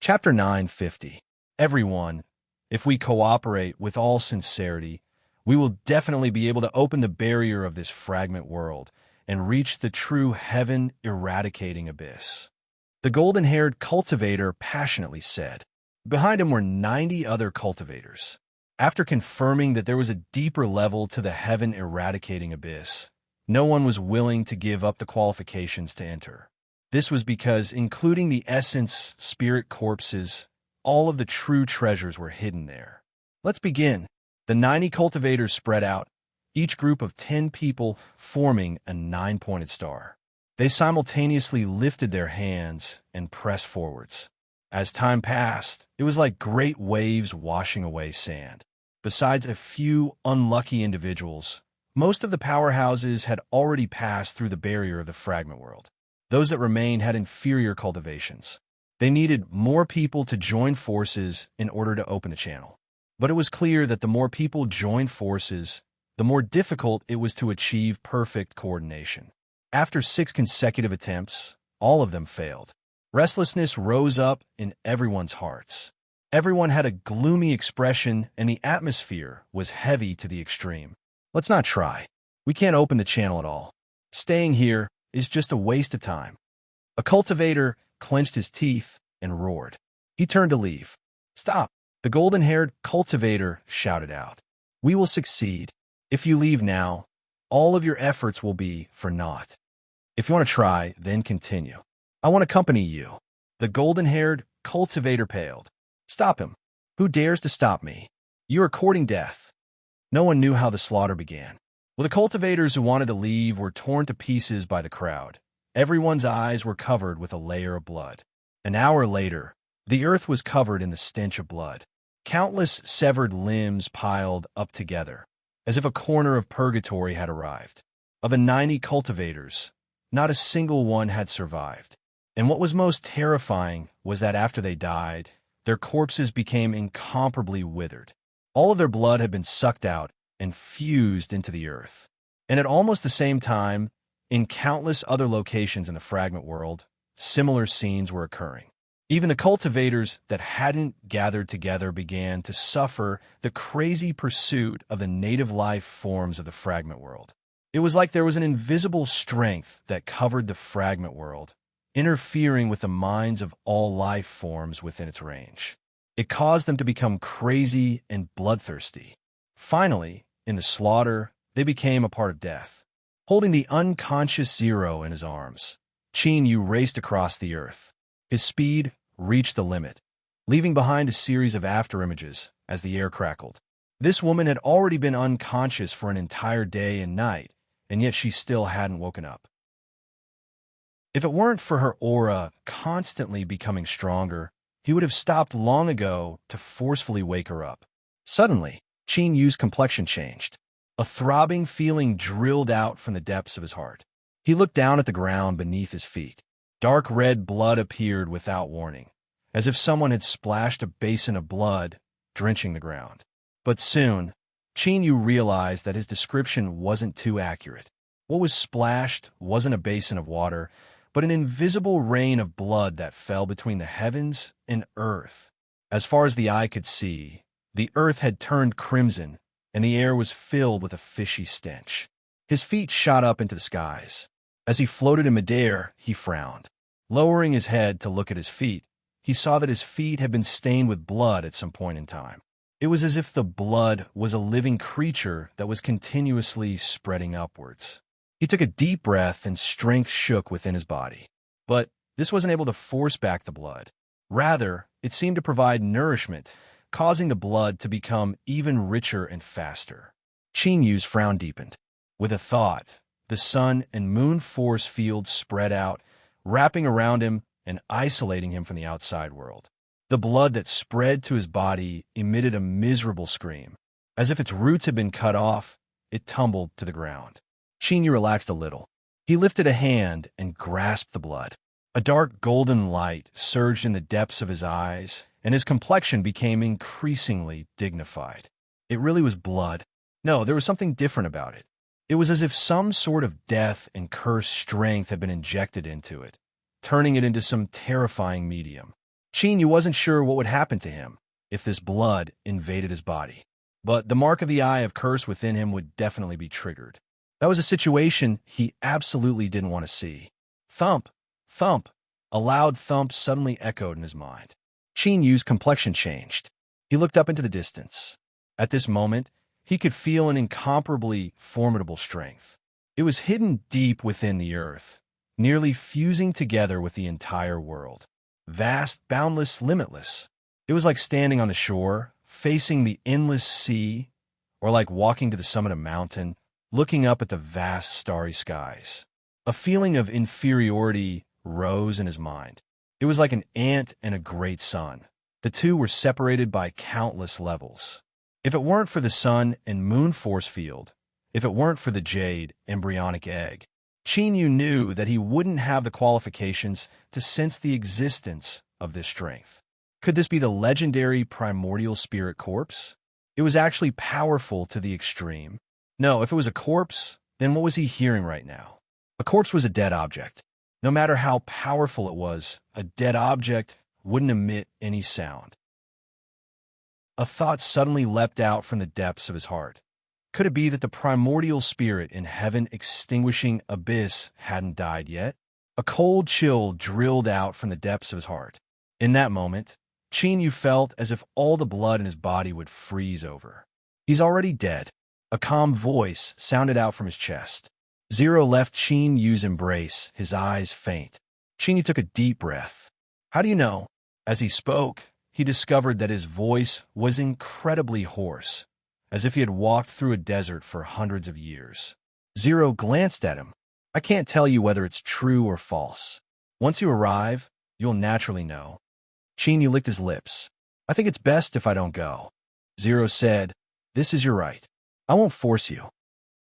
Chapter 950. Everyone, if we cooperate with all sincerity, we will definitely be able to open the barrier of this fragment world and reach the true heaven-eradicating abyss. The golden-haired cultivator passionately said. Behind him were 90 other cultivators. After confirming that there was a deeper level to the heaven-eradicating abyss, no one was willing to give up the qualifications to enter. This was because, including the essence, spirit corpses, all of the true treasures were hidden there. Let's begin. The 90 cultivators spread out, each group of 10 people forming a 9-pointed star. They simultaneously lifted their hands and pressed forwards. As time passed, it was like great waves washing away sand. Besides a few unlucky individuals, most of the powerhouses had already passed through the barrier of the fragment world. Those that remained had inferior cultivations. They needed more people to join forces in order to open the channel. But it was clear that the more people joined forces, the more difficult it was to achieve perfect coordination. After 6 consecutive attempts, all of them failed. Restlessness rose up in everyone's hearts. Everyone had a gloomy expression, and the atmosphere was heavy to the extreme. Let's not try. We can't open the channel at all. Staying here is just a waste of time. A cultivator clenched his teeth and roared. He turned to leave. Stop! The golden-haired cultivator shouted out. We will succeed. If you leave now, all of your efforts will be for naught. If you want to try, then continue. I want to accompany you. The golden-haired cultivator paled. Stop him. Who dares to stop me? You are courting death. No one knew how the slaughter began. Well, the cultivators who wanted to leave were torn to pieces by the crowd. Everyone's eyes were covered with a layer of blood. An hour later, the earth was covered in the stench of blood. Countless severed limbs piled up together, as if a corner of purgatory had arrived. Of the 90 cultivators, not a single one had survived. And what was most terrifying was that after they died, their corpses became incomparably withered. All of their blood had been sucked out and fused into the earth. And at almost the same time, in countless other locations in the fragment world, similar scenes were occurring. Even the cultivators that hadn't gathered together began to suffer the crazy pursuit of the native life forms of the fragment world. It was like there was an invisible strength that covered the fragment world, interfering with the minds of all life forms within its range. It caused them to become crazy and bloodthirsty. Finally, in the slaughter, they became a part of death. Holding the unconscious Zero in his arms, Qin Yu raced across the earth. His speed reached the limit, leaving behind a series of afterimages as the air crackled. This woman had already been unconscious for an entire day and night, and yet she still hadn't woken up. If it weren't for her aura constantly becoming stronger, he would have stopped long ago to forcefully wake her up. Suddenly, Qin Yu's complexion changed. A throbbing feeling drilled out from the depths of his heart. He looked down at the ground beneath his feet. Dark red blood appeared without warning, as if someone had splashed a basin of blood, drenching the ground. But soon, Qin Yu realized that his description wasn't too accurate. What was splashed wasn't a basin of water, but an invisible rain of blood that fell between the heavens and earth. As far as the eye could see, the earth had turned crimson, and the air was filled with a fishy stench. His feet shot up into the skies. As he floated in midair, he frowned. Lowering his head to look at his feet, he saw that his feet had been stained with blood at some point in time. It was as if the blood was a living creature that was continuously spreading upwards. He took a deep breath and strength shook within his body. But this wasn't able to force back the blood. Rather, it seemed to provide nourishment, causing the blood to become even richer and faster. Qin Yu's frown deepened. With a thought, the sun and moon force fields spread out, wrapping around him and isolating him from the outside world. The blood that spread to his body emitted a miserable scream. As if its roots had been cut off, it tumbled to the ground. Qin Yu relaxed a little. He lifted a hand and grasped the blood. A dark golden light surged in the depths of his eyes, and his complexion became increasingly dignified. It really was blood. No, there was something different about it. It was as if some sort of death and cursed strength had been injected into it, turning it into some terrifying medium. Chinyu wasn't sure what would happen to him if this blood invaded his body. But the mark of the eye of curse within him would definitely be triggered. That was a situation he absolutely didn't want to see. Thump! Thump! A loud thump suddenly echoed in his mind. Chinyu's complexion changed. He looked up into the distance. At this moment, he could feel an incomparably formidable strength. It was hidden deep within the earth, nearly fusing together with the entire world. Vast, boundless, limitless. It was like standing on the shore, facing the endless sea, or like walking to the summit of a mountain, looking up at the vast starry skies. A feeling of inferiority rose in his mind. It was like an ant and a great sun. The two were separated by countless levels. If it weren't for the sun and moon force field, if it weren't for the jade embryonic egg, Chinyu knew that he wouldn't have the qualifications to sense the existence of this strength. Could this be the legendary primordial spirit corpse? It was actually powerful to the extreme. No, if it was a corpse, then what was he hearing right now? A corpse was a dead object. No matter how powerful it was, a dead object wouldn't emit any sound. A thought suddenly leapt out from the depths of his heart. Could it be that the primordial spirit in heaven-extinguishing abyss hadn't died yet? A cold chill drilled out from the depths of his heart. In that moment, Chinyu felt as if all the blood in his body would freeze over. He's already dead. A calm voice sounded out from his chest. Zero left Chinyu's embrace, his eyes faint. Chinyu took a deep breath. How do you know? As he spoke, he discovered that his voice was incredibly hoarse, as if he had walked through a desert for hundreds of years. Zero glanced at him. I can't tell you whether it's true or false. Once you arrive, you'll naturally know. Chinyu licked his lips. I think it's best if I don't go. Zero said, This is your right. I won't force you.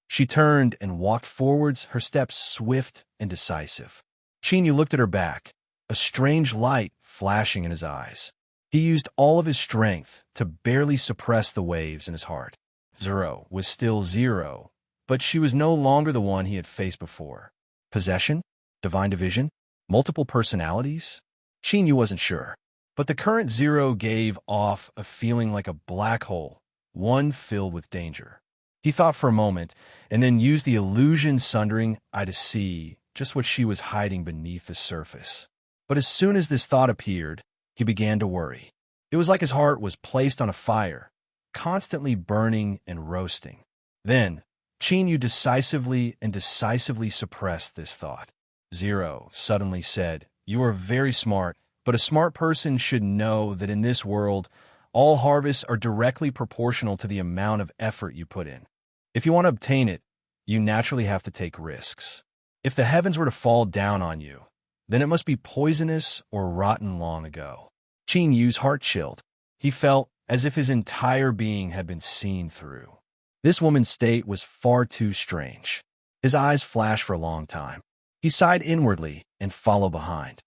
She turned and walked forwards, her steps swift and decisive. Chinyu looked at her back, a strange light flashing in his eyes. He used all of his strength to barely suppress the waves in his heart. Zero was still Zero, but she was no longer the one he had faced before. Possession? Divine division? Multiple personalities? Chinyu wasn't sure, but the current Zero gave off a feeling like a black hole, one filled with danger. He thought for a moment, and then used the illusion sundering eye to see just what she was hiding beneath the surface. But as soon as this thought appeared, he began to worry. It was like his heart was placed on a fire, constantly burning and roasting. Then, Chinyu decisively suppressed this thought. Zero suddenly said, You are very smart, but a smart person should know that in this world, all harvests are directly proportional to the amount of effort you put in. If you want to obtain it, you naturally have to take risks. If the heavens were to fall down on you, then it must be poisonous or rotten long ago. Chinyu's heart chilled. He felt as if his entire being had been seen through. This woman's state was far too strange. His eyes flashed for a long time. He sighed inwardly and followed behind.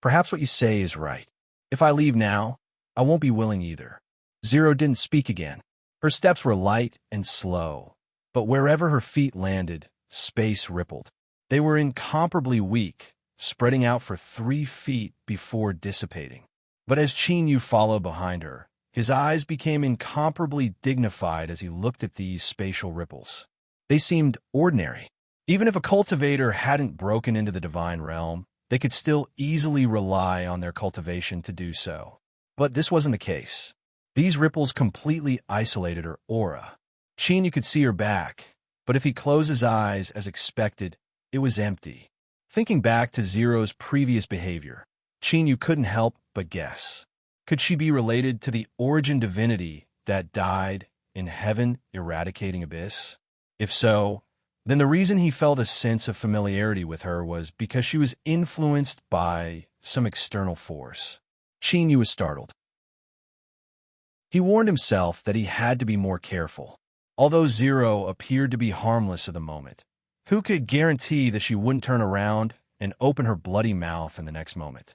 Perhaps what you say is right. If I leave now, I won't be willing either. Zero didn't speak again. Her steps were light and slow, but wherever her feet landed, space rippled. They were incomparably weak, spreading out for 3 feet before dissipating. But as Chinyu followed behind her, his eyes became incomparably dignified as he looked at these spatial ripples. They seemed ordinary. Even if a cultivator hadn't broken into the divine realm, they could still easily rely on their cultivation to do so. But this wasn't the case. These ripples completely isolated her aura. Chinyu could see her back, but if he closed his eyes as expected, it was empty. Thinking back to Zero's previous behavior, Chinyu couldn't help but guess. Could she be related to the origin divinity that died in heaven eradicating abyss? If so, then the reason he felt a sense of familiarity with her was because she was influenced by some external force. Chinyu was startled. He warned himself that he had to be more careful. Although Zero appeared to be harmless at the moment, who could guarantee that she wouldn't turn around and open her bloody mouth in the next moment?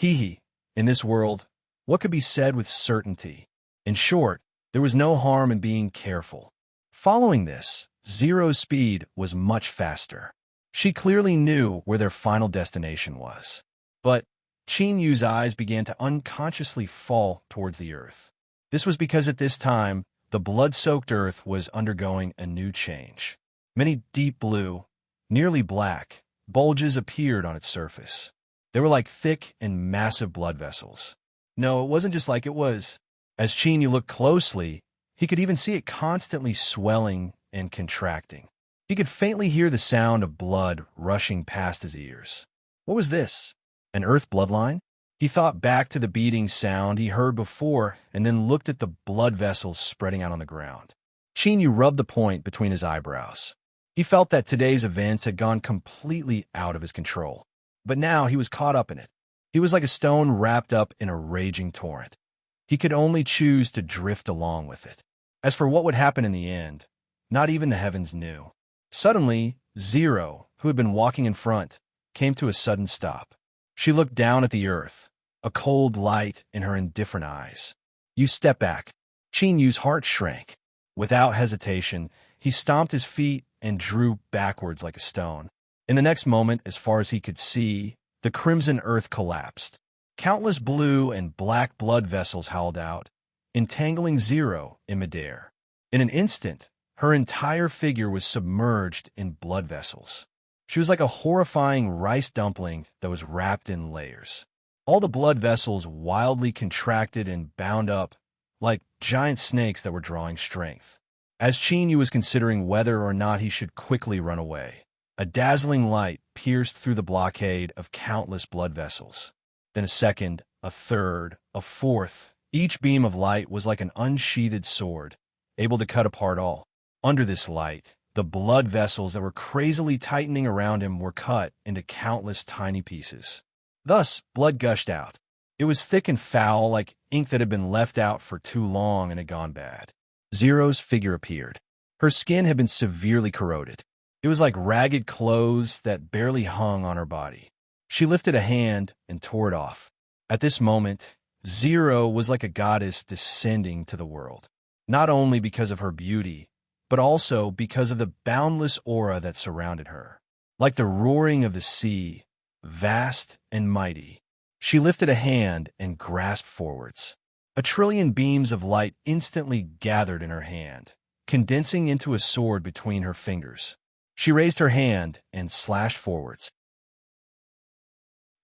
In this world, what could be said with certainty? In short, there was no harm in being careful. Following this, Zero's speed was much faster. She clearly knew where their final destination was. But Qin Yu's eyes began to unconsciously fall towards the earth. This was because at this time, the blood-soaked earth was undergoing a new change. Many deep blue, nearly black, bulges appeared on its surface. They were like thick and massive blood vessels. No, it wasn't just like it was. As Qin Yu looked closely, he could even see it constantly swelling and contracting. He could faintly hear the sound of blood rushing past his ears. What was this? An earth bloodline? He thought back to the beating sound he heard before and then looked at the blood vessels spreading out on the ground. Qin Yu rubbed the point between his eyebrows. He felt that today's events had gone completely out of his control. But now he was caught up in it. He was like a stone wrapped up in a raging torrent. He could only choose to drift along with it. As for what would happen in the end, not even the heavens knew. Suddenly, Zero, who had been walking in front, came to a sudden stop. She looked down at the earth, a cold light in her indifferent eyes. "You step back." Qin Yu's heart shrank. Without hesitation, he stomped his feet and drew backwards like a stone. In the next moment, as far as he could see, the crimson earth collapsed. Countless blue and black blood vessels howled out, entangling Zero in midair. In an instant, her entire figure was submerged in blood vessels. She was like a horrifying rice dumpling that was wrapped in layers. All the blood vessels wildly contracted and bound up, like giant snakes that were drawing strength. As Qin Yu was considering whether or not he should quickly run away, a dazzling light pierced through the blockade of countless blood vessels. Then a second, a third, a fourth. Each beam of light was like an unsheathed sword, able to cut apart all. Under this light, the blood vessels that were crazily tightening around him were cut into countless tiny pieces. Thus, blood gushed out. It was thick and foul, like ink that had been left out for too long and had gone bad. Zero's figure appeared. Her skin had been severely corroded. It was like ragged clothes that barely hung on her body. She lifted a hand and tore it off. At this moment, Zero was like a goddess descending to the world, not only because of her beauty, but also because of the boundless aura that surrounded her. Like the roaring of the sea, vast and mighty, she lifted a hand and grasped forwards. A trillion beams of light instantly gathered in her hand, condensing into a sword between her fingers. She raised her hand and slashed forwards.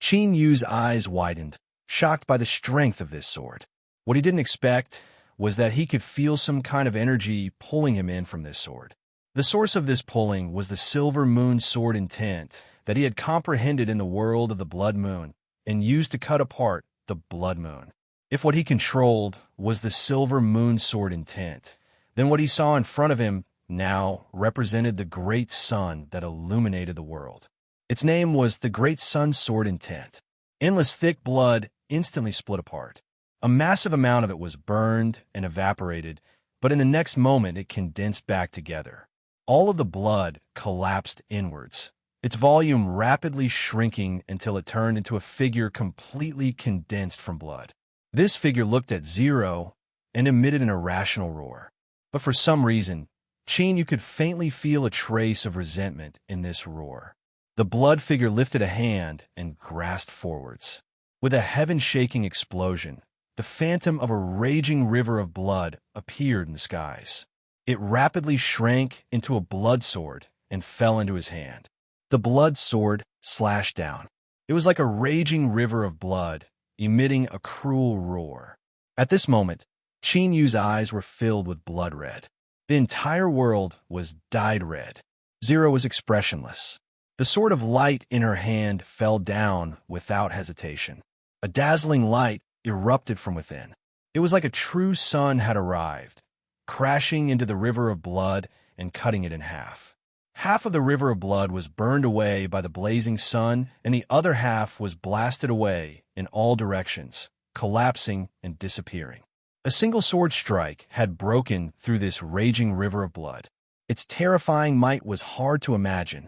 Qin Yu's eyes widened, shocked by the strength of this sword. What he didn't expect was that he could feel some kind of energy pulling him in from this sword. The source of this pulling was the silver moon sword intent that he had comprehended in the world of the blood moon and used to cut apart the blood moon. If what he controlled was the silver moon sword intent, then what he saw in front of him now represented the great sun that illuminated the world. Its name was the Great Sun Sword Intent. Endless thick blood instantly split apart. A massive amount of it was burned and evaporated, but in the next moment it condensed back together. All of the blood collapsed inwards, its volume rapidly shrinking until it turned into a figure completely condensed from blood. This figure looked at Zero and emitted an irrational roar. But for some reason, Qin Yu could faintly feel a trace of resentment in this roar. The blood figure lifted a hand and grasped forwards. With a heaven-shaking explosion, the phantom of a raging river of blood appeared in the skies. It rapidly shrank into a blood sword and fell into his hand. The blood sword slashed down. It was like a raging river of blood, emitting a cruel roar. At this moment, Qin Yu's eyes were filled with blood red. The entire world was dyed red. Zero was expressionless. The sword of light in her hand fell down without hesitation. A dazzling light erupted from within. It was like a true sun had arrived, crashing into the river of blood and cutting it in half. Half of the river of blood was burned away by the blazing sun, and the other half was blasted away in all directions, collapsing and disappearing. A single sword strike had broken through this raging river of blood. Its terrifying might was hard to imagine.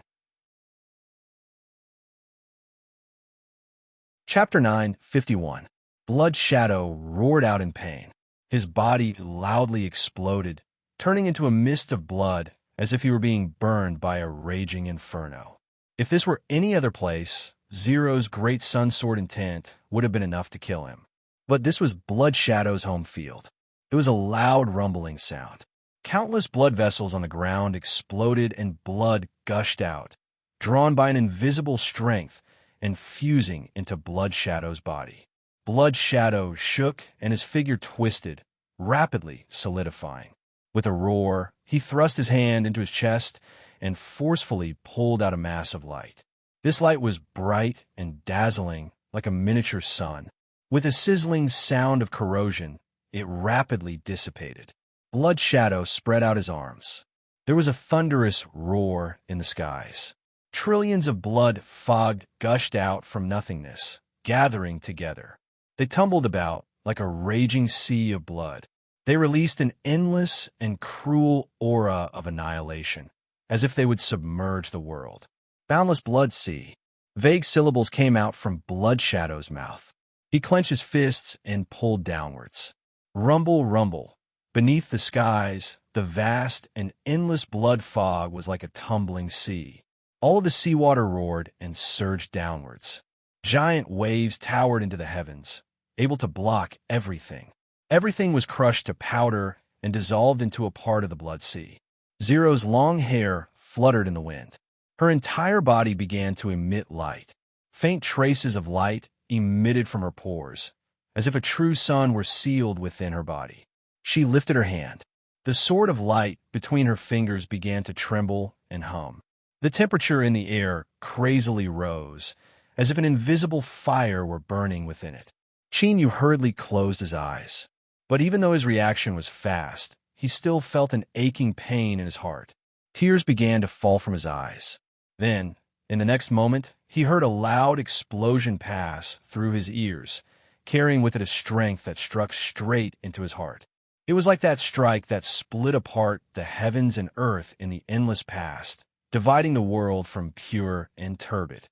Chapter 9:51. Blood Shadow roared out in pain. His body loudly exploded, turning into a mist of blood as if he were being burned by a raging inferno. If this were any other place, Zero's great sun sword intent would have been enough to kill him. But this was Blood Shadow's home field. It was a loud rumbling sound. Countless blood vessels on the ground exploded and blood gushed out, drawn by an invisible strength and fusing into Blood Shadow's body. Blood Shadow shook and his figure twisted, rapidly solidifying. With a roar, he thrust his hand into his chest and forcefully pulled out a mass of light. This light was bright and dazzling like a miniature sun. With a sizzling sound of corrosion, it rapidly dissipated. Blood Shadow spread out his arms. There was a thunderous roar in the skies. Trillions of blood fog gushed out from nothingness, gathering together. They tumbled about like a raging sea of blood. They released an endless and cruel aura of annihilation, as if they would submerge the world. Boundless blood sea. Vague syllables came out from Blood Shadow's mouth. He clenched his fists and pulled downwards. Rumble, rumble. Beneath the skies, the vast and endless blood fog was like a tumbling sea. All of the seawater roared and surged downwards. Giant waves towered into the heavens, able to block everything. Everything was crushed to powder and dissolved into a part of the blood sea. Zero's long hair fluttered in the wind. Her entire body began to emit light. Faint traces of light emitted from her pores, as if a true sun were sealed within her body. She lifted her hand. The sword of light between her fingers began to tremble and hum. The temperature in the air crazily rose, as if an invisible fire were burning within it. Yu hurriedly closed his eyes. But even though his reaction was fast, he still felt an aching pain in his heart. Tears began to fall from his eyes. Then, in the next moment, he heard a loud explosion pass through his ears, carrying with it a strength that struck straight into his heart. It was like that strike that split apart the heavens and earth in the endless past, dividing the world from pure and turbid.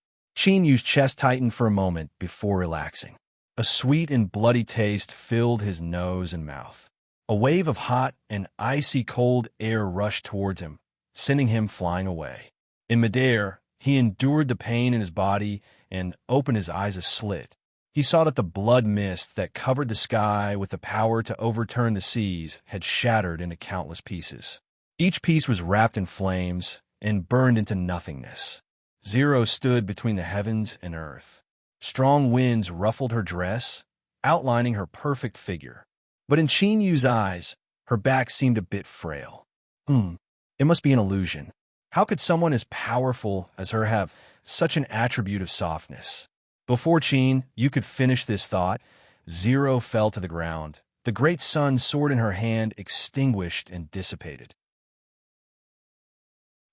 Yu's chest tightened for a moment before relaxing. A sweet and bloody taste filled his nose and mouth. A wave of hot and icy cold air rushed towards him, sending him flying away. In midair, he endured the pain in his body and opened his eyes a slit. He saw that the blood mist that covered the sky with the power to overturn the seas had shattered into countless pieces. Each piece was wrapped in flames and burned into nothingness. Zero stood between the heavens and earth. Strong winds ruffled her dress, outlining her perfect figure. But in Yu's eyes, her back seemed a bit frail. It must be an illusion. How could someone as powerful as her have such an attribute of softness? Before you could finish this thought, Zero fell to the ground. The great sun sword in her hand extinguished and dissipated.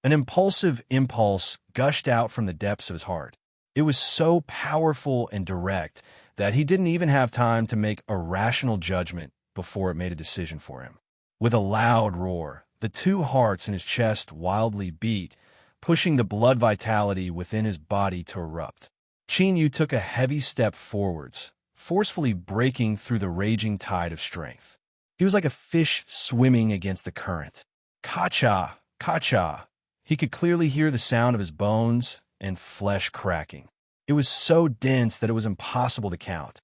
An impulsive impulse gushed out from the depths of his heart. It was so powerful and direct that he didn't even have time to make a rational judgment before it made a decision for him. With a loud roar, the two hearts in his chest wildly beat, pushing the blood vitality within his body to erupt. Yu took a heavy step forwards, forcefully breaking through the raging tide of strength. He was like a fish swimming against the current. Ka-cha! Ka-cha! He could clearly hear the sound of his bones and flesh cracking. It was so dense that it was impossible to count.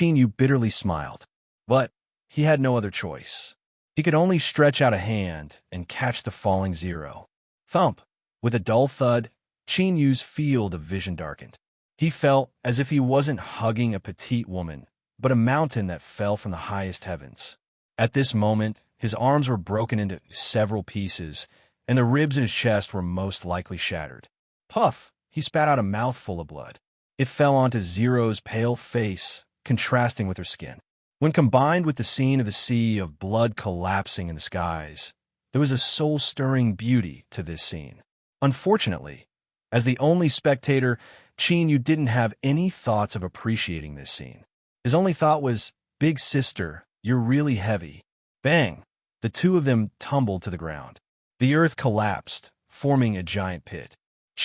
Yu bitterly smiled. But he had no other choice. He could only stretch out a hand and catch the falling Zero. Thump! With a dull thud, Yu's field of vision darkened. He felt as if he wasn't hugging a petite woman, but a mountain that fell from the highest heavens. At this moment, his arms were broken into several pieces, and the ribs in his chest were most likely shattered. Puff! He spat out a mouthful of blood. It fell onto Zero's pale face, contrasting with her skin. When combined with the scene of the sea of blood collapsing in the skies, there was a soul-stirring beauty to this scene. Unfortunately, as the only spectator, Yu didn't have any thoughts of appreciating this scene. His only thought was, "Big sister, you're really heavy." Bang! The two of them tumbled to the ground. The earth collapsed, forming a giant pit.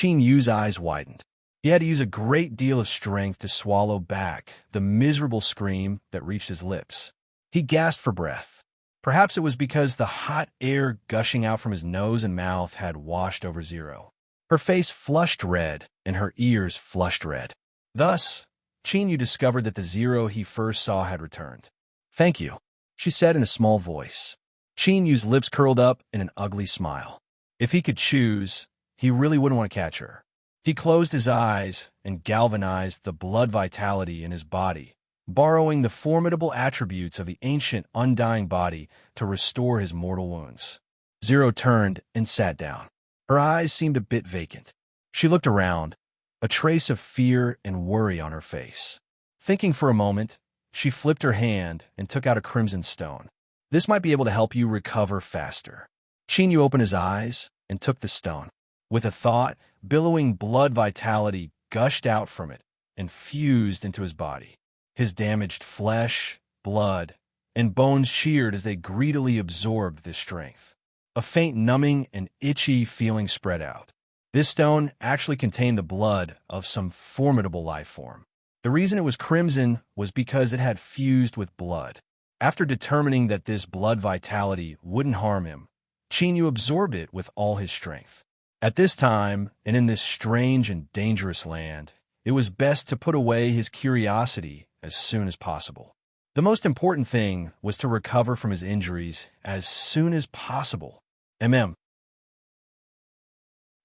Yu's eyes widened. He had to use a great deal of strength to swallow back the miserable scream that reached his lips. He gasped for breath. Perhaps it was because the hot air gushing out from his nose and mouth had washed over Zero. Her face flushed red and her ears flushed red. Thus, Chinyu discovered that the zero he first saw had returned. "Thank you," she said in a small voice. Chinyu's lips curled up in an ugly smile. If he could choose, he really wouldn't want to catch her. He closed his eyes and galvanized the blood vitality in his body, borrowing the formidable attributes of the ancient undying body to restore his mortal wounds. Zero turned and sat down. Her eyes seemed a bit vacant. She looked around, a trace of fear and worry on her face. Thinking for a moment, she flipped her hand and took out a crimson stone. "This might be able to help you recover faster." Chinyu opened his eyes and took the stone. With a thought, billowing blood vitality gushed out from it and fused into his body. His damaged flesh, blood, and bones cheered as they greedily absorbed this strength. A faint numbing and itchy feeling spread out. This stone actually contained the blood of some formidable life form. The reason it was crimson was because it had fused with blood. After determining that this blood vitality wouldn't harm him, Chinyu absorbed it with all his strength. At this time, and in this strange and dangerous land, it was best to put away his curiosity as soon as possible. The most important thing was to recover from his injuries as soon as possible.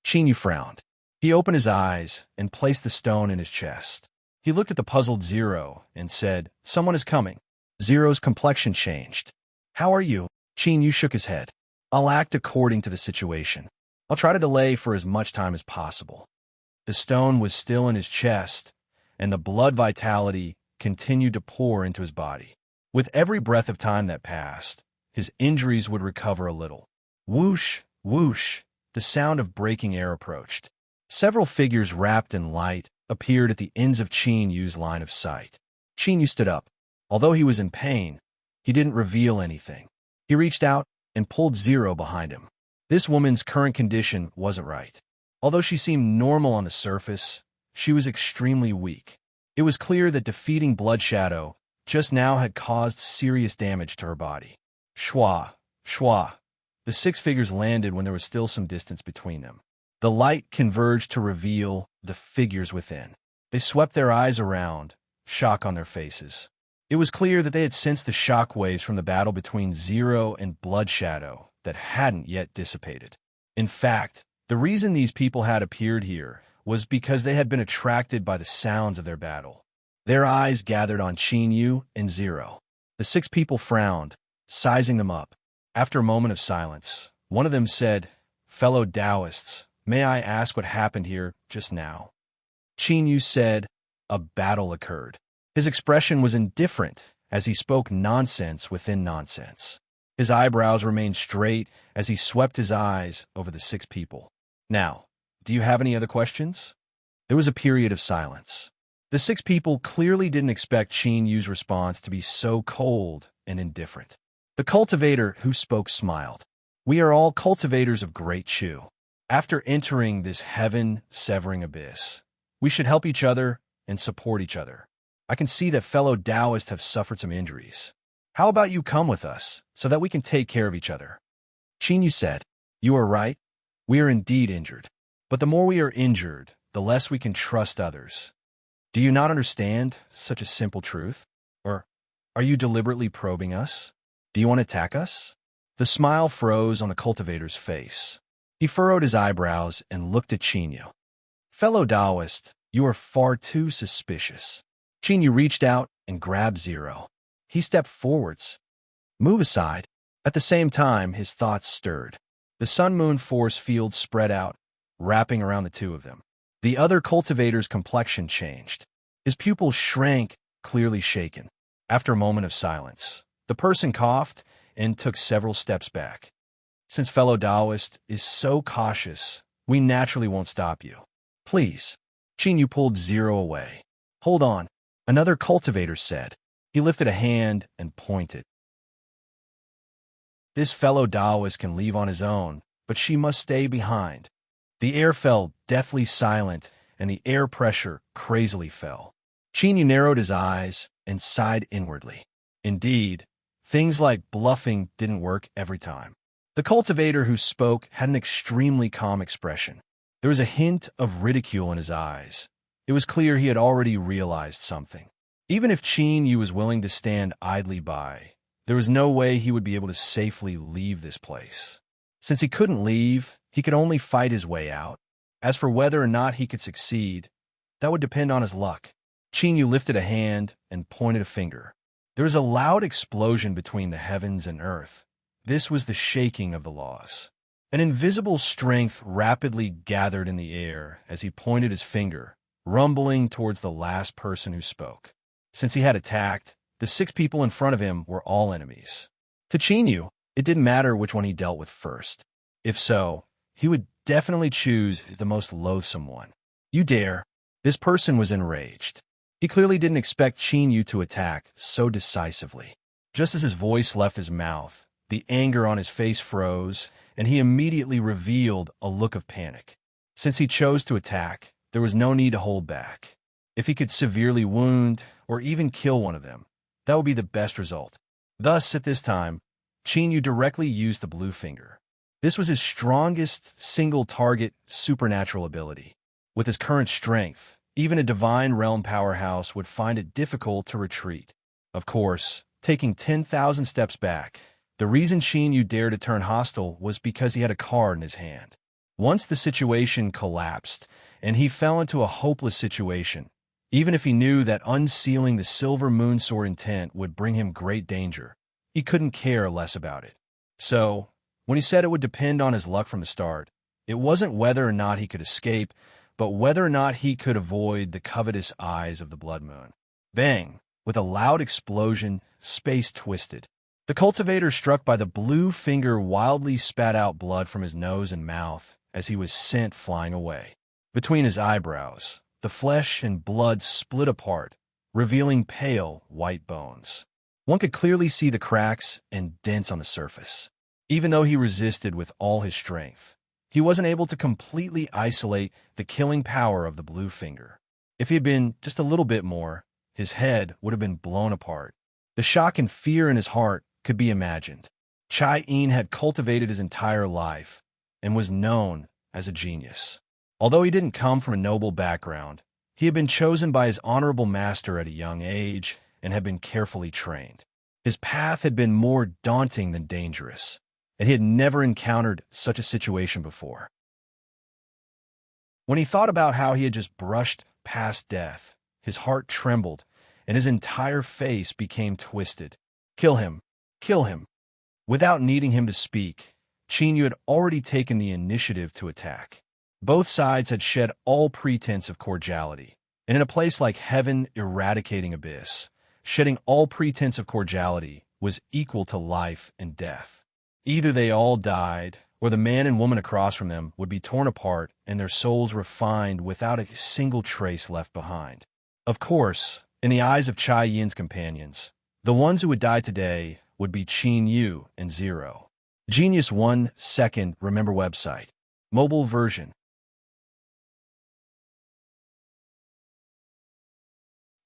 Chinyu frowned. He opened his eyes and placed the stone in his chest. He looked at the puzzled Zero and said, "Someone is coming." Zero's complexion changed. "How are you?" Chinyu shook his head. "I'll act according to the situation. I'll try to delay for as much time as possible." The stone was still in his chest, and the blood vitality continued to pour into his body. With every breath of time that passed, his injuries would recover a little. Whoosh, whoosh, the sound of breaking air approached. Several figures wrapped in light appeared at the ends of Chinyu's line of sight. Chinyu stood up. Although he was in pain, he didn't reveal anything. He reached out and pulled Zero behind him. This woman's current condition wasn't right. Although she seemed normal on the surface, she was extremely weak. It was clear that defeating Blood Shadow just now had caused serious damage to her body. Schwa, schwa. The six figures landed when there was still some distance between them. The light converged to reveal the figures within. They swept their eyes around, shock on their faces. It was clear that they had sensed the shock waves from the battle between Zero and Blood Shadow that hadn't yet dissipated. In fact, the reason these people had appeared here was because they had been attracted by the sounds of their battle. Their eyes gathered on Chinyu and Zero. The six people frowned, sizing them up. After a moment of silence, one of them said, "Fellow Taoists, may I ask what happened here just now?" Chinyu said, "A battle occurred." His expression was indifferent as he spoke nonsense within nonsense. His eyebrows remained straight as he swept his eyes over the six people. "Now, do you have any other questions?" There was a period of silence. The six people clearly didn't expect Chinyu's response to be so cold and indifferent. The cultivator who spoke smiled. "We are all cultivators of Great Chu. After entering this heaven-severing abyss, we should help each other and support each other. I can see that fellow Taoists have suffered some injuries. How about you come with us so that we can take care of each other?" Chinyu said, "You are right. We are indeed injured. But the more we are injured, the less we can trust others. Do you not understand such a simple truth? Or are you deliberately probing us? Do you want to attack us?" The smile froze on the cultivator's face. He furrowed his eyebrows and looked at Chinyu. "Fellow Taoist, you are far too suspicious." Chinyu reached out and grabbed Zero. He stepped forwards. "Move aside." At the same time, his thoughts stirred. The sun-moon force field spread out, wrapping around the two of them. The other cultivator's complexion changed. His pupils shrank, clearly shaken. After a moment of silence, the person coughed and took several steps back. "Since fellow Taoist is so cautious, we naturally won't stop you. Please." Chinyu pulled Zero away. "Hold on," another cultivator said. He lifted a hand and pointed. "This fellow Taoist can leave on his own, but she must stay behind." The air fell deathly silent, and the air pressure crazily fell. Chinyu narrowed his eyes and sighed inwardly. Indeed, things like bluffing didn't work every time. The cultivator who spoke had an extremely calm expression. There was a hint of ridicule in his eyes, It was clear he had already realized something. Even if Qin Yu was willing to stand idly by, there was no way he would be able to safely leave this place. Since he couldn't leave, he could only fight his way out. As for whether or not he could succeed, that would depend on his luck. Qin Yu lifted a hand and pointed a finger. There was a loud explosion between the heavens and earth. This was the shaking of the laws. An invisible strength rapidly gathered in the air as he pointed his finger, rumbling towards the last person who spoke. Since he had attacked, the 6 people in front of him were all enemies. To Qin Yu, it didn't matter which one he dealt with first. If so, he would definitely choose the most loathsome one. You dare? This person was enraged. He clearly didn't expect Qin Yu to attack so decisively. Just as his voice left his mouth, the anger on his face froze, and he immediately revealed a look of panic. Since he chose to attack, there was no need to hold back. If he could severely wound or even kill one of them, that would be the best result. Thus, at this time, Qin Yu directly used the blue finger. This was his strongest single-target supernatural ability. With his current strength, even a divine realm powerhouse would find it difficult to retreat. Of course, taking 10,000 steps back, the reason Qin Yu dared to turn hostile was because he had a card in his hand. Once the situation collapsed, and he fell into a hopeless situation, even if he knew that unsealing the silver moon sword intent would bring him great danger, he couldn't care less about it. So, when he said it would depend on his luck from the start, it wasn't whether or not he could escape, but whether or not he could avoid the covetous eyes of the blood moon. Bang! With a loud explosion, space twisted. The cultivator struck by the blue finger wildly spat out blood from his nose and mouth as he was sent flying away. Between his eyebrows, the flesh and blood split apart, revealing pale, white bones. One could clearly see the cracks and dents on the surface. Even though he resisted with all his strength, he wasn't able to completely isolate the killing power of the blue finger. If he had been just a little bit more, his head would have been blown apart. The shock and fear in his heart could be imagined. Chai Yin had cultivated his entire life and was known as a genius. Although he didn't come from a noble background, he had been chosen by his honorable master at a young age and had been carefully trained. His path had been more daunting than dangerous, and he had never encountered such a situation before. When he thought about how he had just brushed past death, his heart trembled, and his entire face became twisted. Kill him! Kill him! Without needing him to speak, Qin Yu had already taken the initiative to attack. Both sides had shed all pretense of cordiality, and in a place like heaven eradicating abyss, shedding all pretense of cordiality was equal to life and death. Either they all died, or the man and woman across from them would be torn apart and their souls refined without a single trace left behind. Of course, in the eyes of Chai Yin's companions, the ones who would die today would be Qin Yu and Zero. Genius 1 Second Remember website. Mobile version.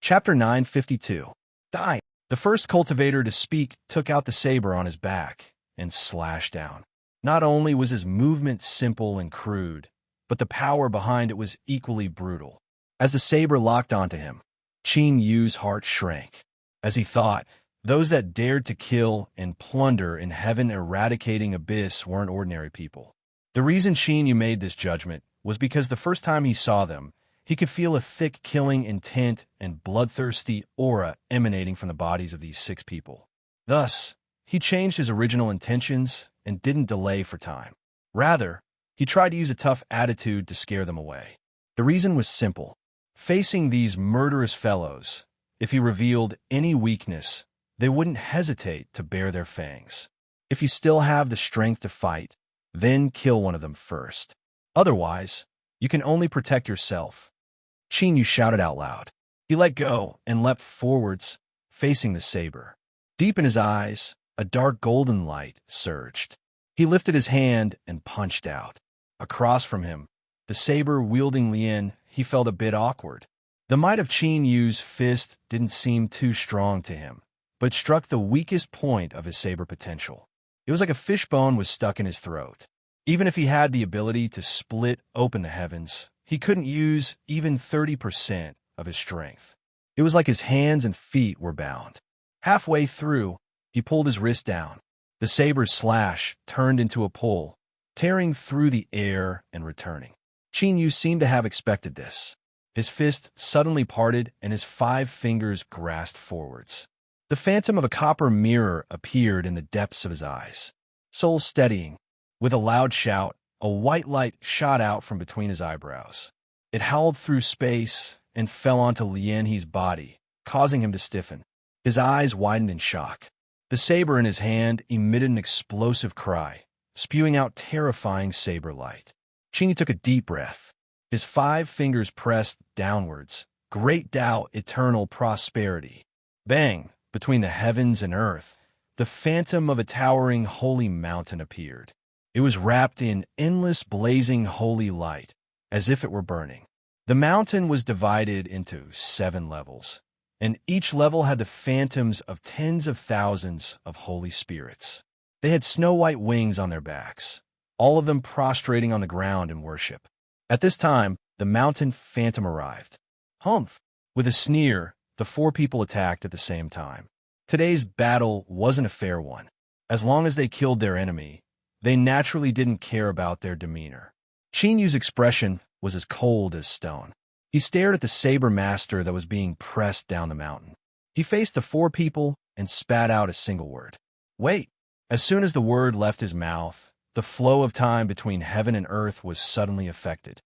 Chapter 952. Die. The first cultivator to speak took out the saber on his back and slashed down. Not only was his movement simple and crude, but the power behind it was equally brutal. As the saber locked onto him, Qin Yu's heart shrank. As he thought, those that dared to kill and plunder in heaven-eradicating abyss weren't ordinary people. The reason Qin Yu made this judgment was because the first time he saw them, he could feel a thick killing intent and bloodthirsty aura emanating from the bodies of these 6 people. Thus, he changed his original intentions and didn't delay for time. Rather, he tried to use a tough attitude to scare them away. The reason was simple. Facing these murderous fellows, if he revealed any weakness, they wouldn't hesitate to bare their fangs. If you still have the strength to fight, then kill one of them first. Otherwise, you can only protect yourself. Qin Yu shouted out loud. He let go and leapt forwards, facing the saber. Deep in his eyes, a dark golden light surged. He lifted his hand and punched out. Across from him, the saber-wielding Lien, he felt a bit awkward. The might of Qin Yu's fist didn't seem too strong to him, but struck the weakest point of his saber potential. It was like a fishbone was stuck in his throat. Even if he had the ability to split open the heavens, he couldn't use even 30% of his strength. It was like his hands and feet were bound. Halfway through, he pulled his wrist down. The saber's slash turned into a pull, tearing through the air and returning. Qin Yu seemed to have expected this. His fist suddenly parted and his 5 fingers grasped forwards. The phantom of a copper mirror appeared in the depths of his eyes. Soul steadying. With a loud shout, a white light shot out from between his eyebrows. It howled through space and fell onto Lian He's body, causing him to stiffen. His eyes widened in shock. The saber in his hand emitted an explosive cry, spewing out terrifying saber light. Qin Yu took a deep breath. His 5 fingers pressed downwards. Great Tao, eternal prosperity. Bang! Between the heavens and earth, the phantom of a towering holy mountain appeared. It was wrapped in endless blazing holy light, as if it were burning. The mountain was divided into 7 levels, and each level had the phantoms of tens of thousands of holy spirits. They had snow-white wings on their backs, all of them prostrating on the ground in worship. At this time, the mountain phantom arrived. Humph! With a sneer, the 4 people attacked at the same time. Today's battle wasn't a fair one. As long as they killed their enemy, they naturally didn't care about their demeanor. Qin Yu's expression was as cold as stone. He stared at the saber master that was being pressed down the mountain. He faced the 4 people and spat out a single word. Wait! As soon as the word left his mouth, the flow of time between heaven and earth was suddenly affected.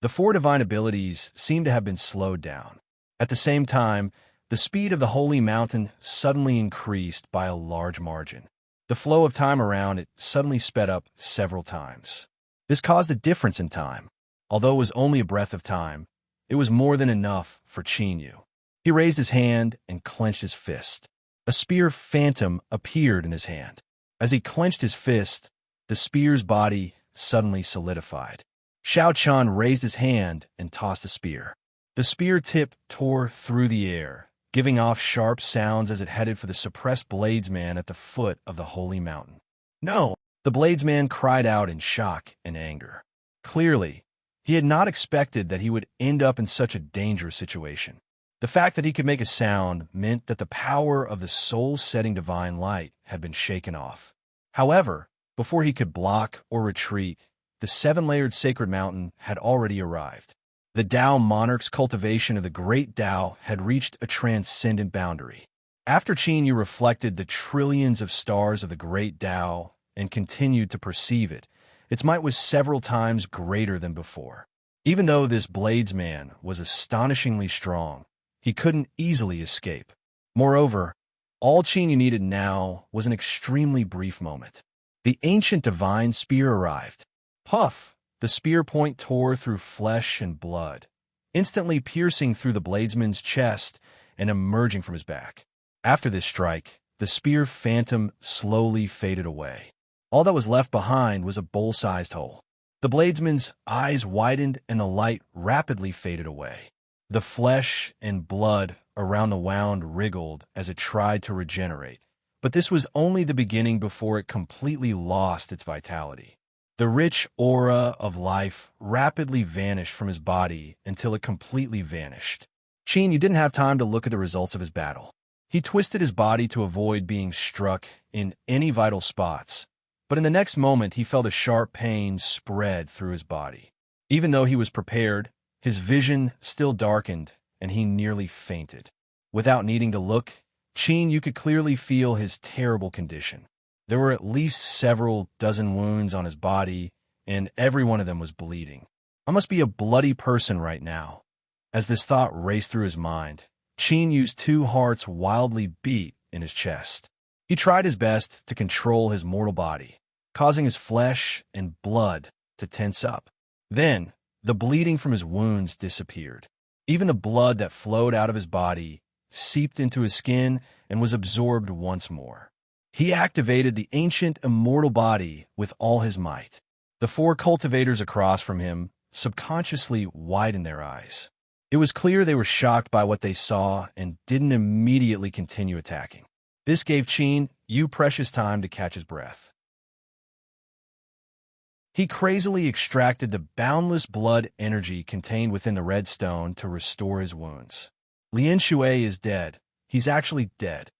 The 4 divine abilities seemed to have been slowed down. At the same time, the speed of the holy mountain suddenly increased by a large margin. The flow of time around it suddenly sped up several times. This caused a difference in time. Although it was only a breath of time, it was more than enough for Qin Yu. He raised his hand and clenched his fist. A spear phantom appeared in his hand. As he clenched his fist, the spear's body suddenly solidified. Xiao Qian raised his hand and tossed the spear. The spear tip tore through the air, giving off sharp sounds as it headed for the suppressed bladesman at the foot of the holy mountain. No! The bladesman cried out in shock and anger. Clearly, he had not expected that he would end up in such a dangerous situation. The fact that he could make a sound meant that the power of the soul-setting divine light had been shaken off. However, before he could block or retreat, the 7-layered sacred mountain had already arrived. The Tao monarch's cultivation of the great Tao had reached a transcendent boundary. After Qin Yu reflected the trillions of stars of the great Tao and continued to perceive it, its might was several times greater than before. Even though this bladesman was astonishingly strong, he couldn't easily escape. Moreover, all Qin Yu needed now was an extremely brief moment. The ancient divine spear arrived. Puff! The spear point tore through flesh and blood, instantly piercing through the bladesman's chest and emerging from his back. After this strike, the spear phantom slowly faded away. All that was left behind was a bowl-sized hole. The bladesman's eyes widened and the light rapidly faded away. The flesh and blood around the wound wriggled as it tried to regenerate, but this was only the beginning before it completely lost its vitality. The rich aura of life rapidly vanished from his body until it completely vanished. Qin Yu didn't have time to look at the results of his battle. He twisted his body to avoid being struck in any vital spots, but in the next moment he felt a sharp pain spread through his body. Even though he was prepared, his vision still darkened and he nearly fainted. Without needing to look, Qin Yu could clearly feel his terrible condition. There were at least several dozen wounds on his body, and every one of them was bleeding. I must be a bloody person right now. As this thought raced through his mind, Qin Yu's 2 hearts wildly beat in his chest. He tried his best to control his mortal body, causing his flesh and blood to tense up. Then, the bleeding from his wounds disappeared. Even the blood that flowed out of his body seeped into his skin and was absorbed once more. He activated the ancient immortal body with all his might. The 4 cultivators across from him subconsciously widened their eyes. It was clear they were shocked by what they saw and didn't immediately continue attacking. This gave Qin Yu precious time to catch his breath. He crazily extracted the boundless blood energy contained within the red stone to restore his wounds. Lin Shui is dead. He's actually dead.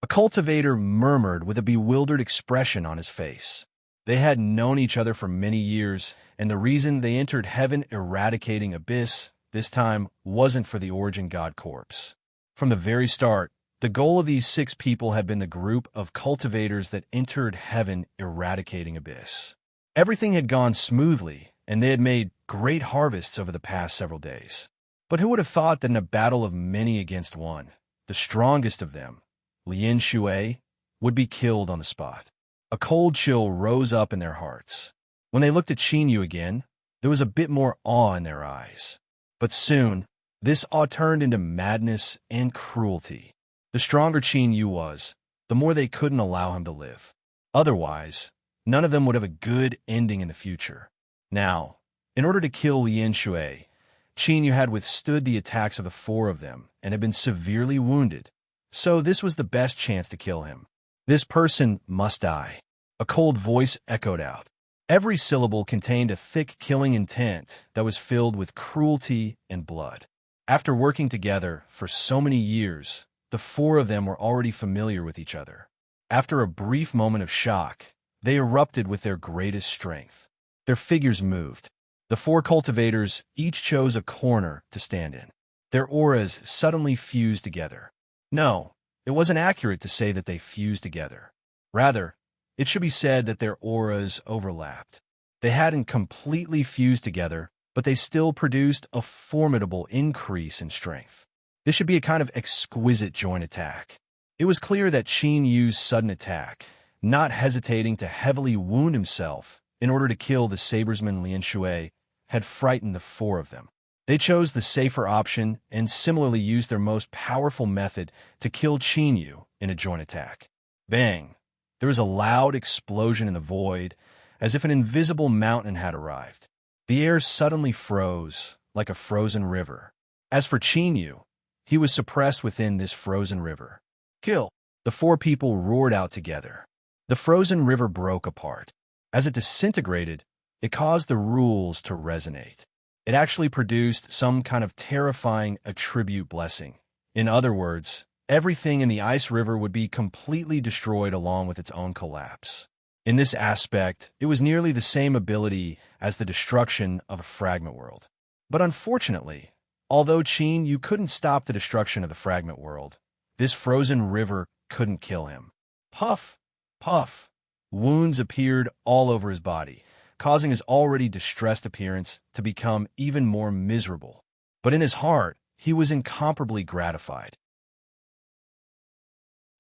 A cultivator murmured with a bewildered expression on his face. They had known each other for many years, and the reason they entered heaven eradicating abyss this time wasn't for the origin god corpse. From the very start, the goal of these 6 people had been the group of cultivators that entered heaven eradicating abyss. Everything had gone smoothly, and they had made great harvests over the past several days. But who would have thought that in a battle of many against one, the strongest of them, Lin Shui, would be killed on the spot? A cold chill rose up in their hearts. When they looked at Qin Yu again, there was a bit more awe in their eyes. But soon, this awe turned into madness and cruelty. The stronger Qin Yu was, the more they couldn't allow him to live. Otherwise, none of them would have a good ending in the future. Now, in order to kill Lin Shui, Qin Yu had withstood the attacks of the 4 of them and had been severely wounded. So this was the best chance to kill him. This person must die. A cold voice echoed out. Every syllable contained a thick killing intent that was filled with cruelty and blood. After working together for so many years, the 4 of them were already familiar with each other. After a brief moment of shock, they erupted with their greatest strength. Their figures moved. The 4 cultivators each chose a corner to stand in. Their auras suddenly fused together. No, it wasn't accurate to say that they fused together. Rather, it should be said that their auras overlapped. They hadn't completely fused together, but they still produced a formidable increase in strength. This should be a kind of exquisite joint attack. It was clear that Qin Yu's sudden attack, not hesitating to heavily wound himself in order to kill the sabersman Lin Shui, had frightened the 4 of them. They chose the safer option and similarly used their most powerful method to kill Qin Yu in a joint attack. Bang! There was a loud explosion in the void, as if an invisible mountain had arrived. The air suddenly froze, like a frozen river. As for Qin Yu, he was suppressed within this frozen river. Kill! The 4 people roared out together. The frozen river broke apart. As it disintegrated, it caused the rules to resonate. It actually produced some kind of terrifying attribute blessing. In other words, everything in the ice river would be completely destroyed along with its own collapse. In this aspect, it was nearly the same ability as the destruction of a fragment world. But unfortunately, although Qin Yu couldn't stop the destruction of the fragment world, this frozen river couldn't kill him. Puff! Puff! Wounds appeared all over his body, causing his already distressed appearance to become even more miserable. But in his heart, he was incomparably gratified.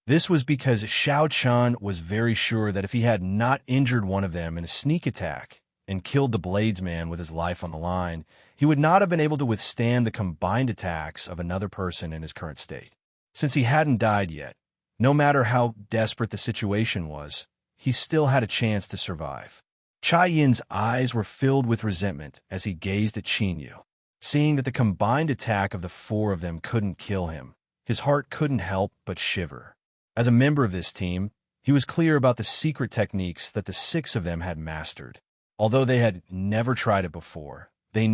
This was because Xiao Chun was very sure that if he had not injured one of them in a sneak attack and killed the bladesman with his life on the line, he would not have been able to withstand the combined attacks of another person in his current state. Since he hadn't died yet, no matter how desperate the situation was, he still had a chance to survive. Chai Yin's eyes were filled with resentment as he gazed at Qin Yu. Seeing that the combined attack of the 4 of them couldn't kill him, his heart couldn't help but shiver. As a member of this team, he was clear about the secret techniques that the 6 of them had mastered. Although they had never tried it before, they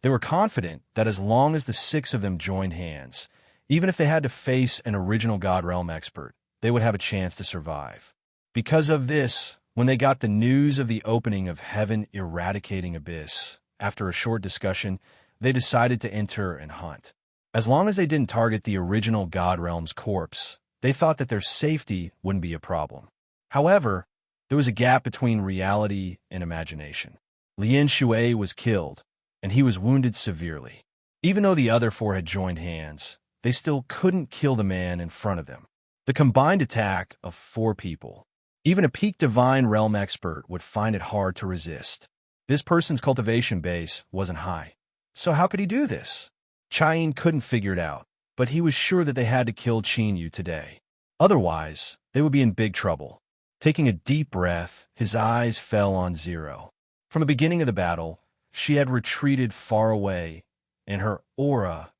were confident that as long as the 6 of them joined hands, even if they had to face an original God Realm expert, they would have a chance to survive. Because of this, when they got the news of the opening of Heaven Eradicating Abyss, after a short discussion, they decided to enter and hunt. As long as they didn't target the original God Realm's corpse, they thought that their safety wouldn't be a problem. However, there was a gap between reality and imagination. Lin Shui was killed, and he was wounded severely. Even though the other 4 had joined hands, they still couldn't kill the man in front of them. The combined attack of 4 people. Even a peak divine realm expert would find it hard to resist. This person's cultivation base wasn't high. So how could he do this? Chai Yin couldn't figure it out, but he was sure that they had to kill Qin Yu today. Otherwise, they would be in big trouble. Taking a deep breath, his eyes fell on Zero. From the beginning of the battle, she had retreated far away, and her aura,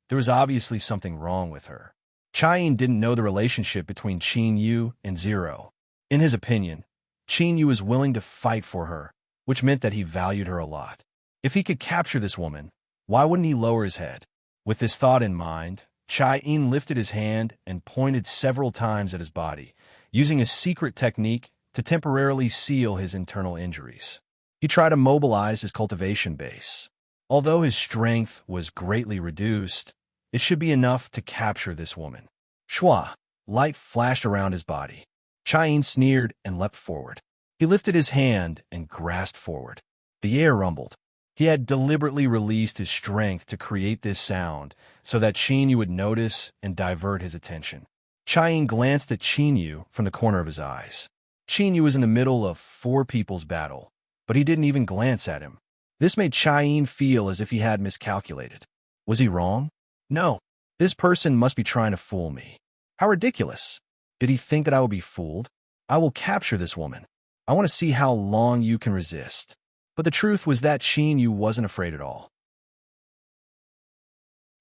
there was obviously something wrong with her. Chai Yin didn't know the relationship between Qin Yu and Zero. In his opinion, Qin Yu was willing to fight for her, which meant that he valued her a lot. If he could capture this woman, why wouldn't he lower his head? With this thought in mind, Chai-in lifted his hand and pointed several times at his body, using a secret technique to temporarily seal his internal injuries. He tried to mobilize his cultivation base. Although his strength was greatly reduced, it should be enough to capture this woman. Shua, light flashed around his body. Chai-in sneered and leapt forward. He lifted his hand and grasped forward. The air rumbled. He had deliberately released his strength to create this sound so that Qin would notice and divert his attention. Chai-in glanced at Qin from the corner of his eyes. Qin was in the middle of four people's battle, but he didn't even glance at him. This made Chai-in feel as if he had miscalculated. Was he wrong? No. This person must be trying to fool me. How ridiculous. Did he think that I would be fooled? I will capture this woman. I want to see how long you can resist. But the truth was that Qin wasn't afraid at all.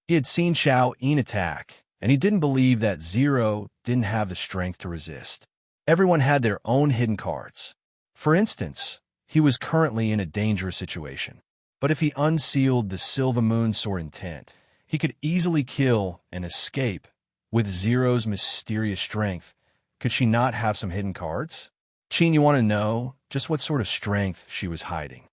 He had seen Xiao-yin attack, and he didn't believe that Zero didn't have the strength to resist. Everyone had their own hidden cards. For instance, he was currently in a dangerous situation. But if he unsealed the Silver Moon Sword intent, he could easily kill and escape. With Zero's mysterious strength, could she not have some hidden cards? Qin, you want to know just what sort of strength she was hiding?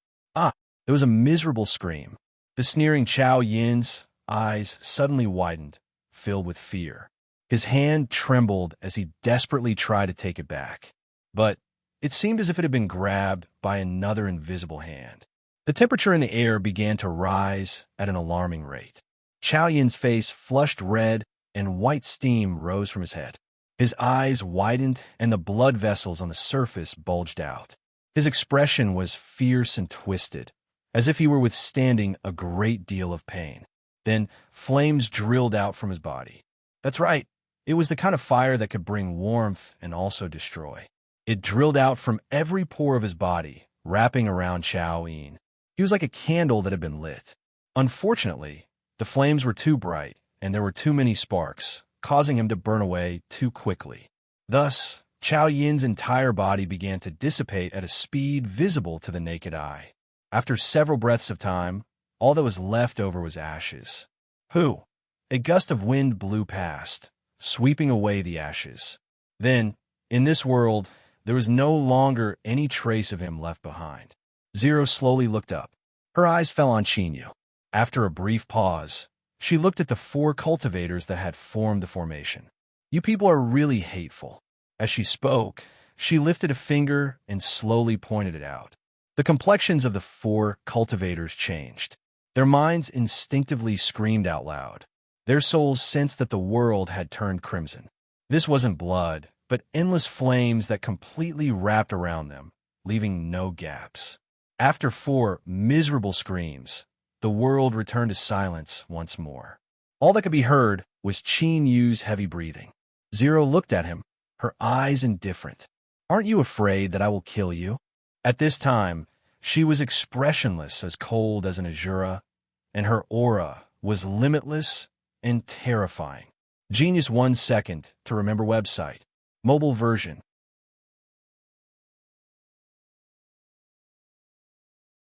There was a miserable scream. The sneering Xiao-yin's eyes suddenly widened, filled with fear. His hand trembled as he desperately tried to take it back. But it seemed as if it had been grabbed by another invisible hand. The temperature in the air began to rise at an alarming rate. Xiao-yin's face flushed red and white steam rose from his head. His eyes widened and the blood vessels on the surface bulged out. His expression was fierce and twisted, as if he were withstanding a great deal of pain. Then flames drilled out from his body. That's right, it was the kind of fire that could bring warmth and also destroy. It drilled out from every pore of his body, wrapping around Xiao-yin. He was like a candle that had been lit. Unfortunately, the flames were too bright, and there were too many sparks, causing him to burn away too quickly. Thus, Xiao-yin's entire body began to dissipate at a speed visible to the naked eye. After several breaths of time, all that was left over was ashes. Whew! A gust of wind blew past, sweeping away the ashes. Then, in this world, there was no longer any trace of him left behind. Zero slowly looked up. Her eyes fell on Qin. After a brief pause, she looked at the four cultivators that had formed the formation. You people are really hateful. As she spoke, she lifted a finger and slowly pointed it out. The complexions of the four cultivators changed. Their minds instinctively screamed out loud. Their souls sensed that the world had turned crimson. This wasn't blood, but endless flames that completely wrapped around them, leaving no gaps. After 4 miserable screams, the world returned to silence once more. All that could be heard was Qin Yu's heavy breathing. Zero looked at him, her eyes indifferent. Aren't you afraid that I will kill you? At this time, she was expressionless, as cold as an azura, and her aura was limitless and terrifying. Genius 1 second to remember website. Mobile version.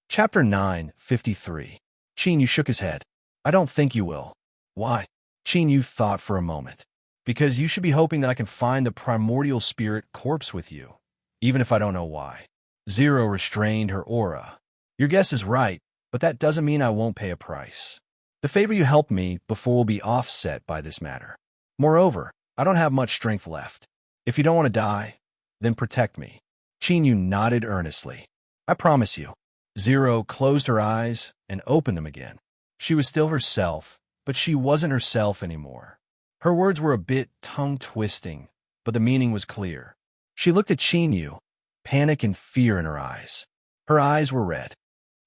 Chapter 9:53. Qin Yu shook his head. I don't think you will. Why? Qin Yu thought for a moment. Because you should be hoping that I can find the primordial spirit corpse with you, even if I don't know why. Zero restrained her aura. Your guess is right, but that doesn't mean I won't pay a price. The favor you helped me before will be offset by this matter. Moreover, I don't have much strength left. If you don't want to die, then protect me. Qin Yu nodded earnestly. I promise you. Zero closed her eyes and opened them again. She was still herself, but she wasn't herself anymore. Her words were a bit tongue-twisting, but the meaning was clear. She looked at Qin Yu, panic and fear in her eyes. Her eyes were red.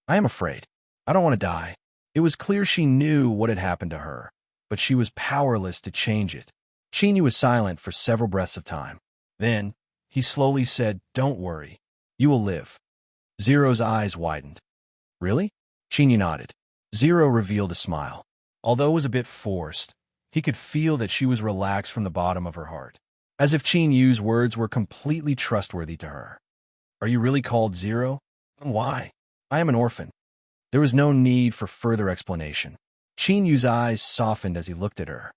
I am afraid. I don't want to die. It was clear she knew what had happened to her, but she was powerless to change it. Qin Yu was silent for several breaths of time. Then, he slowly said, Don't worry. You will live. Zero's eyes widened. Really? Qin Yu nodded. Zero revealed a smile. Although it was a bit forced, he could feel that she was relaxed from the bottom of her heart, as if Qin Yu's words were completely trustworthy to her. Are you really called Zero? Why? I am an orphan. There was no need for further explanation. Yu's eyes softened as he looked at her.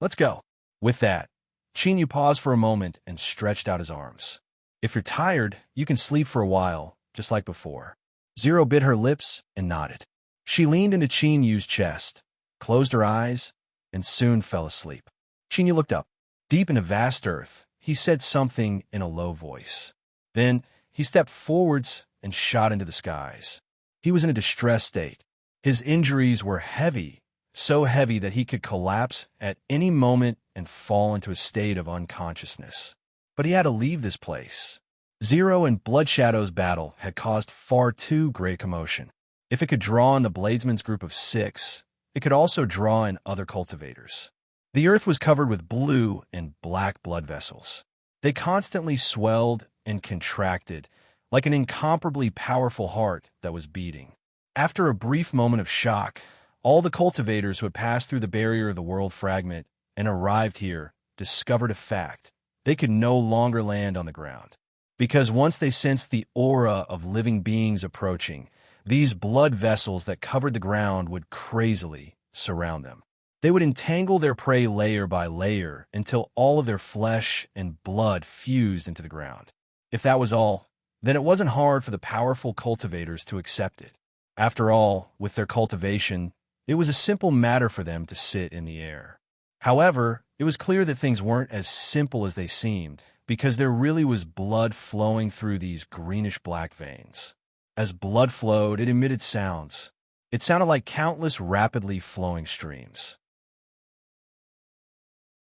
Let's go. With that, Yu paused for a moment and stretched out his arms. If you're tired, you can sleep for a while, just like before. Zero bit her lips and nodded. She leaned into Yu's chest, closed her eyes, and soon fell asleep. Yu looked up. Deep in a vast earth, he said something in a low voice. Then he stepped forwards and shot into the skies. He was in a distressed state. His injuries were heavy, so heavy that he could collapse at any moment and fall into a state of unconsciousness. But he had to leave this place. Zero and Blood Shadow's battle had caused far too great commotion. If it could draw in the Bladesman's group of 6, it could also draw in other cultivators. The earth was covered with blue and black blood vessels. They constantly swelled and contracted, like an incomparably powerful heart that was beating. After a brief moment of shock, all the cultivators who had passed through the barrier of the world fragment and arrived here discovered a fact. They could no longer land on the ground. Because once they sensed the aura of living beings approaching, these blood vessels that covered the ground would crazily surround them. They would entangle their prey layer by layer until all of their flesh and blood fused into the ground. If that was all, then it wasn't hard for the powerful cultivators to accept it. After all, with their cultivation, it was a simple matter for them to sit in the air. However, it was clear that things weren't as simple as they seemed, because there really was blood flowing through these greenish-black veins. As blood flowed, it emitted sounds. It sounded like countless rapidly flowing streams.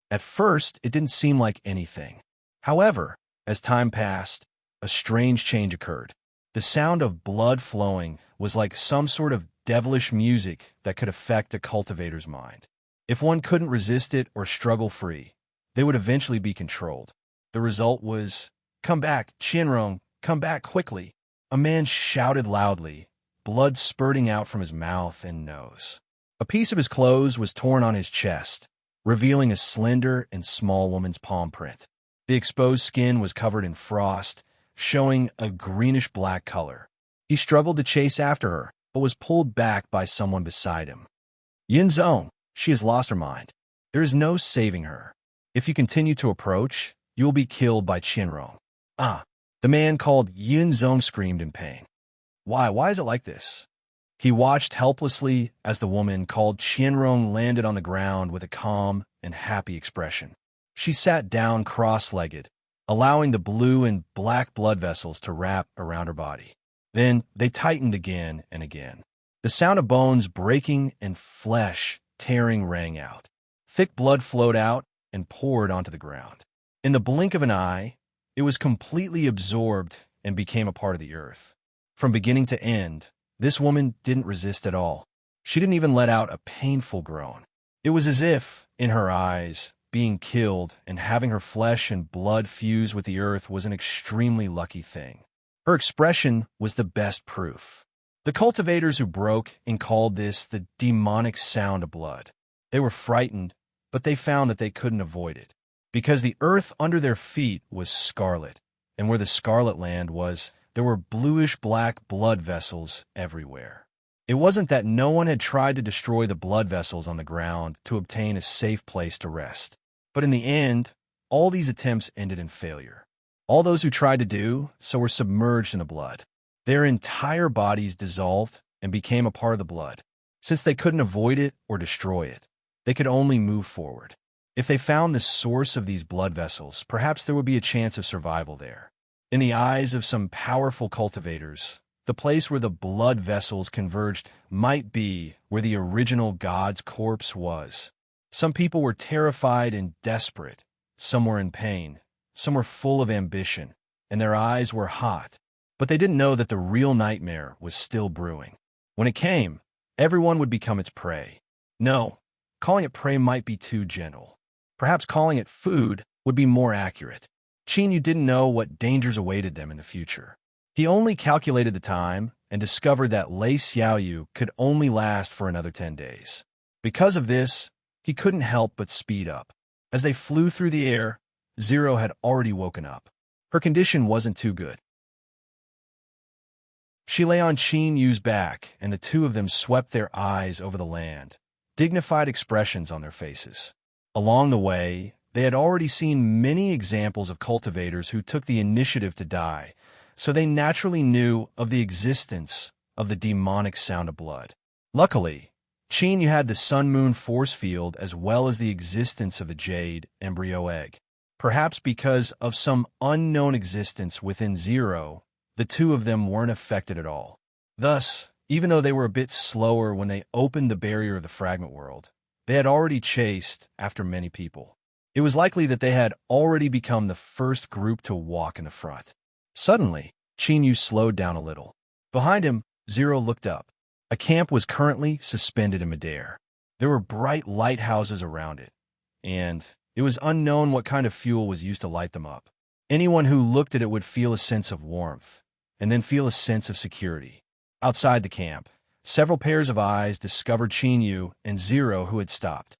At first, it didn't seem like anything. However, as time passed, a strange change occurred. The sound of blood flowing was like some sort of devilish music that could affect a cultivator's mind. If one couldn't resist it or struggle free, they would eventually be controlled. The result was, "Come back, Shinrong, come back quickly." A man shouted loudly, blood spurting out from his mouth and nose. A piece of his clothes was torn on his chest, revealing a slender and small woman's palm print. The exposed skin was covered in frost, showing a greenish-black color. He struggled to chase after her, but was pulled back by someone beside him. "Yinzong, she has lost her mind. There is no saving her. If you continue to approach, you will be killed by Shinrong." "Ah!" The man called Yinzong screamed in pain. Why is it like this?" He watched helplessly as the woman called Shinrong landed on the ground with a calm and happy expression. She sat down cross-legged, allowing the blue and black blood vessels to wrap around her body. Then they tightened again and again. The sound of bones breaking and flesh tearing rang out. Thick blood flowed out and poured onto the ground. In the blink of an eye, it was completely absorbed and became a part of the earth. From beginning to end, this woman didn't resist at all. She didn't even let out a painful groan. It was as if, in her eyes, being killed and having her flesh and blood fuse with the earth was an extremely lucky thing. Her expression was the best proof. The cultivators who broke and called this the demonic sound of blood. They were frightened, but they found that they couldn't avoid it, because the earth under their feet was scarlet, and where the scarlet land was, there were bluish-black blood vessels everywhere. It wasn't that no one had tried to destroy the blood vessels on the ground to obtain a safe place to rest. But in the end, all these attempts ended in failure. All those who tried to do so were submerged in the blood. Their entire bodies dissolved and became a part of the blood. Since they couldn't avoid it or destroy it, they could only move forward. If they found the source of these blood vessels, perhaps there would be a chance of survival there. In the eyes of some powerful cultivators, the place where the blood vessels converged might be where the original god's corpse was. Some people were terrified and desperate. Some were in pain. Some were full of ambition, and their eyes were hot. But they didn't know that the real nightmare was still brewing. When it came, everyone would become its prey. No, calling it prey might be too gentle. Perhaps calling it food would be more accurate. Yu didn't know what dangers awaited them in the future. He only calculated the time and discovered that Lei Xiaoyu could only last for another 10 days. Because of this, he couldn't help but speed up. As they flew through the air, Zero had already woken up. Her condition wasn't too good. She lay on Qin Yu's back, and the two of them swept their eyes over the land, dignified expressions on their faces. Along the way, they had already seen many examples of cultivators who took the initiative to die, so they naturally knew of the existence of the demonic sound of blood. Luckily, Qin Yu had the sun-moon force field as well as the existence of the jade embryo egg. Perhaps because of some unknown existence within Zero, the two of them weren't affected at all. Thus, even though they were a bit slower when they opened the barrier of the fragment world, they had already chased after many people. It was likely that they had already become the first group to walk in the front. Suddenly, Qin Yu slowed down a little. Behind him, Zero looked up. A camp was currently suspended in midair. There were bright lighthouses around it, and it was unknown what kind of fuel was used to light them up. Anyone who looked at it would feel a sense of warmth, and then feel a sense of security. Outside the camp, several pairs of eyes discovered Qin Yu and Zero, who had stopped.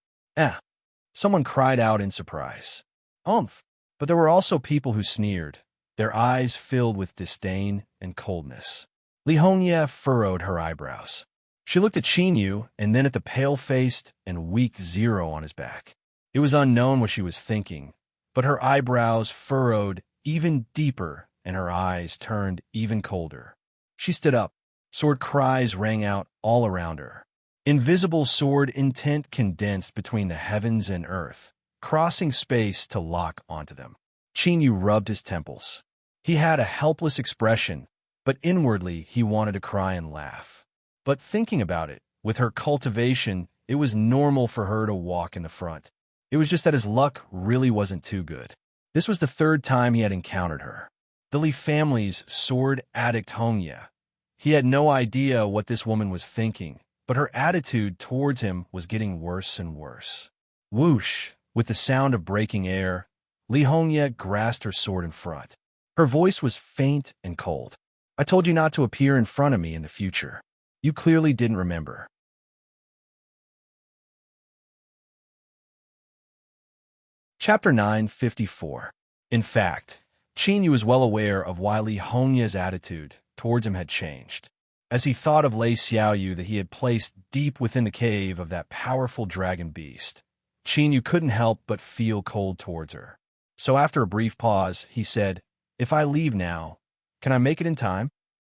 Someone cried out in surprise. Umph! But there were also people who sneered, their eyes filled with disdain and coldness. Li Hongye furrowed her eyebrows. She looked at Qin Yu and then at the pale-faced and weak Zero on his back. It was unknown what she was thinking, but her eyebrows furrowed even deeper and her eyes turned even colder. She stood up. Sword cries rang out all around her. Invisible sword intent condensed between the heavens and earth, crossing space to lock onto them. Qin Yu rubbed his temples. He had a helpless expression, but inwardly he wanted to cry and laugh. But thinking about it, with her cultivation, it was normal for her to walk in the front. It was just that his luck really wasn't too good. This was the third time he had encountered her. The Li family's sword addict Hongye. He had no idea what this woman was thinking, but her attitude towards him was getting worse and worse. Whoosh! With the sound of breaking air, Li Hongye grasped her sword in front. Her voice was faint and cold. I told you not to appear in front of me in the future. You clearly didn't remember. Chapter 954. In fact, Qin Yu was well aware of why Li Hongye's attitude towards him had changed. As he thought of Lei Xiaoyu that he had placed deep within the cave of that powerful dragon beast, Qin Yu couldn't help but feel cold towards her. So after a brief pause, he said, If I leave now, can I make it in time?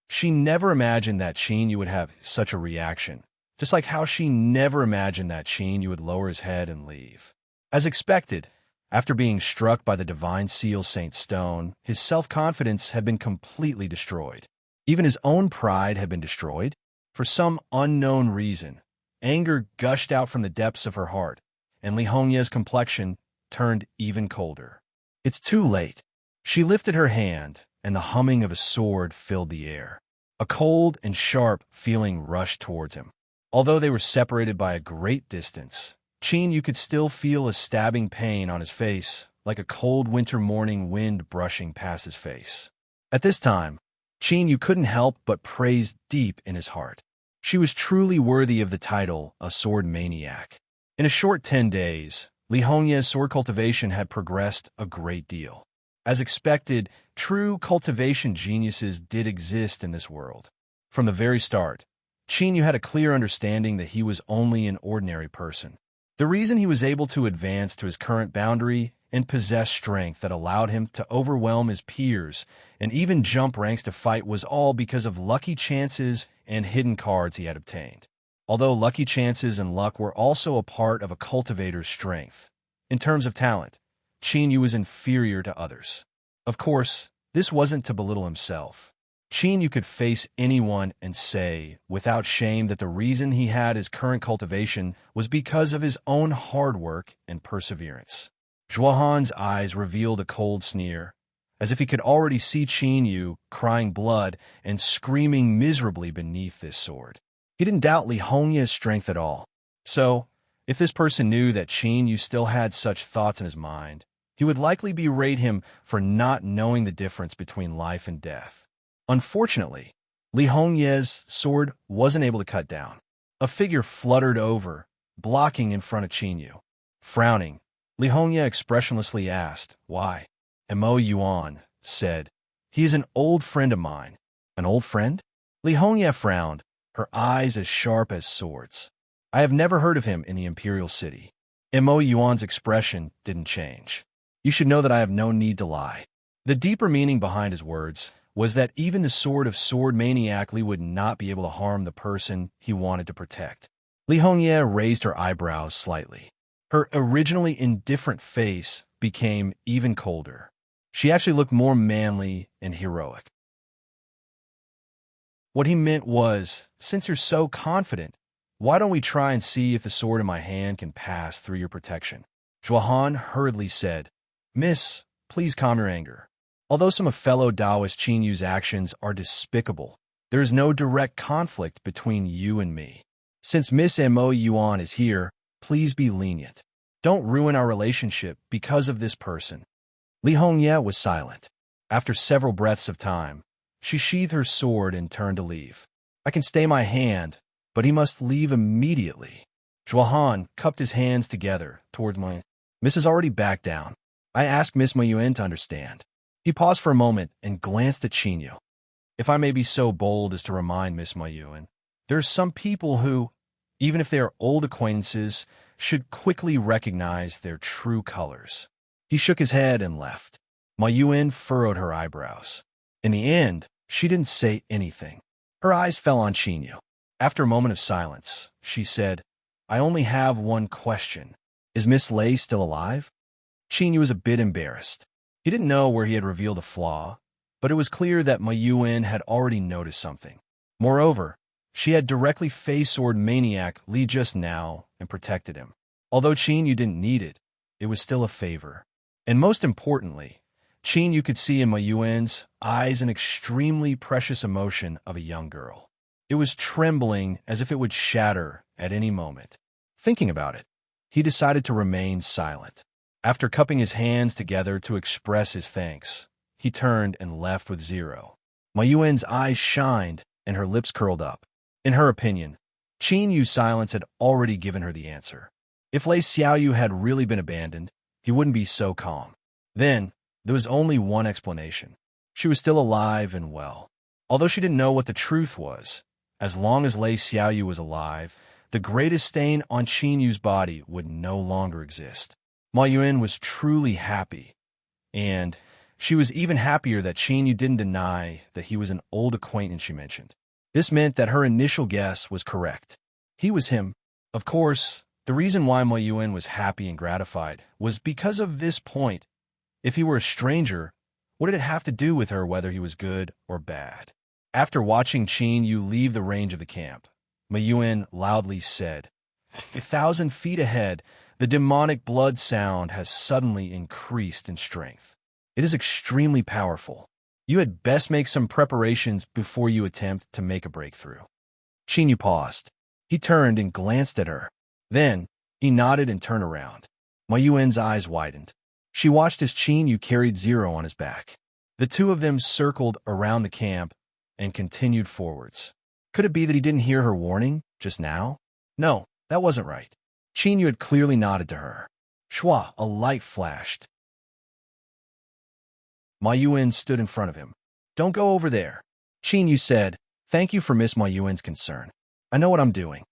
She never imagined that Qin Yu would have such a reaction, just like how she never imagined that Qin Yu would lower his head and leave. As expected, after being struck by the divine seal Saint Stone, his self-confidence had been completely destroyed. Even his own pride had been destroyed. For some unknown reason, anger gushed out from the depths of her heart, and Li Hongye's complexion turned even colder. It's too late. She lifted her hand, and the humming of a sword filled the air. A cold and sharp feeling rushed towards him. Although they were separated by a great distance, Qin Yu could still feel a stabbing pain on his face, like a cold winter morning wind brushing past his face. At this time, Qin Yu couldn't help but praise deep in his heart. She was truly worthy of the title, a sword maniac. In a short 10 days, Li Hongye's sword cultivation had progressed a great deal. As expected, true cultivation geniuses did exist in this world. From the very start, Qin Yu had a clear understanding that he was only an ordinary person. The reason he was able to advance to his current boundary and possess strength that allowed him to overwhelm his peers and even jump ranks to fight was all because of lucky chances and hidden cards he had obtained. Although lucky chances and luck were also a part of a cultivator's strength, in terms of talent, Qin Yu was inferior to others. Of course, this wasn't to belittle himself. Qin Yu could face anyone and say, without shame, that the reason he had his current cultivation was because of his own hard work and perseverance. Zhuohan's eyes revealed a cold sneer, as if he could already see Qin Yu crying blood and screaming miserably beneath this sword. He didn't doubt Li Hongye's strength at all. So, if this person knew that Qin Yu still had such thoughts in his mind, he would likely berate him for not knowing the difference between life and death. Unfortunately, Li Hongye's sword wasn't able to cut down. A figure fluttered over, blocking in front of Qin Yu. Frowning, Li Hongye expressionlessly asked, "Why?" Mo Yuan said, "He is an old friend of mine." "An old friend?" Li Hongye frowned, her eyes as sharp as swords. I have never heard of him in the Imperial City. Mo Yuan's expression didn't change. You should know that I have no need to lie. The deeper meaning behind his words was that even the sword of sword maniac Li would not be able to harm the person he wanted to protect. Li Hongye raised her eyebrows slightly. Her originally indifferent face became even colder. She actually looked more manly and heroic. What he meant was, since you're so confident, why don't we try and see if the sword in my hand can pass through your protection? Zhuahan hurriedly said, Miss, please calm your anger. Although some of fellow Taoist Qin Yu's actions are despicable, there is no direct conflict between you and me. Since Miss Mo Yuan is here, please be lenient. Don't ruin our relationship because of this person. Li Hongye was silent. After several breaths of time, she sheathed her sword and turned to leave. I can stay my hand, but he must leave immediately. Zhuahan cupped his hands together towards my... Miss has already backed down. I asked Miss Mayuan to understand. He paused for a moment and glanced at Qin. If I may be so bold as to remind Miss Mayuan, there are some people who, even if they are old acquaintances, should quickly recognize their true colors. He shook his head and left. Mayuan furrowed her eyebrows. In the end, she didn't say anything. Her eyes fell on Qin. After a moment of silence, she said, I only have one question. Is Miss Lei still alive? Qin was a bit embarrassed. He didn't know where he had revealed a flaw, but it was clear that Mayuan had already noticed something. Moreover, she had directly faced sword maniac Li just now and protected him. Although Qin didn't need it, it was still a favor. And most importantly, Qin could see in Mayuan's eyes an extremely precious emotion of a young girl. It was trembling as if it would shatter at any moment. Thinking about it, he decided to remain silent. After cupping his hands together to express his thanks, he turned and left with zero. Mayuan's eyes shined and her lips curled up. In her opinion, Qin Yu's silence had already given her the answer. If Lei Xiaoyu had really been abandoned, he wouldn't be so calm. Then, there was only one explanation. She was still alive and well. Although she didn't know what the truth was, as long as Lei Xiaoyu was alive, the greatest stain on Qin Yu's body would no longer exist. Ma Yuan was truly happy, and she was even happier that Qin Yu didn't deny that he was an old acquaintance she mentioned. This meant that her initial guess was correct. He was him. Of course, the reason why Ma Yuan was happy and gratified was because of this point. If he were a stranger, what did it have to do with her whether he was good or bad? After watching Qin Yu leave the range of the camp, Ma Yuan loudly said, 1,000 feet ahead, the demonic blood sound has suddenly increased in strength. It is extremely powerful. You had best make some preparations before you attempt to make a breakthrough. Qin Yu paused. He turned and glanced at her. Then, he nodded and turned around. Ma Yuan's eyes widened. She watched as Qin Yu carried Zero on his back. The two of them circled around the camp and continued forwards. Could it be that he didn't hear her warning just now? No, that wasn't right. Qin Yu had clearly nodded to her. Shua, a light flashed. Ma Yuan stood in front of him. Don't go over there. Qin Yu said, Thank you for Miss Ma Yuan's concern. I know what I'm doing.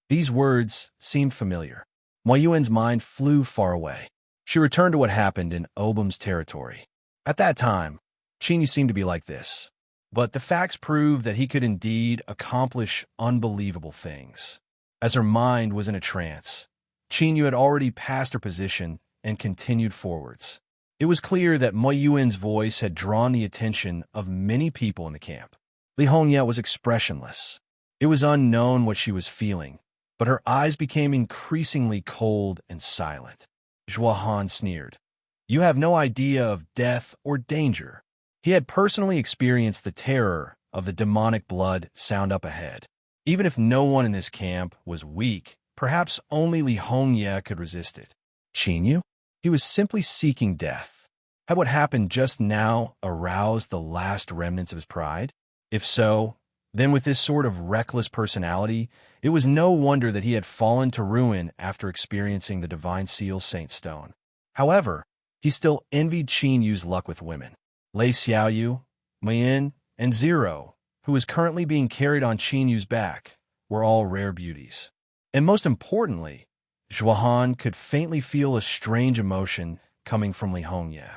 These words seemed familiar. Ma Yuan's mind flew far away. She returned to what happened in Obam's territory. At that time, Qin Yu seemed to be like this. But the facts proved that he could indeed accomplish unbelievable things. As her mind was in a trance, Qin Yu had already passed her position and continued forwards. It was clear that Ma Yuan's voice had drawn the attention of many people in the camp. Li Hongye was expressionless. It was unknown what she was feeling, but her eyes became increasingly cold and silent. Zhuahan sneered. You have no idea of death or danger. He had personally experienced the terror of the demonic blood sound up ahead. Even if no one in this camp was weak, perhaps only Li Hongye could resist it. Qin Yu? He was simply seeking death. Had what happened just now aroused the last remnants of his pride? If so, then with this sort of reckless personality, it was no wonder that he had fallen to ruin after experiencing the Divine Seal Saint Stone. However, he still envied Qin Yu's luck with women. Lei Xiaoyu, Mian, and Zero, who was currently being carried on Yu's back, were all rare beauties. And most importantly, Zhuohan could faintly feel a strange emotion coming from Li Hongye.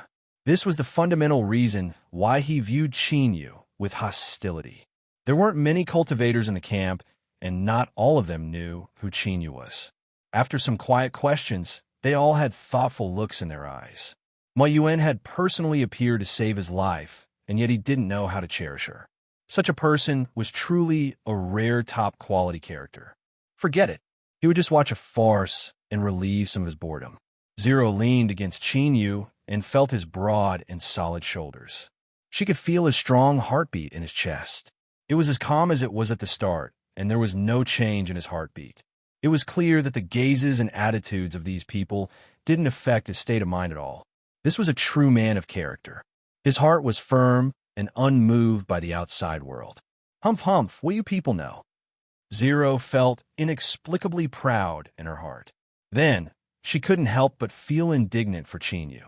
This was the fundamental reason why he viewed Yu with hostility. There weren't many cultivators in the camp, and not all of them knew who Yu was. After some quiet questions, they all had thoughtful looks in their eyes. Ma Yuan had personally appeared to save his life, and yet he didn't know how to cherish her. Such a person was truly a rare top-quality character. Forget it. He would just watch a farce and relieve some of his boredom. Zero leaned against Yu and felt his broad and solid shoulders. She could feel his strong heartbeat in his chest. It was as calm as it was at the start, and there was no change in his heartbeat. It was clear that the gazes and attitudes of these people didn't affect his state of mind at all. This was a true man of character. His heart was firm and unmoved by the outside world. Humph, humph, what you people know? Zero felt inexplicably proud in her heart. Then, she couldn't help but feel indignant for Yu.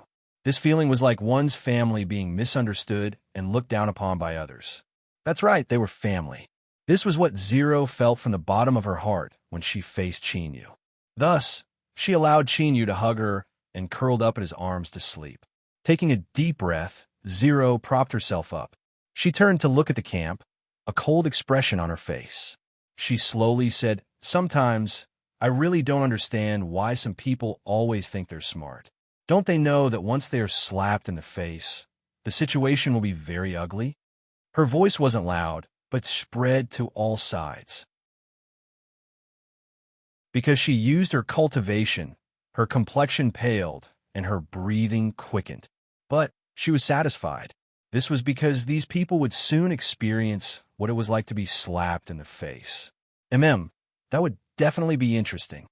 This feeling was like one's family being misunderstood and looked down upon by others. That's right, they were family. This was what Zero felt from the bottom of her heart when she faced Yu. Thus, she allowed Yu to hug her and curled up in his arms to sleep. Taking a deep breath, Zero propped herself up. She turned to look at the camp, a cold expression on her face. She slowly said, "Sometimes, I really don't understand why some people always think they're smart. Don't they know that once they are slapped in the face, the situation will be very ugly?" Her voice wasn't loud, but spread to all sides. Because she used her cultivation, her complexion paled and her breathing quickened. But she was satisfied. This was because these people would soon experience what it was like to be slapped in the face. That would definitely be interesting.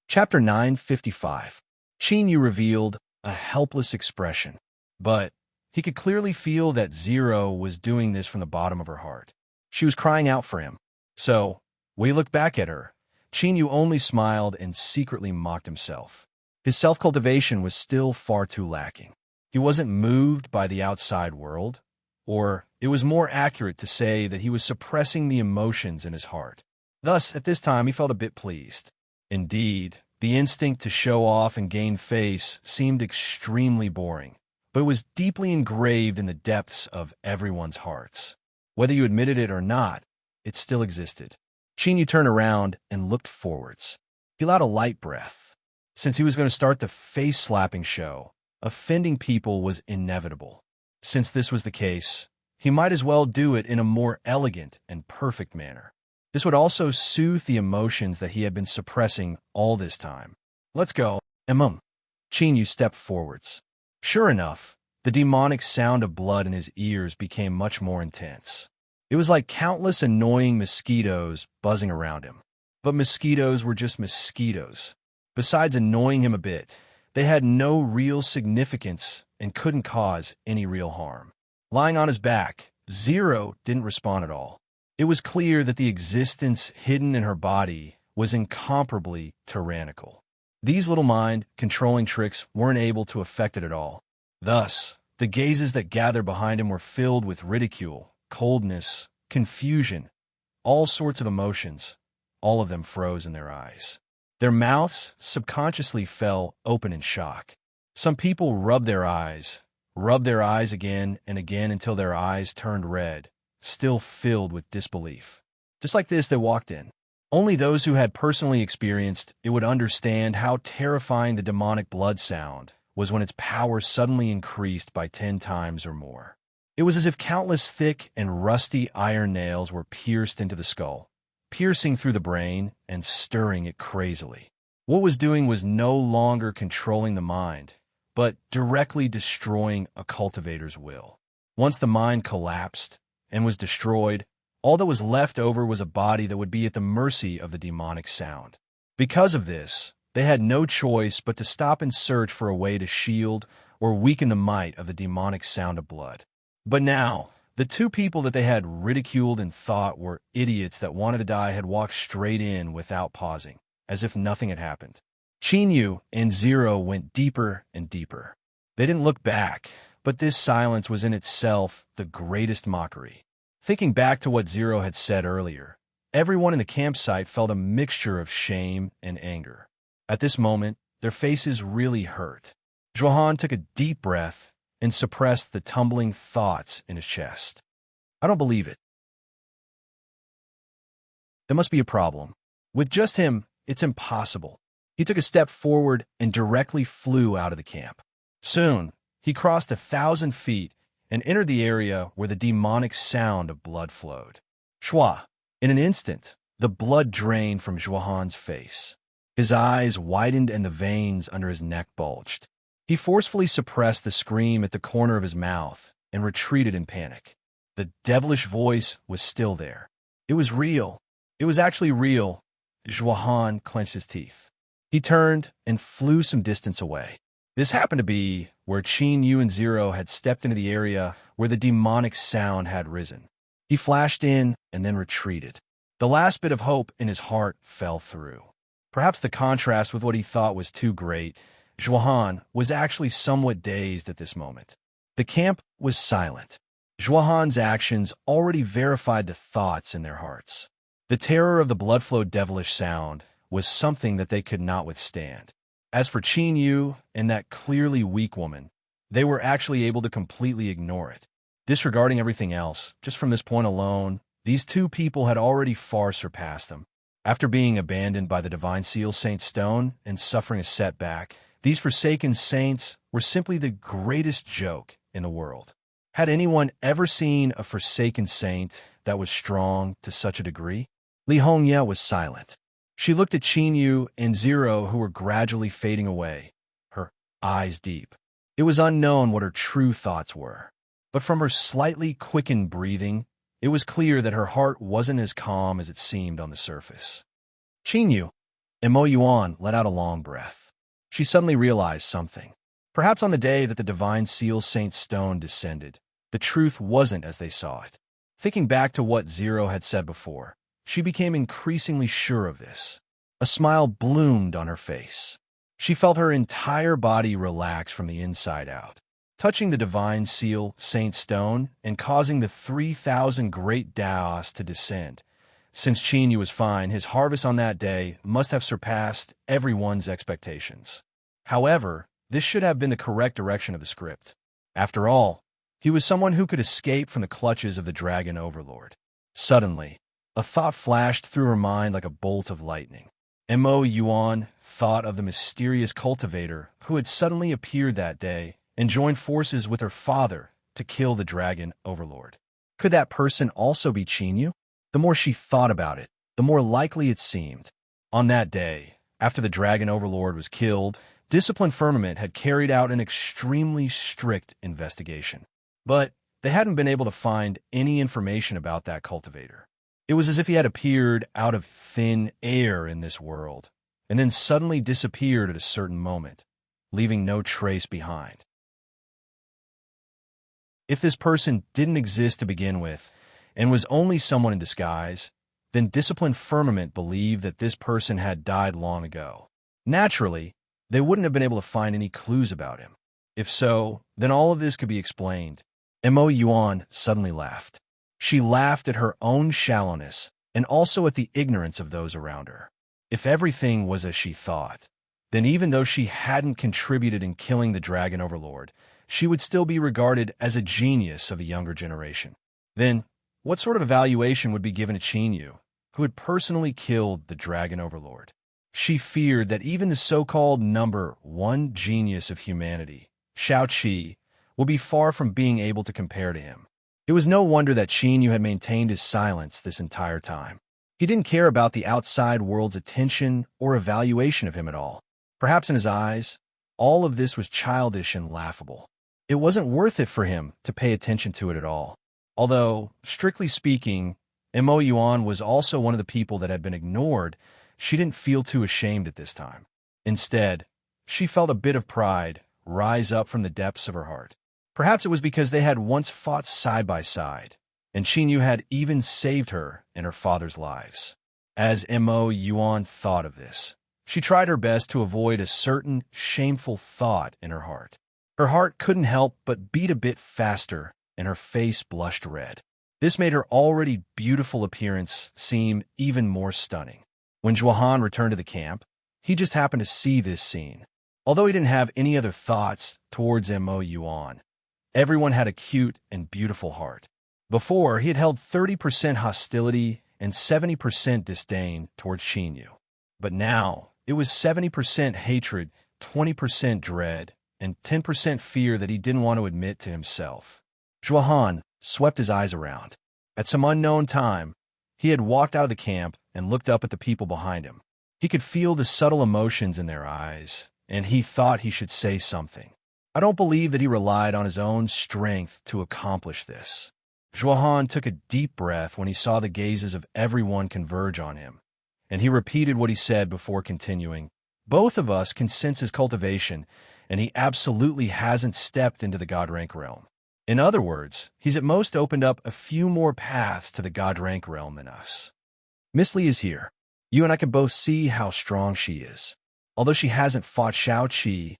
Chapter 955. Yu revealed a helpless expression, but he could clearly feel that Zero was doing this from the bottom of her heart. She was crying out for him. So, when he looked back at her, Yu only smiled and secretly mocked himself. His self-cultivation was still far too lacking. He wasn't moved by the outside world, or it was more accurate to say that he was suppressing the emotions in his heart. Thus, at this time, he felt a bit pleased. Indeed, the instinct to show off and gain face seemed extremely boring, but it was deeply engraved in the depths of everyone's hearts. Whether you admitted it or not, it still existed. Yu turned around and looked forwards. He allowed a light breath. Since he was going to start the face-slapping show, offending people was inevitable. Since this was the case, he might as well do it in a more elegant and perfect manner. This would also soothe the emotions that he had been suppressing all this time. "Let's go, Yu stepped forwards. Sure enough, the demonic sound of blood in his ears became much more intense. It was like countless annoying mosquitoes buzzing around him. But mosquitoes were just mosquitoes. Besides annoying him a bit, they had no real significance and couldn't cause any real harm. Lying on his back, Zero didn't respond at all. It was clear that the existence hidden in her body was incomparably tyrannical. These little mind-controlling tricks weren't able to affect it at all. Thus, the gazes that gathered behind him were filled with ridicule, coldness, confusion, all sorts of emotions. All of them froze in their eyes. Their mouths subconsciously fell open in shock. Some people rubbed their eyes again and again until their eyes turned red, still filled with disbelief. Just like this, they walked in. Only those who had personally experienced it would understand how terrifying the demonic blood sound was when its power suddenly increased by 10 times or more. It was as if countless thick and rusty iron nails were pierced into the skull, piercing through the brain and stirring it crazily. What was doing was no longer controlling the mind, but directly destroying a cultivator's will. Once the mind collapsed and was destroyed, all that was left over was a body that would be at the mercy of the demonic sound. Because of this, they had no choice but to stop and search for a way to shield or weaken the might of the demonic sound of blood. But now, the two people that they had ridiculed and thought were idiots that wanted to die had walked straight in without pausing, as if nothing had happened. Yu and Zero went deeper and deeper. They didn't look back, but this silence was in itself the greatest mockery. Thinking back to what Zero had said earlier, everyone in the campsite felt a mixture of shame and anger. At this moment, their faces really hurt. Johan took a deep breath and suppressed the tumbling thoughts in his chest. I don't believe it. There must be a problem. With just him, it's impossible. He took a step forward and directly flew out of the camp. Soon, he crossed 1,000 feet and entered the area where the demonic sound of blood flowed. Shwa! In an instant, the blood drained from Johan's face. His eyes widened and the veins under his neck bulged. He forcefully suppressed the scream at the corner of his mouth and retreated in panic. The devilish voice was still there. It was real. It was actually real. Johan clenched his teeth. He turned and flew some distance away. This happened to be where Qin Yu and Zero had stepped into the area where the demonic sound had risen. He flashed in and then retreated. The last bit of hope in his heart fell through. Perhaps the contrast with what he thought was too great, Johan was actually somewhat dazed at this moment. The camp was silent. Johan's actions already verified the thoughts in their hearts. The terror of the blood-flowed devilish sound was something that they could not withstand. As for Qin Yu and that clearly weak woman, they were actually able to completely ignore it. Disregarding everything else, just from this point alone, these two people had already far surpassed them. After being abandoned by the Divine Seal Saint Stone and suffering a setback, these forsaken saints were simply the greatest joke in the world. Had anyone ever seen a forsaken saint that was strong to such a degree? Li Hongye was silent. She looked at Qin Yu and Zero, who were gradually fading away, her eyes deep. It was unknown what her true thoughts were, but from her slightly quickened breathing, it was clear that her heart wasn't as calm as it seemed on the surface. Qin Yu. And Mo Yuan let out a long breath. She suddenly realized something. Perhaps on the day that the Divine Seal Saint Stone descended, the truth wasn't as they saw it. Thinking back to what Zero had said before, she became increasingly sure of this. A smile bloomed on her face. She felt her entire body relax from the inside out, touching the Divine Seal Saint Stone and causing the 3,000 great Daos to descend. Since Qin Yu was fine, his harvest on that day must have surpassed everyone's expectations. However, this should have been the correct direction of the script. After all, he was someone who could escape from the clutches of the Dragon Overlord. Suddenly, a thought flashed through her mind like a bolt of lightning. Mo Yuan thought of the mysterious cultivator who had suddenly appeared that day and joined forces with her father to kill the Dragon Overlord. Could that person also be Qin Yu? The more she thought about it, the more likely it seemed. On that day, after the Dragon Overlord was killed, Discipline Firmament had carried out an extremely strict investigation. But they hadn't been able to find any information about that cultivator. It was as if he had appeared out of thin air in this world, and then suddenly disappeared at a certain moment, leaving no trace behind. If this person didn't exist to begin with, and was only someone in disguise, then Discipline Firmament believed that this person had died long ago. Naturally, they wouldn't have been able to find any clues about him. If so, then all of this could be explained. Mo Yuan suddenly laughed. She laughed at her own shallowness and also at the ignorance of those around her. If everything was as she thought, then even though she hadn't contributed in killing the Dragon Overlord, she would still be regarded as a genius of the younger generation. Then, what sort of evaluation would be given to Qin Yu, who had personally killed the Dragon Overlord? She feared that even the so-called number one genius of humanity, Shao Qi, would be far from being able to compare to him. It was no wonder that Qin Yu had maintained his silence this entire time. He didn't care about the outside world's attention or evaluation of him at all. Perhaps in his eyes, all of this was childish and laughable. It wasn't worth it for him to pay attention to it at all. Although, strictly speaking, Mo Yuan was also one of the people that had been ignored, she didn't feel too ashamed at this time. Instead, she felt a bit of pride rise up from the depths of her heart. Perhaps it was because they had once fought side by side, and Qin Yu had even saved her and her father's lives. As Mo Yuan thought of this, she tried her best to avoid a certain shameful thought in her heart. Her heart couldn't help but beat a bit faster, and her face blushed red. This made her already beautiful appearance seem even more stunning. When Juhan returned to the camp, he just happened to see this scene. Although he didn't have any other thoughts towards Mo Yuan, everyone had a cute and beautiful heart. Before, he had held 30% hostility and 70% disdain towards Xinyu. But now, it was 70% hatred, 20% dread, and 10% fear that he didn't want to admit to himself. Zhuohan swept his eyes around. At some unknown time, he had walked out of the camp and looked up at the people behind him. He could feel the subtle emotions in their eyes, and he thought he should say something. I don't believe that he relied on his own strength to accomplish this. Zhuohan took a deep breath when he saw the gazes of everyone converge on him, and he repeated what he said before continuing. Both of us can sense his cultivation, and he absolutely hasn't stepped into the God rank realm. In other words, he's at most opened up a few more paths to the God rank realm than us. Misty is here. You and I can both see how strong she is. Although she hasn't fought Shao Qi,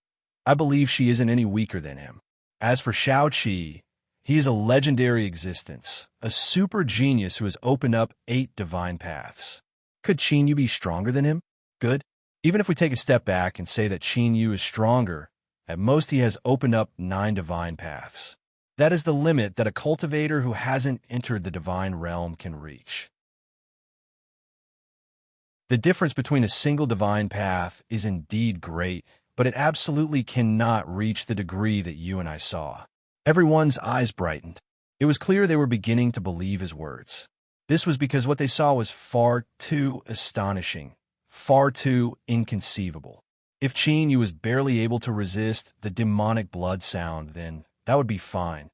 I believe she isn't any weaker than him. As for Shao Qi, he is a legendary existence, a super genius who has opened up 8 divine paths. Could Qin Yu be stronger than him? Good. Even if we take a step back and say that Qin Yu is stronger, at most he has opened up 9 divine paths. That is the limit that a cultivator who hasn't entered the divine realm can reach. The difference between a single divine path is indeed great, but it absolutely cannot reach the degree that you and I saw. Everyone's eyes brightened. It was clear they were beginning to believe his words. This was because what they saw was far too astonishing, far too inconceivable. If Qin Yu was barely able to resist the demonic blood sound, then that would be fine.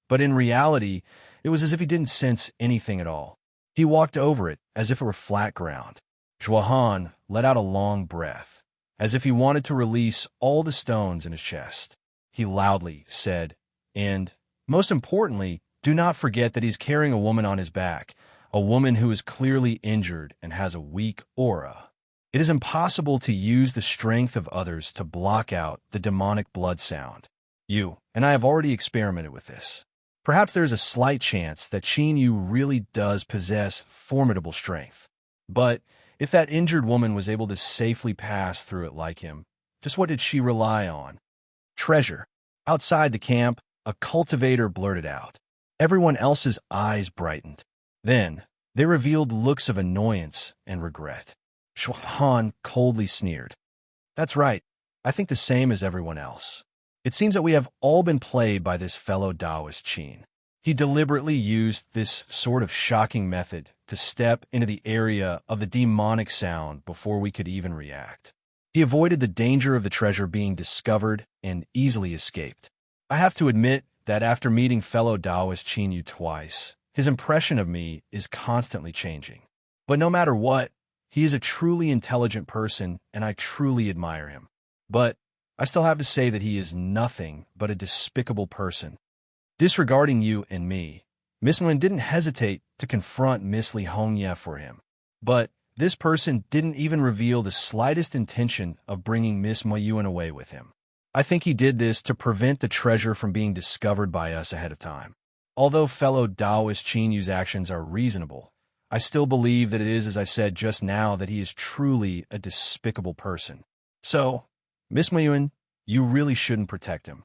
But in reality, it was as if he didn't sense anything at all. He walked over it as if it were flat ground. Zhuohan let out a long breath, as if he wanted to release all the stones in his chest. He loudly said, and, most importantly, do not forget that he's carrying a woman on his back, a woman who is clearly injured and has a weak aura. It is impossible to use the strength of others to block out the demonic blood sound. You and I have already experimented with this. Perhaps there is a slight chance that Qin Yu really does possess formidable strength. But if that injured woman was able to safely pass through it like him, just what did she rely on? Treasure. Outside the camp, a cultivator blurted out. Everyone else's eyes brightened. Then, they revealed looks of annoyance and regret. Zhuohan coldly sneered. That's right. I think the same as everyone else. It seems that we have all been played by this fellow Taoist Qin. He deliberately used this sort of shocking method to step into the area of the demonic sound before we could even react. He avoided the danger of the treasure being discovered and easily escaped. I have to admit that after meeting fellow Taoist Qin Yu twice, his impression of me is constantly changing. But no matter what, he is a truly intelligent person, and I truly admire him. But I still have to say that he is nothing but a despicable person. Disregarding you and me, Miss Nguyen didn't hesitate to confront Miss Li Hongye for him. But this person didn't even reveal the slightest intention of bringing Miss Mo Yuan away with him. I think he did this to prevent the treasure from being discovered by us ahead of time. Although fellow Taoist Qin Yu's actions are reasonable, I still believe that it is, as I said just now, that he is truly a despicable person. So, Miss Mo Yuan, you really shouldn't protect him.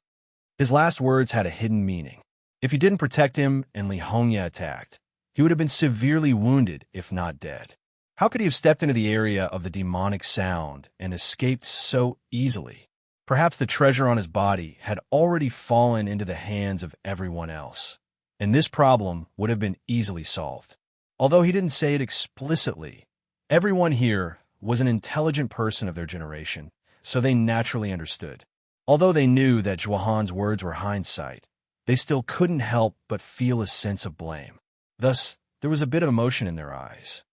His last words had a hidden meaning. If you didn't protect him and Li Hongye attacked, he would have been severely wounded, if not dead. How could he have stepped into the area of the demonic sound and escaped so easily? Perhaps the treasure on his body had already fallen into the hands of everyone else, and this problem would have been easily solved. Although he didn't say it explicitly, everyone here was an intelligent person of their generation, so they naturally understood. Although they knew that Zhuohan's words were hindsight, they still couldn't help but feel a sense of blame. Thus, there was a bit of emotion in their eyes.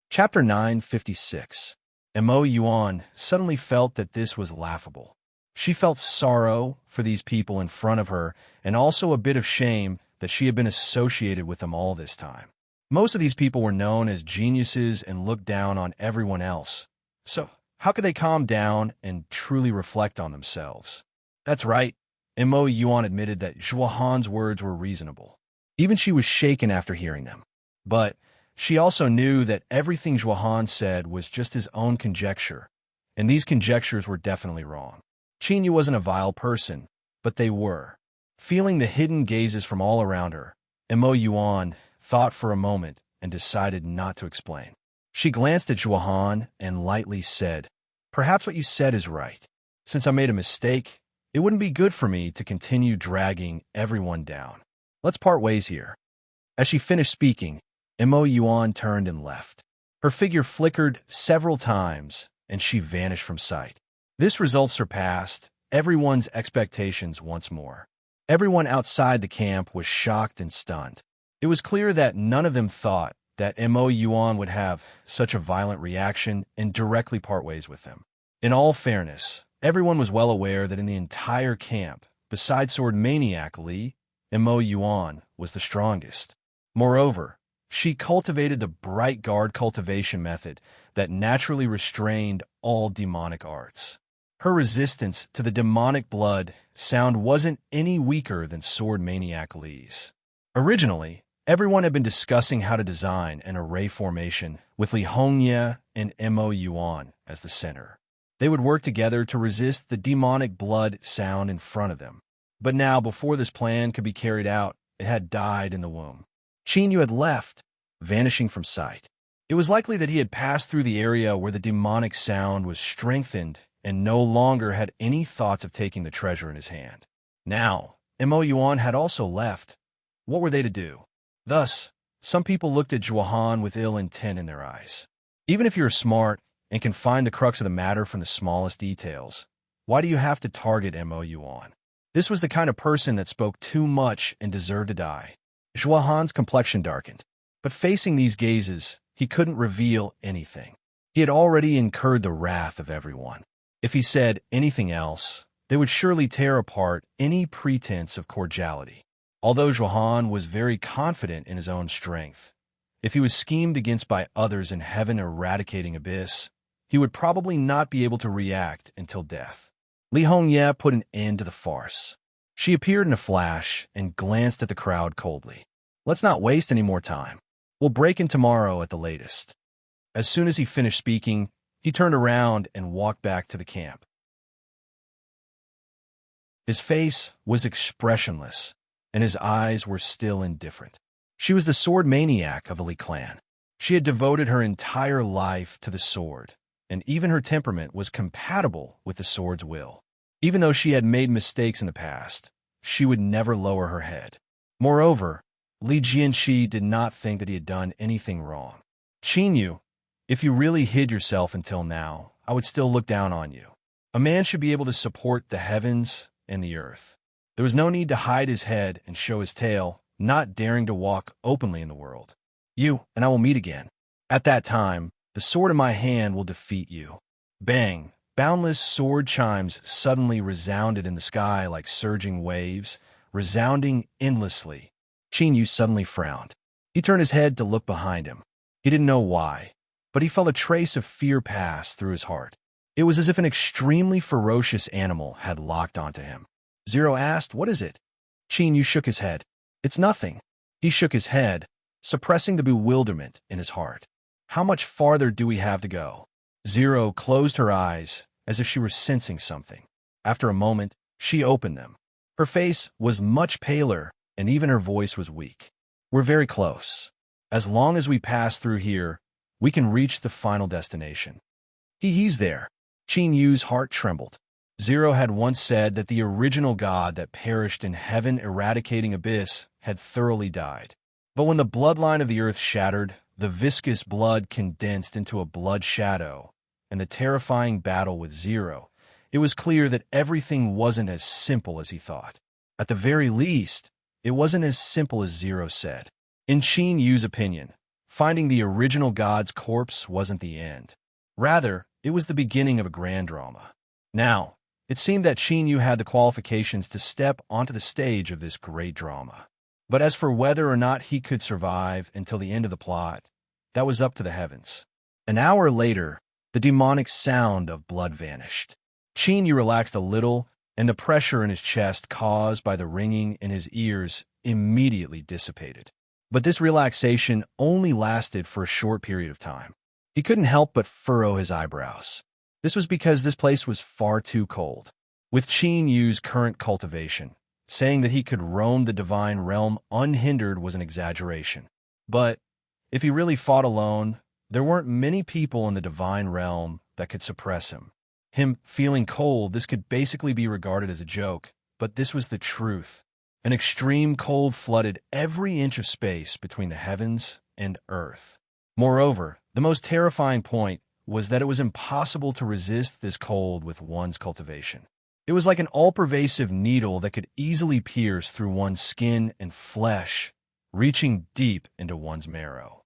Chapter 956. Mo Yuan suddenly felt that this was laughable. She felt sorrow for these people in front of her and also a bit of shame that she had been associated with them all this time. Most of these people were known as geniuses and looked down on everyone else, So, how could they calm down and truly reflect on themselves? That's right. Mo Yuan admitted that Zhuahan's words were reasonable. Even she was shaken after hearing them. But she also knew that everything Zhuahan said was just his own conjecture, and these conjectures were definitely wrong. Qin Yu wasn't a vile person, but they were. Feeling the hidden gazes from all around her, Mo Yuan thought for a moment and decided not to explain. She glanced at Zhuahan and lightly said, "Perhaps what you said is right. Since I made a mistake, it wouldn't be good for me to continue dragging everyone down. Let's part ways here." As she finished speaking, Mo Yuan turned and left. Her figure flickered several times, and she vanished from sight. This result surpassed everyone's expectations once more. Everyone outside the camp was shocked and stunned. It was clear that none of them thought that Mo Yuan would have such a violent reaction and directly part ways with them. In all fairness, everyone was well aware that in the entire camp, besides Sword Maniac Li, Mo Yuan was the strongest. Moreover, she cultivated the bright guard cultivation method that naturally restrained all demonic arts. Her resistance to the demonic blood sound wasn't any weaker than Sword Maniac Li's. Originally, everyone had been discussing how to design an array formation with Li Hongye and Mo Yuan as the center. They would work together to resist the demonic blood sound in front of them. But now, before this plan could be carried out, it had died in the womb. Qin Yu had left, vanishing from sight. It was likely that he had passed through the area where the demonic sound was strengthened and no longer had any thoughts of taking the treasure in his hand. Now, Mo Yuan had also left. What were they to do? Thus, some people looked at Zhuahan with ill intent in their eyes. Even if you're smart and can find the crux of the matter from the smallest details, why do you have to target Mo Yuan? This was the kind of person that spoke too much and deserved to die. Zhuahan's complexion darkened, but facing these gazes, he couldn't reveal anything. He had already incurred the wrath of everyone. If he said anything else, they would surely tear apart any pretense of cordiality. Although Zhuahan was very confident in his own strength, if he was schemed against by others in heaven-eradicating abyss, he would probably not be able to react until death. Li Hongye put an end to the farce. She appeared in a flash and glanced at the crowd coldly. "Let's not waste any more time. We'll break in tomorrow at the latest." As soon as he finished speaking, he turned around and walked back to the camp. His face was expressionless, and his eyes were still indifferent. She was the sword maniac of the Li clan. She had devoted her entire life to the sword, and even her temperament was compatible with the sword's will. Even though she had made mistakes in the past, she would never lower her head. Moreover, Li Jianqi did not think that he had done anything wrong. "Qin Yu, if you really hid yourself until now, I would still look down on you. A man should be able to support the heavens and the earth. There was no need to hide his head and show his tail, not daring to walk openly in the world. You and I will meet again. At that time, the sword in my hand will defeat you." Bang! Boundless sword chimes suddenly resounded in the sky like surging waves, resounding endlessly. Qin Yu suddenly frowned. He turned his head to look behind him. He didn't know why, but he felt a trace of fear pass through his heart. It was as if an extremely ferocious animal had locked onto him. Zero asked, "What is it?" Qin Yu shook his head. "It's nothing." He shook his head, suppressing the bewilderment in his heart. "How much farther do we have to go?" Zero closed her eyes as if she were sensing something. After a moment, she opened them. Her face was much paler, and even her voice was weak. "We're very close. As long as we pass through here, we can reach the final destination." He's there." Qin Yu's heart trembled. Zero had once said that the original god that perished in heaven-eradicating abyss had thoroughly died. But when the bloodline of the earth shattered, the viscous blood condensed into a blood shadow, and the terrifying battle with Zero, it was clear that everything wasn't as simple as he thought. At the very least, it wasn't as simple as Zero said. In Qin Yu's opinion, finding the original god's corpse wasn't the end. Rather, it was the beginning of a grand drama. Now, it seemed that Qin Yu had the qualifications to step onto the stage of this great drama. But as for whether or not he could survive until the end of the plot, that was up to the heavens. An hour later, The demonic sound of blood vanished. Chinyu relaxed a little, and the pressure in his chest caused by the ringing in his ears immediately dissipated. But this relaxation only lasted for a short period of time. He couldn't help but furrow his eyebrows. This was because this place was far too cold. With Chinyu's current cultivation, saying that he could roam the divine realm unhindered was an exaggeration. But if he really fought alone, there weren't many people in the divine realm that could suppress him. Him feeling cold, this could basically be regarded as a joke, but this was the truth. An extreme cold flooded every inch of space between the heavens and earth. Moreover, the most terrifying point was that it was impossible to resist this cold with one's cultivation. It was like an all-pervasive needle that could easily pierce through one's skin and flesh, reaching deep into one's marrow.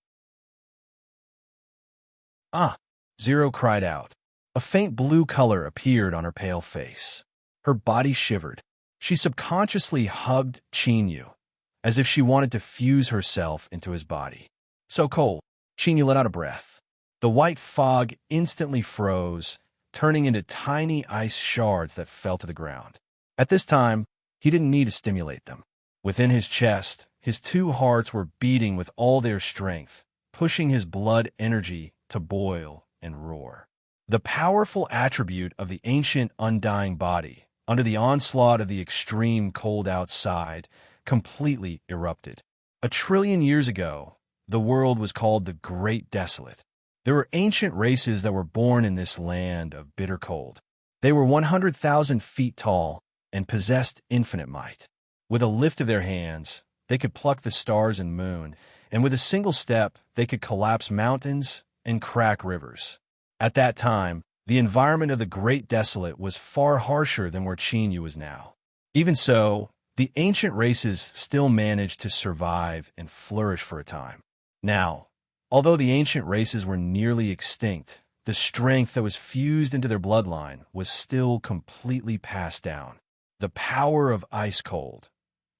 "Ah!" Zero cried out. A faint blue color appeared on her pale face. Her body shivered. She subconsciously hugged Chinyu, as if she wanted to fuse herself into his body. "So cold." Chinyu let out a breath. The white fog instantly froze, turning into tiny ice shards that fell to the ground. At this time, he didn't need to stimulate them. Within his chest, his two hearts were beating with all their strength, pushing his blood energy to boil and roar. The powerful attribute of the ancient undying body, under the onslaught of the extreme cold outside, completely erupted. 1,000,000,000,000 years ago, the world was called the Great Desolate. There were ancient races that were born in this land of bitter cold. They were 100,000 feet tall and possessed infinite might. With a lift of their hands, they could pluck the stars and moon, and with a single step, they could collapse mountains and crack rivers. At that time, the environment of the Great Desolate was far harsher than where Chinyu was now. Even so, the ancient races still managed to survive and flourish for a time. Now, although the ancient races were nearly extinct, the strength that was fused into their bloodline was still completely passed down. The power of ice cold.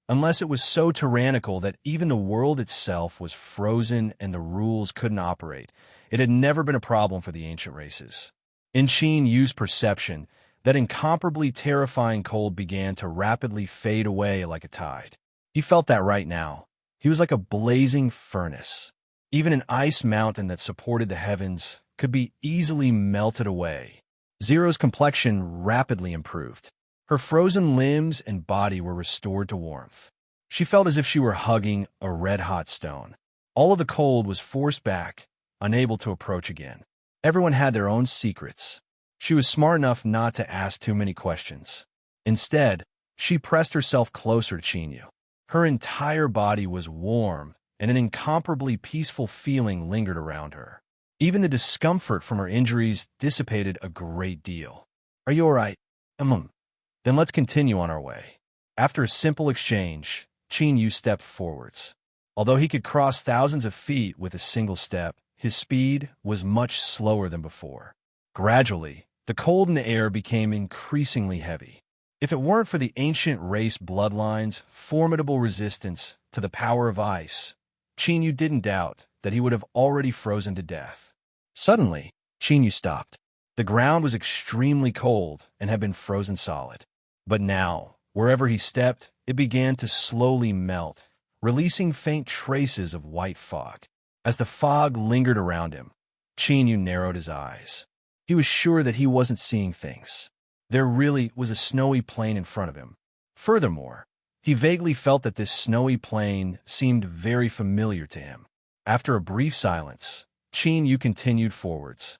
Unless it was so tyrannical that even the world itself was frozen and the rules couldn't operate, it had never been a problem for the ancient races. In Chinyu's perception, that incomparably terrifying cold began to rapidly fade away like a tide. He felt that right now. He was like a blazing furnace. Even an ice mountain that supported the heavens could be easily melted away. Zero's complexion rapidly improved. Her frozen limbs and body were restored to warmth. She felt as if she were hugging a red-hot stone. All of the cold was forced back, unable to approach again. Everyone had their own secrets. She was smart enough not to ask too many questions. Instead, she pressed herself closer to Chinyu. Her entire body was warm, and an incomparably peaceful feeling lingered around her. Even the discomfort from her injuries dissipated a great deal. "Are you all right?" Then let's continue on our way." After a simple exchange, Chinyu stepped forwards. Although he could cross thousands of feet with a single step, his speed was much slower than before. Gradually, the cold in the air became increasingly heavy. If it weren't for the ancient race bloodline's formidable resistance to the power of ice, Chinyu didn't doubt that he would have already frozen to death. Suddenly, Chinyu stopped. The ground was extremely cold and had been frozen solid. But now, wherever he stepped, it began to slowly melt, releasing faint traces of white fog. As the fog lingered around him, Chinyu narrowed his eyes. He was sure that he wasn't seeing things. There really was a snowy plain in front of him. Furthermore, he vaguely felt that this snowy plain seemed very familiar to him. After a brief silence, Chinyu continued forwards.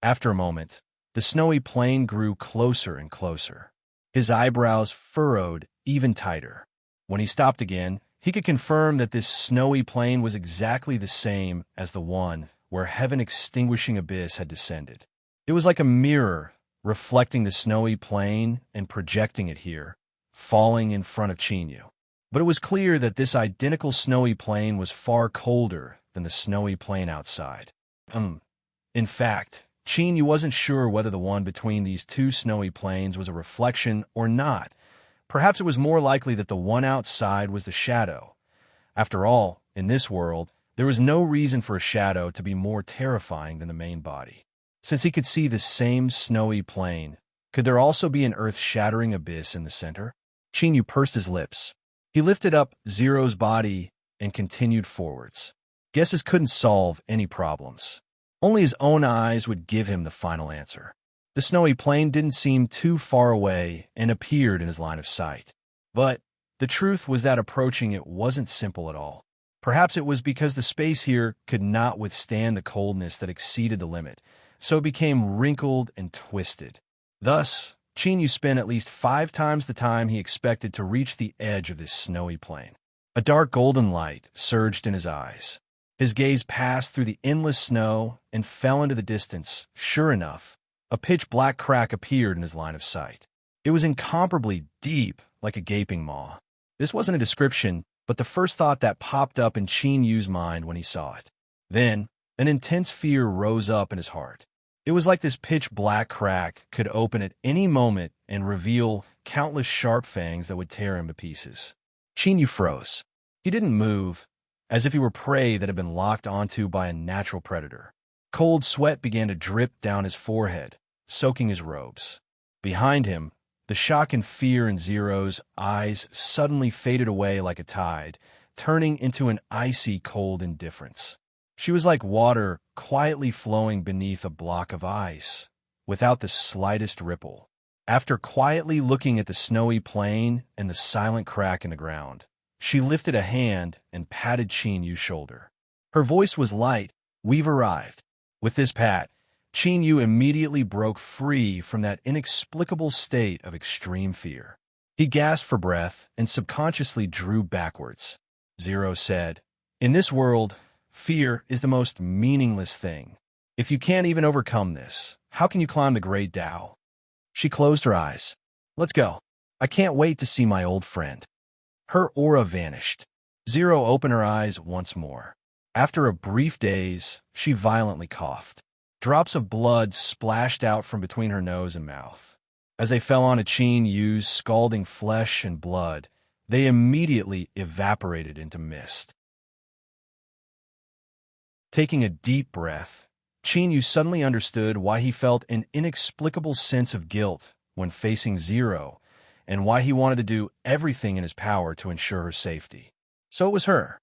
After a moment, the snowy plain grew closer and closer. His eyebrows furrowed even tighter. When he stopped again, he could confirm that this snowy plain was exactly the same as the one where heaven-extinguishing abyss had descended. It was like a mirror, reflecting the snowy plain and projecting it here, falling in front of Chinyu. But it was clear that this identical snowy plain was far colder than the snowy plain outside. In fact, Chinyu wasn't sure whether the one between these two snowy plains was a reflection or not. Perhaps it was more likely that the one outside was the shadow. After all, in this world, There was no reason for a shadow to be more terrifying than the main body. Since he could see the same snowy plain, could there also be an earth-shattering abyss in the center? Chinyu pursed his lips. He lifted up Zero's body and continued forwards. Guesses couldn't solve any problems. Only his own eyes would give him the final answer. The snowy plain didn't seem too far away and appeared in his line of sight. But the truth was that approaching it wasn't simple at all. Perhaps it was because the space here could not withstand the coldness that exceeded the limit, so it became wrinkled and twisted. Thus, Chinyu spent at least 5 times the time he expected to reach the edge of this snowy plain. A dark golden light surged in his eyes. His gaze passed through the endless snow and fell into the distance. Sure enough, a pitch-black crack appeared in his line of sight. It was incomparably deep, like a gaping maw. This wasn't a description, but the first thought that popped up in Chinyu's mind when he saw it. Then, an intense fear rose up in his heart. It was like this pitch-black crack could open at any moment and reveal countless sharp fangs that would tear him to pieces. Chinyu froze. He didn't move, as if he were prey that had been locked onto by a natural predator. Cold sweat began to drip down his forehead, soaking his robes. Behind him, the shock and fear in Zero's eyes suddenly faded away like a tide, turning into an icy cold indifference. She was like water quietly flowing beneath a block of ice, without the slightest ripple. After quietly looking at the snowy plain and the silent crack in the ground, she lifted a hand and patted Chinyu's shoulder. Her voice was light. "We've arrived." With this pat, Chinyu immediately broke free from that inexplicable state of extreme fear. He gasped for breath and subconsciously drew backwards. Zero said, "In this world, fear is the most meaningless thing. If you can't even overcome this, how can you climb the great Tao?" She closed her eyes. "Let's go. I can't wait to see my old friend." Her aura vanished. Zero opened her eyes once more. After a brief daze, she violently coughed. Drops of blood splashed out from between her nose and mouth. As they fell onto Chinyu's scalding flesh and blood, they immediately evaporated into mist. Taking a deep breath, Chinyu suddenly understood why he felt an inexplicable sense of guilt when facing Zero, and why he wanted to do everything in his power to ensure her safety. So it was her.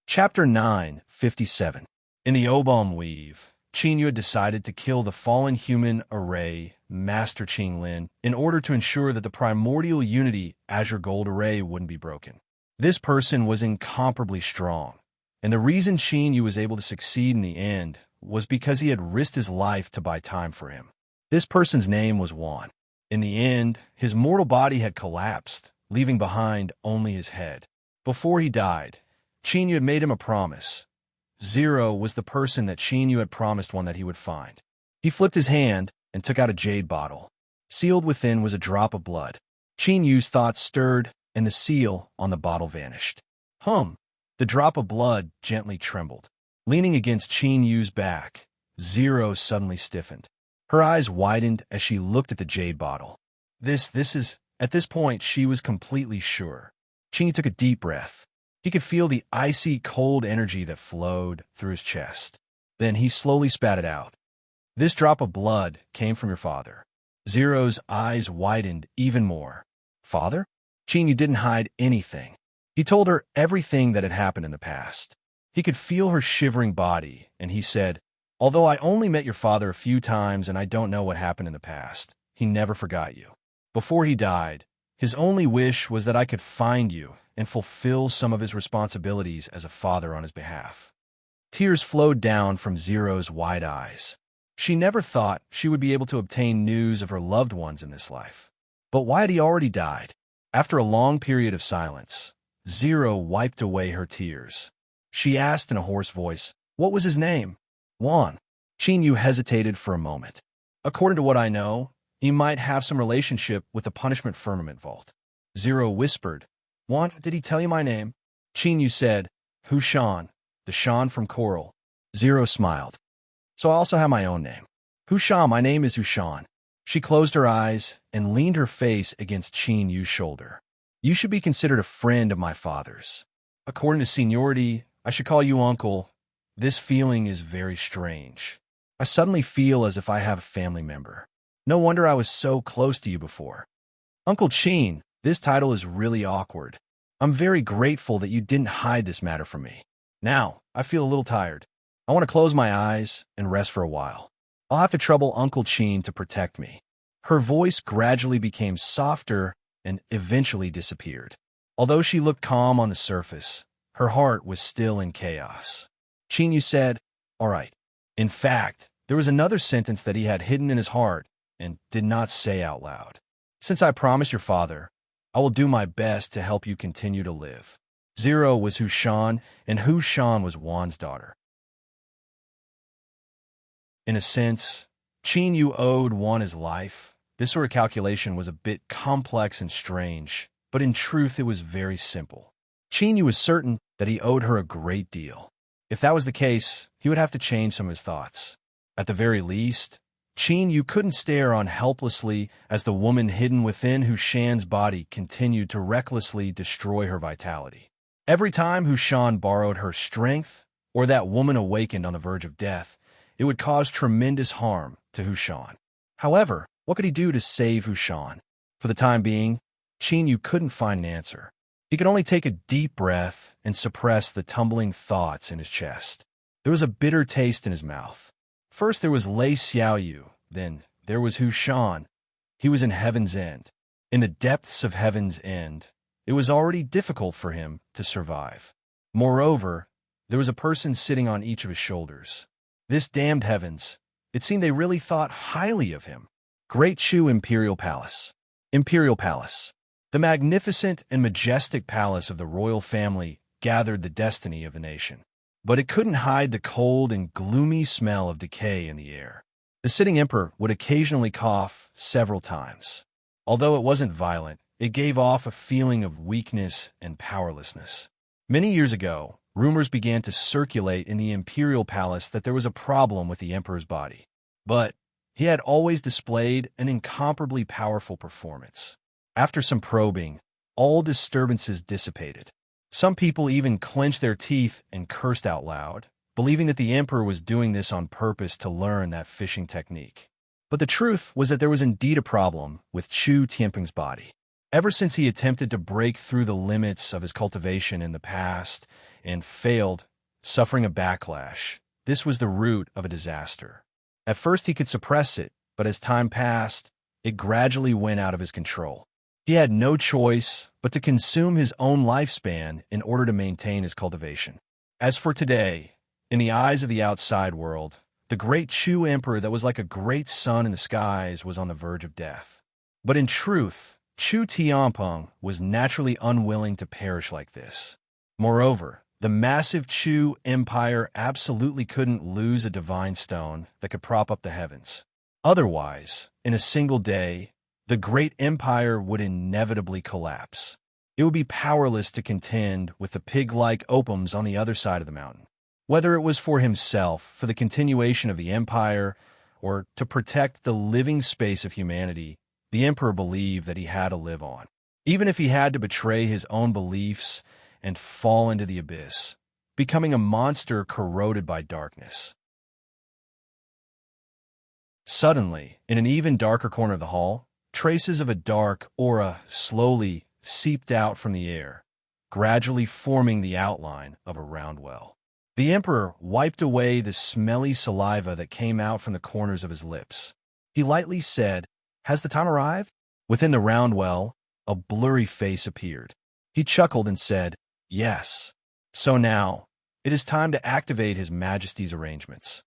Chapter 9:57. In the Obom Weave, Chinyu had decided to kill the fallen human array, Master Qinglin, in order to ensure that the primordial unity Azure Gold Array wouldn't be broken. This person was incomparably strong, and the reason Chinyu was able to succeed in the end was because he had risked his life to buy time for him. This person's name was Wan. In the end, his mortal body had collapsed, leaving behind only his head. Before he died, Chinyu had made him a promise. Zero was the person that Chinyu had promised one that he would find. He flipped his hand and took out a jade bottle. Sealed within was a drop of blood. Chinyu's thoughts stirred, and the seal on the bottle vanished. The drop of blood gently trembled. Leaning against Chinyu's back, Zero suddenly stiffened. Her eyes widened as she looked at the jade bottle. This is... At this point, she was completely sure. Chinyu took a deep breath. He could feel the icy cold energy that flowed through his chest. Then he slowly spat it out. "This drop of blood came from your father." Zero's eyes widened even more. Father? Chinyu didn't hide anything. He told her everything that had happened in the past. He could feel her shivering body, and he said, "Although I only met your father a few times and I don't know what happened in the past, he never forgot you. Before he died, his only wish was that I could find you and fulfill some of his responsibilities as a father on his behalf." Tears flowed down from Zero's wide eyes. She never thought she would be able to obtain news of her loved ones in this life. But why had he already died? After a long period of silence, Zero wiped away her tears. She asked in a hoarse voice, "What was his name?" "Wan." Chinyu hesitated for a moment. "According to what I know, he might have some relationship with the Punishment Firmament Vault." Zero whispered, "Wan, did he tell you my name?" Chinyu said, "Hushan, the Shan from Coral." Zero smiled. "So I also have my own name." "Hushan, my name is Hushan." She closed her eyes and leaned her face against Qin Yu's shoulder. You should be considered a friend of my father's. According to seniority, I should call you uncle. This feeling is very strange. I suddenly feel as if I have a family member. No wonder I was so close to you before. Uncle Qin, this title is really awkward. I'm very grateful that you didn't hide this matter from me. Now, I feel a little tired. I want to close my eyes and rest for a while. I'll have to trouble Uncle Qin to protect me. Her voice gradually became softer and eventually disappeared. Although she looked calm on the surface, her heart was still in chaos. Qin Yu said, "All right." In fact, there was another sentence that he had hidden in his heart and did not say out loud. Since I promised your father, I will do my best to help you continue to live. Zero was Hu Shan, and Hu Shan was Wan's daughter. In a sense, Qin Yu owed Wan his life. This sort of calculation was a bit complex and strange, but in truth it was very simple. Qin Yu was certain that he owed her a great deal. If that was the case, he would have to change some of his thoughts. At the very least, Qin Yu couldn't stare on helplessly as the woman hidden within Hu Shan's body continued to recklessly destroy her vitality. Every time Hu Shan borrowed her strength, or that woman awakened on the verge of death, it would cause tremendous harm to Hu Shan. However, what could he do to save Hu Shan? For the time being, Qin Yu couldn't find an answer. He could only take a deep breath and suppress the tumbling thoughts in his chest. There was a bitter taste in his mouth. First there was Lei Xiaoyu, then there was Hu Shan. He was in Heaven's End. In the depths of Heaven's End, it was already difficult for him to survive. Moreover, there was a person sitting on each of his shoulders. This damned heavens, it seemed they really thought highly of him. Great Shu Imperial Palace. Imperial Palace. The magnificent and majestic palace of the royal family gathered the destiny of the nation. But it couldn't hide the cold and gloomy smell of decay in the air. The sitting emperor would occasionally cough several times. Although it wasn't violent, it gave off a feeling of weakness and powerlessness. Many years ago, rumors began to circulate in the imperial palace that there was a problem with the emperor's body. But he had always displayed an incomparably powerful performance. After some probing, all disturbances dissipated. Some people even clenched their teeth and cursed out loud, believing that the emperor was doing this on purpose to learn that fishing technique. But the truth was that there was indeed a problem with Chu Tianping's body. Ever since he attempted to break through the limits of his cultivation in the past and failed, suffering a backlash, this was the root of a disaster. At first he could suppress it, but as time passed, it gradually went out of his control. He had no choice but to consume his own lifespan in order to maintain his cultivation. As for today, in the eyes of the outside world, the great Chu emperor that was like a great sun in the skies was on the verge of death. But in truth, Chu Tianping was naturally unwilling to perish like this. Moreover, the massive Chu empire absolutely couldn't lose a divine stone that could prop up the heavens. Otherwise, in a single day, the great empire would inevitably collapse. It would be powerless to contend with the pig-like opiums on the other side of the mountain. Whether it was for himself, for the continuation of the empire, or to protect the living space of humanity, the emperor believed that he had to live on. Even if he had to betray his own beliefs and fall into the abyss, becoming a monster corroded by darkness. Suddenly, in an even darker corner of the hall, traces of a dark aura slowly seeped out from the air, gradually forming the outline of a round well. The emperor wiped away the smelly saliva that came out from the corners of his lips. He lightly said, "Has the time arrived?" Within the round well, a blurry face appeared. He chuckled and said, "Yes. So now, it is time to activate His Majesty's arrangements."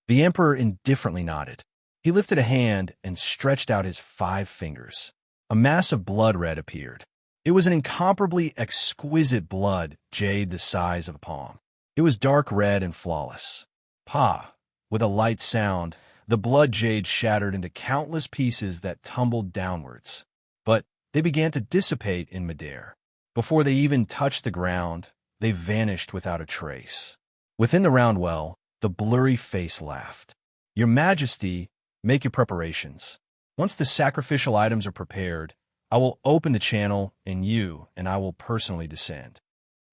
The emperor indifferently nodded. He lifted a hand and stretched out his 5 fingers. A mass of blood red appeared. It was an incomparably exquisite blood jade the size of a palm. It was dark red and flawless. Pa! With a light sound, the blood jade shattered into countless pieces that tumbled downwards. But they began to dissipate in midair. Before they even touched the ground, they vanished without a trace. Within the round well, the blurry face laughed. "Your Majesty, make your preparations. Once the sacrificial items are prepared, I will open the channel, and I will personally descend.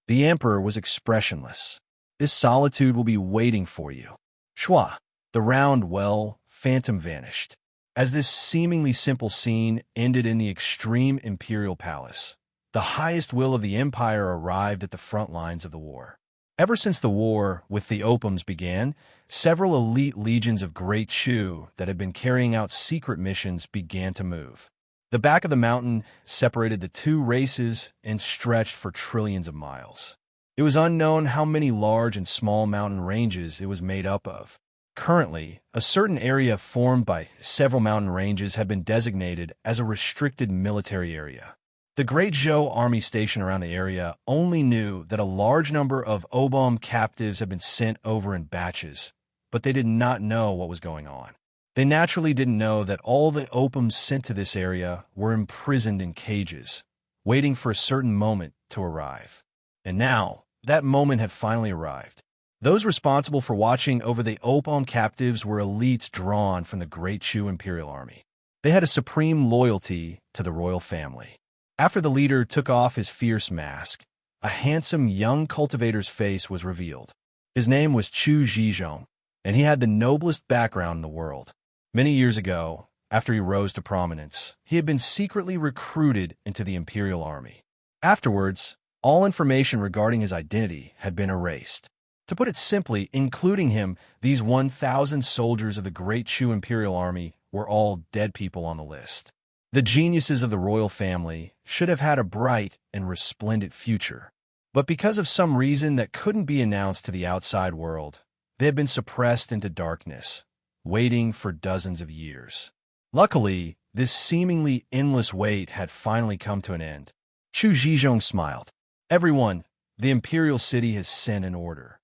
The emperor was expressionless. This solitude will be waiting for you. Schwa. The round well, phantom vanished. As this seemingly simple scene ended in the extreme imperial palace, the highest will of the empire arrived at the front lines of the war. Ever since the war with the Opiums began, several elite legions of Great Chu that had been carrying out secret missions began to move. The back of the mountain separated the two races and stretched for trillions of miles. It was unknown how many large and small mountain ranges it was made up of. Currently, a certain area formed by several mountain ranges had been designated as a restricted military area. The Great Zhou army stationed around the area only knew that a large number of Obom captives had been sent over in batches, but they did not know what was going on. They naturally didn't know that all the Opiums sent to this area were imprisoned in cages, waiting for a certain moment to arrive. And now, that moment had finally arrived. Those responsible for watching over the Opom captives were elites drawn from the Great Chu Imperial Army. They had a supreme loyalty to the royal family. After the leader took off his fierce mask, a handsome young cultivator's face was revealed. His name was Chu Zhizhong, and he had the noblest background in the world. Many years ago, after he rose to prominence, he had been secretly recruited into the Imperial Army. Afterwards, all information regarding his identity had been erased. To put it simply, including him, these 1,000 soldiers of the Great Chu Imperial Army were all dead people on the list. The geniuses of the royal family should have had a bright and resplendent future. But because of some reason that couldn't be announced to the outside world, they had been suppressed into darkness, waiting for dozens of years. Luckily, this seemingly endless wait had finally come to an end. Chu Zhizhong smiled. Everyone, the imperial city has sent an order.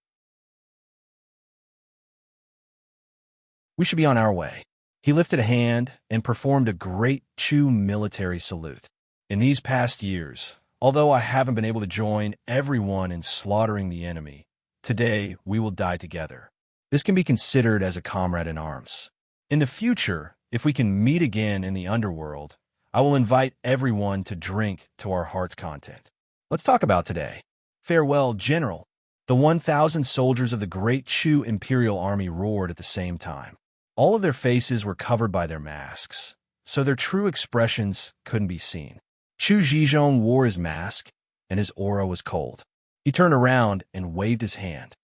We should be on our way. He lifted a hand and performed a great Chu military salute. In these past years, although I haven't been able to join everyone in slaughtering the enemy, today we will die together. This can be considered as a comrade in arms. In the future, if we can meet again in the underworld, I will invite everyone to drink to our heart's content. Let's talk about today. Farewell, General. The 1,000 soldiers of the Great Chu Imperial Army roared at the same time. All of their faces were covered by their masks, so their true expressions couldn't be seen. Chu Zhizhong wore his mask, and his aura was cold. He turned around and waved his hand.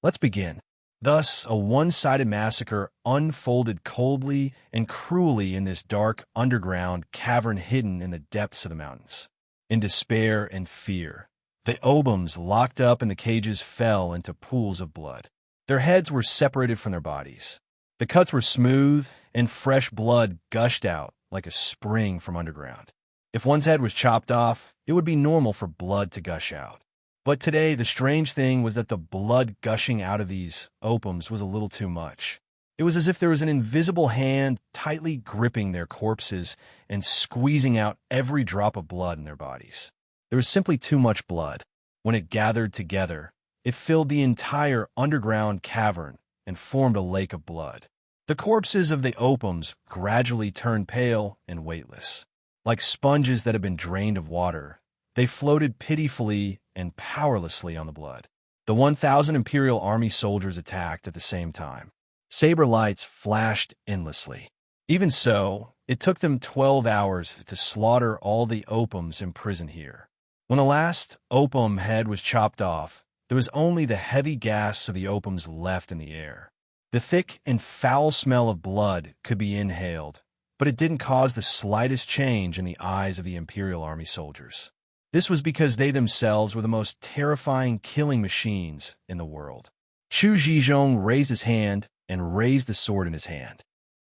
Let's begin. Thus, a one-sided massacre unfolded coldly and cruelly in this dark underground cavern hidden in the depths of the mountains. In despair and fear, the Oboms locked up in the cages fell into pools of blood. Their heads were separated from their bodies. The cuts were smooth, and fresh blood gushed out like a spring from underground. If one's head was chopped off, it would be normal for blood to gush out. But today, the strange thing was that the blood gushing out of these Opiums was a little too much. It was as if there was an invisible hand tightly gripping their corpses and squeezing out every drop of blood in their bodies. There was simply too much blood. When it gathered together, it filled the entire underground cavern and formed a lake of blood. The corpses of the Opiums gradually turned pale and weightless. Like sponges that had been drained of water, they floated pitifully and powerlessly on the blood. The 1,000 Imperial Army soldiers attacked at the same time. Saber lights flashed endlessly. Even so, it took them 12 hours to slaughter all the Opiums imprisoned here. When the last Opium head was chopped off, there was only the heavy gasps of the Opiums left in the air. The thick and foul smell of blood could be inhaled, but it didn't cause the slightest change in the eyes of the Imperial Army soldiers. This was because they themselves were the most terrifying killing machines in the world. Chu Zhizhong raised his hand and raised the sword in his hand.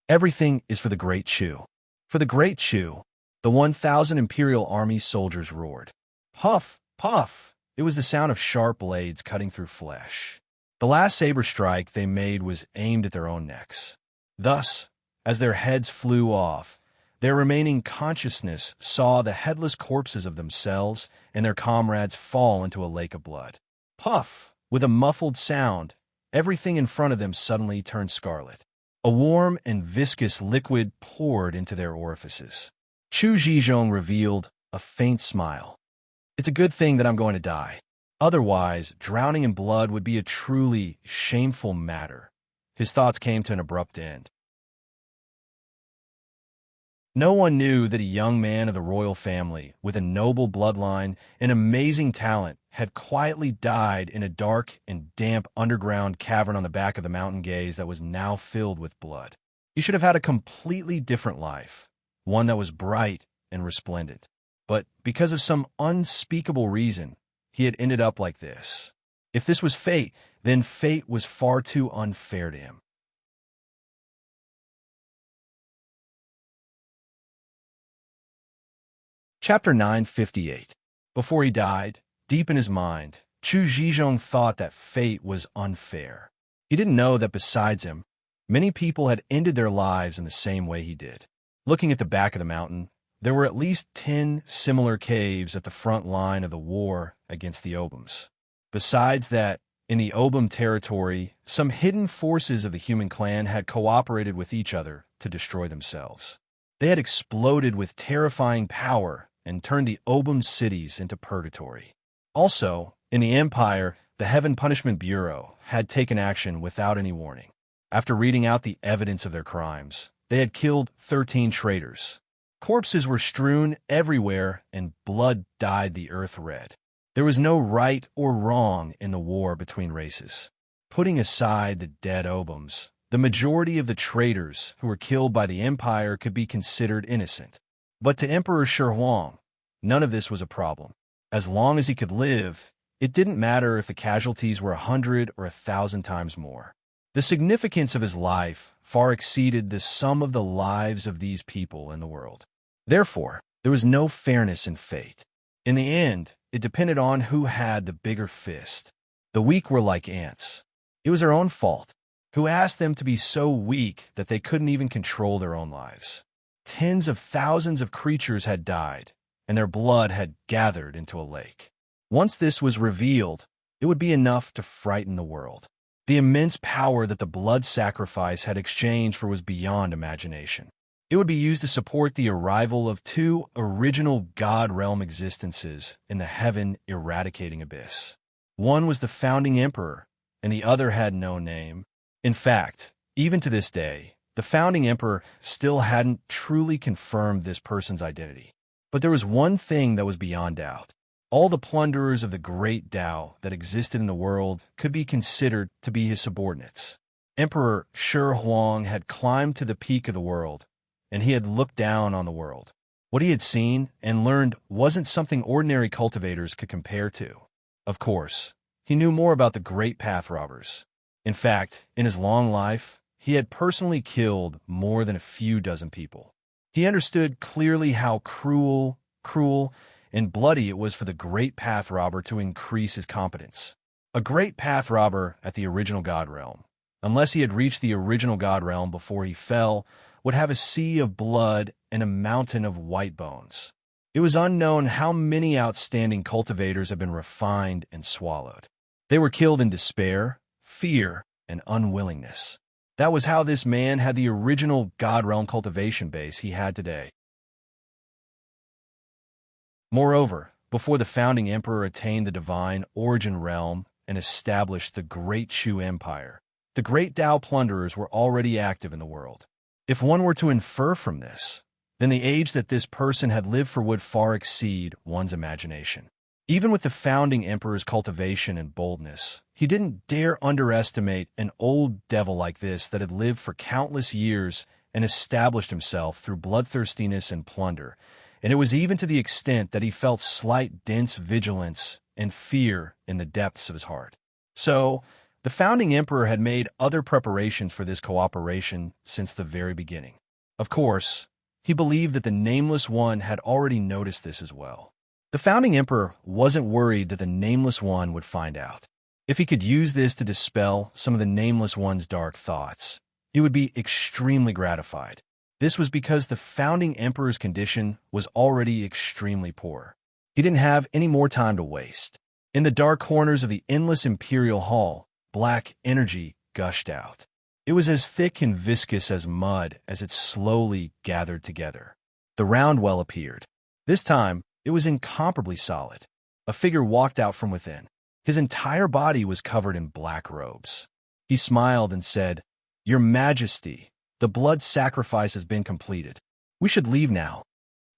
Everything is for the Great Chu. For the Great Chu, the 1,000 Imperial Army soldiers roared. Puff, puff! It was the sound of sharp blades cutting through flesh. The last saber strike they made was aimed at their own necks. Thus, as their heads flew off, their remaining consciousness saw the headless corpses of themselves and their comrades fall into a lake of blood. Puff! With a muffled sound, everything in front of them suddenly turned scarlet. A warm and viscous liquid poured into their orifices. Chu Zhizhong revealed a faint smile. It's a good thing that I'm going to die. Otherwise, drowning in blood would be a truly shameful matter. His thoughts came to an abrupt end. No one knew that a young man of the royal family, with a noble bloodline and amazing talent, had quietly died in a dark and damp underground cavern on the back of the mountain gaze that was now filled with blood. He should have had a completely different life, one that was bright and resplendent. But because of some unspeakable reason, he had ended up like this. If this was fate, then fate was far too unfair to him. Chapter 958. Before he died, deep in his mind, Chu Zhizhong thought that fate was unfair. He didn't know that besides him, many people had ended their lives in the same way he did. Looking at the back of the mountain, there were at least 10 similar caves at the front line of the war against the Obums. Besides that, in the Obum territory, some hidden forces of the human clan had cooperated with each other to destroy themselves. They had exploded with terrifying power and turned the Obum cities into purgatory. Also, in the Empire, the Heaven Punishment Bureau had taken action without any warning. After reading out the evidence of their crimes, they had killed 13 traitors. Corpses were strewn everywhere, and blood dyed the earth red. There was no right or wrong in the war between races. Putting aside the dead Obums, the majority of the traitors who were killed by the Empire could be considered innocent. But to Emperor Shi Huang, none of this was a problem. As long as he could live, it didn't matter if the casualties were 100 or 1,000 times more. The significance of his life far exceeded the sum of the lives of these people in the world. Therefore, there was no fairness in fate. In the end, it depended on who had the bigger fist. The weak were like ants. It was their own fault. Who asked them to be so weak that they couldn't even control their own lives? Tens of thousands of creatures had died, and their blood had gathered into a lake. Once this was revealed, it would be enough to frighten the world. The immense power that the blood sacrifice had exchanged for was beyond imagination. It would be used to support the arrival of 2 original God realm existences in the heaven-eradicating abyss. One was the founding emperor, and the other had no name. In fact, even to this day, the founding emperor still hadn't truly confirmed this person's identity. But there was one thing that was beyond doubt. All the plunderers of the great Tao that existed in the world could be considered to be his subordinates. Emperor Shi Huang had climbed to the peak of the world, and he had looked down on the world. What he had seen and learned wasn't something ordinary cultivators could compare to. Of course, he knew more about the great path robbers. In fact, in his long life, he had personally killed more than a few dozen people. He understood clearly how cruel, and bloody it was for the great path robber to increase his competence. A great path robber at the original God realm, unless he had reached the original God realm before he fell, would have a sea of blood and a mountain of white bones. It was unknown how many outstanding cultivators had been refined and swallowed. They were killed in despair, fear, and unwillingness. That was how this man had the original God realm cultivation base he had today. Moreover, before the founding emperor attained the divine origin realm and established the Great Shu Empire, the great Tao plunderers were already active in the world. If one were to infer from this, then the age that this person had lived for would far exceed one's imagination. Even with the founding emperor's cultivation and boldness, he didn't dare underestimate an old devil like this that had lived for countless years and established himself through bloodthirstiness and plunder, and it was even to the extent that he felt slight dense vigilance and fear in the depths of his heart. So, the founding emperor had made other preparations for this cooperation since the very beginning. Of course, he believed that the Nameless One had already noticed this as well. The founding emperor wasn't worried that the Nameless One would find out. If he could use this to dispel some of the Nameless One's dark thoughts, he would be extremely gratified. This was because the founding emperor's condition was already extremely poor. He didn't have any more time to waste. In the dark corners of the endless imperial hall, black energy gushed out. It was as thick and viscous as mud as it slowly gathered together. The round well appeared. This time, it was incomparably solid. A figure walked out from within. His entire body was covered in black robes. He smiled and said, "Your Majesty, the blood sacrifice has been completed. We should leave now."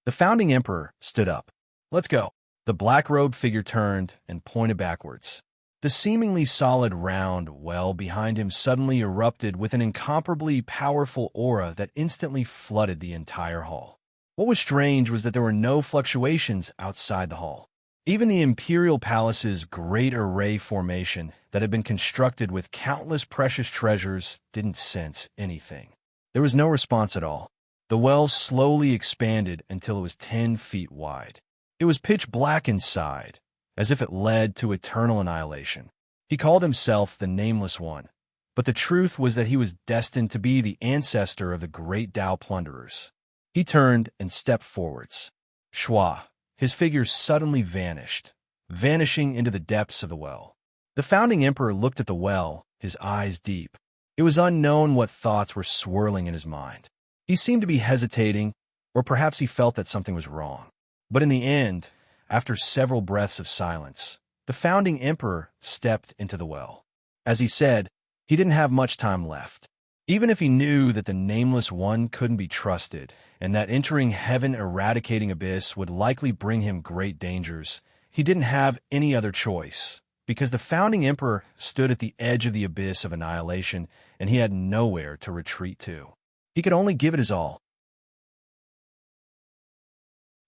The founding emperor stood up. "Let's go." The black-robed figure turned and pointed backwards. The seemingly solid round well behind him suddenly erupted with an incomparably powerful aura that instantly flooded the entire hall. What was strange was that there were no fluctuations outside the hall. Even the imperial palace's great array formation that had been constructed with countless precious treasures didn't sense anything. There was no response at all. The well slowly expanded until it was 10 feet wide. It was pitch black inside, as if it led to eternal annihilation. He called himself the Nameless One, but the truth was that he was destined to be the ancestor of the great Tao plunderers. He turned and stepped forwards. Shwa, his figure suddenly vanished, vanishing into the depths of the well. The founding emperor looked at the well, his eyes deep. It was unknown what thoughts were swirling in his mind. He seemed to be hesitating, or perhaps he felt that something was wrong. But in the end, after several breaths of silence, the founding emperor stepped into the well. As he said, he didn't have much time left. Even if he knew that the Nameless One couldn't be trusted, and that entering heaven-eradicating abyss would likely bring him great dangers, he didn't have any other choice, because the founding emperor stood at the edge of the abyss of annihilation, and he had nowhere to retreat to. He could only give it his all.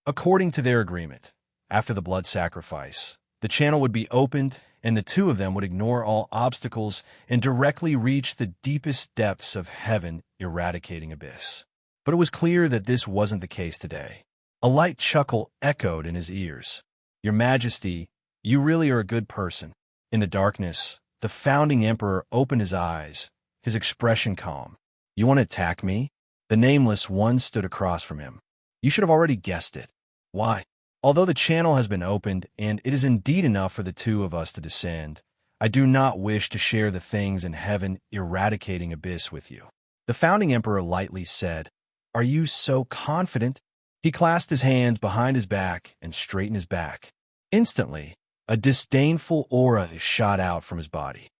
According to their agreement, after the blood sacrifice, the channel would be opened, and the two of them would ignore all obstacles and directly reach the deepest depths of heaven-eradicating abyss. But it was clear that this wasn't the case today. A light chuckle echoed in his ears. "Your Majesty, you really are a good person." In the darkness, the founding emperor opened his eyes, his expression calm. "You want to attack me?" The Nameless One stood across from him. "You should have already guessed it. Why? Although the channel has been opened, and it is indeed enough for the two of us to descend, I do not wish to share the things in heaven-eradicating abyss with you." The founding emperor lightly said, "Are you so confident?" He clasped his hands behind his back and straightened his back. Instantly, a disdainful aura shot out from his body.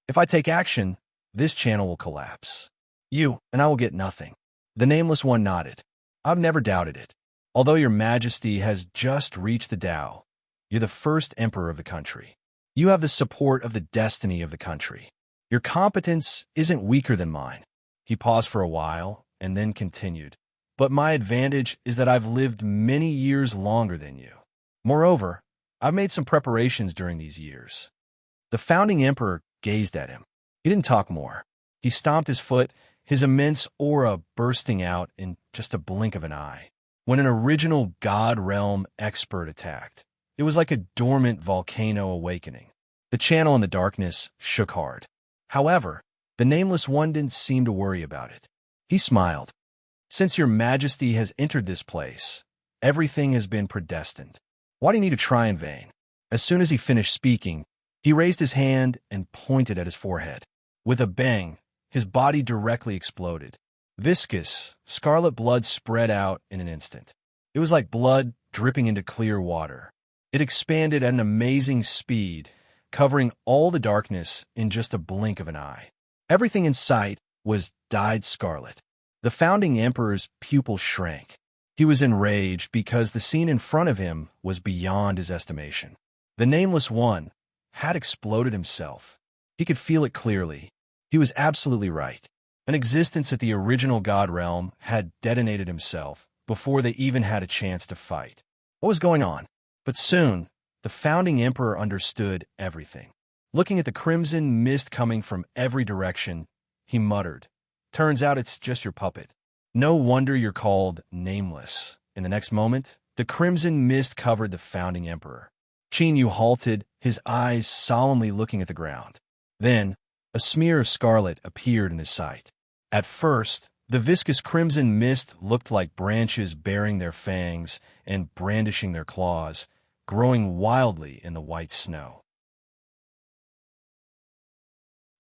"If I take action, this channel will collapse. You and I will get nothing." The Nameless One nodded. "I've never doubted it. Although your Majesty has just reached the Tao, you're the first emperor of the country. You have the support of the destiny of the country. Your competence isn't weaker than mine." He paused for a while and then continued, "But my advantage is that I've lived many years longer than you. Moreover, I've made some preparations during these years." The founding emperor gazed at him. He didn't talk more. He stomped his foot, his immense aura bursting out in just a blink of an eye. When an original God Realm expert attacked, it was like a dormant volcano awakening. The channel in the darkness shook hard. However, the Nameless One didn't seem to worry about it. He smiled. "Since your Majesty has entered this place, everything has been predestined. Why do you need to try in vain?" As soon as he finished speaking, he raised his hand and pointed at his forehead. With a bang, his body directly exploded. Viscous, scarlet blood spread out in an instant. It was like blood dripping into clear water. It expanded at an amazing speed, covering all the darkness in just a blink of an eye. Everything in sight was dyed scarlet. The founding emperor's pupil shrank. He was enraged because the scene in front of him was beyond his estimation. The Nameless One had exploded himself. He could feel it clearly. He was absolutely right. An existence at the original God Realm had detonated himself before they even had a chance to fight. What was going on? But soon, the founding emperor understood everything. Looking at the crimson mist coming from every direction, he muttered, "Turns out it's just your puppet. No wonder you're called Nameless." In the next moment, the crimson mist covered the founding emperor. Qin Yu halted, his eyes solemnly looking at the ground. Then, a smear of scarlet appeared in his sight. At first, the viscous crimson mist looked like branches baring their fangs and brandishing their claws, growing wildly in the white snow.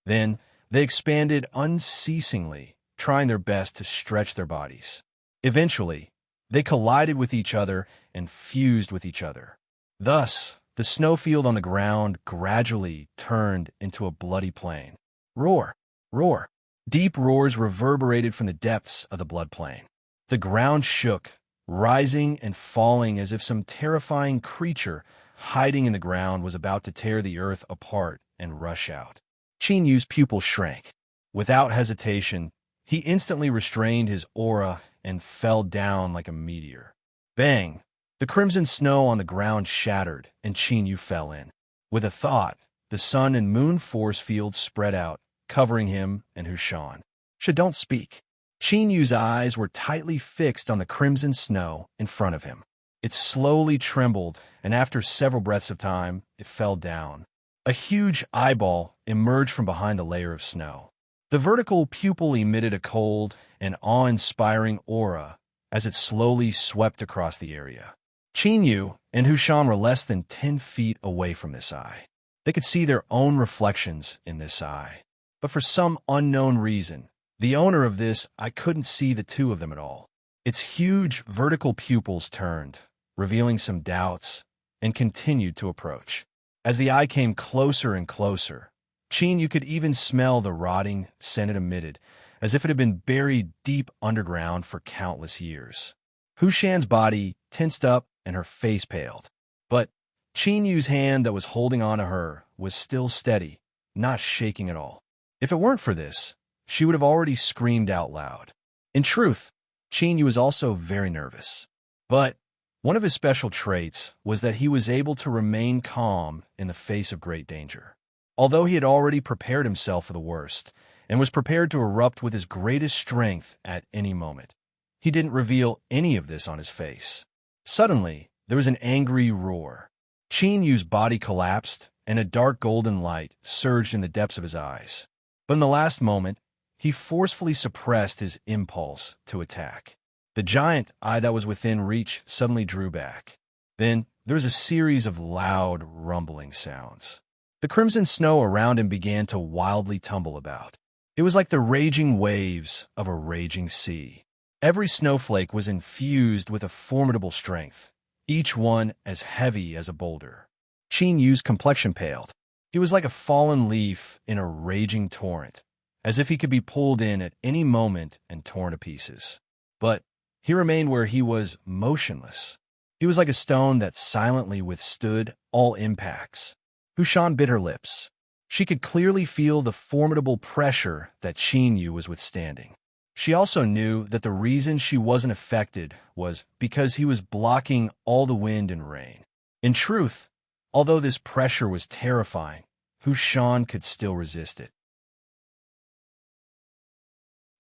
Then, They expanded unceasingly, trying their best to stretch their bodies. Eventually, they collided with each other and fused with each other. Thus, the snowfield on the ground gradually turned into a bloody plain. Roar! Roar! Deep roars reverberated from the depths of the blood plain. The ground shook, rising and falling as if some terrifying creature hiding in the ground was about to tear the earth apart and rush out. Qin Yu's pupils shrank. Without hesitation, he instantly restrained his aura and fell down like a meteor. Bang! The crimson snow on the ground shattered, and Qin Yu fell in. With a thought, the sun and moon force fields spread out, covering him and Hushan. Don't speak. Qin Yu's eyes were tightly fixed on the crimson snow in front of him. It slowly trembled, and after several breaths of time, it fell down. A huge eyeball emerged from behind the layer of snow. The vertical pupil emitted a cold and awe-inspiring aura as it slowly swept across the area. Qin Yu and Hushan were less than 10 feet away from this eye. They could see their own reflections in this eye. But for some unknown reason, the owner of this eye couldn't see the two of them at all. Its huge vertical pupils turned, revealing some doubts, and continued to approach. As the eye came closer and closer, Qin Yu could even smell the rotting scent it emitted, as if it had been buried deep underground for countless years. Hushan's body tensed up and her face paled. But Qin Yu's hand that was holding on to her was still steady, not shaking at all. If it weren't for this, she would have already screamed out loud. In truth, Qin Yu was also very nervous. But one of his special traits was that he was able to remain calm in the face of great danger. Although he had already prepared himself for the worst and was prepared to erupt with his greatest strength at any moment, he didn't reveal any of this on his face. Suddenly, there was an angry roar. Qin Yu's body collapsed, and a dark golden light surged in the depths of his eyes. But in the last moment, he forcefully suppressed his impulse to attack. The giant eye that was within reach suddenly drew back. Then there was a series of loud, rumbling sounds. The crimson snow around him began to wildly tumble about. It was like the raging waves of a raging sea. Every snowflake was infused with a formidable strength, each one as heavy as a boulder. Qin Yu's complexion paled. He was like a fallen leaf in a raging torrent, as if he could be pulled in at any moment and torn to pieces. But he remained where he was, motionless. He was like a stone that silently withstood all impacts. Hushan bit her lips. She could clearly feel the formidable pressure that Qin Yu was withstanding. She also knew that the reason she wasn't affected was because he was blocking all the wind and rain. In truth, although this pressure was terrifying, Hushan could still resist it.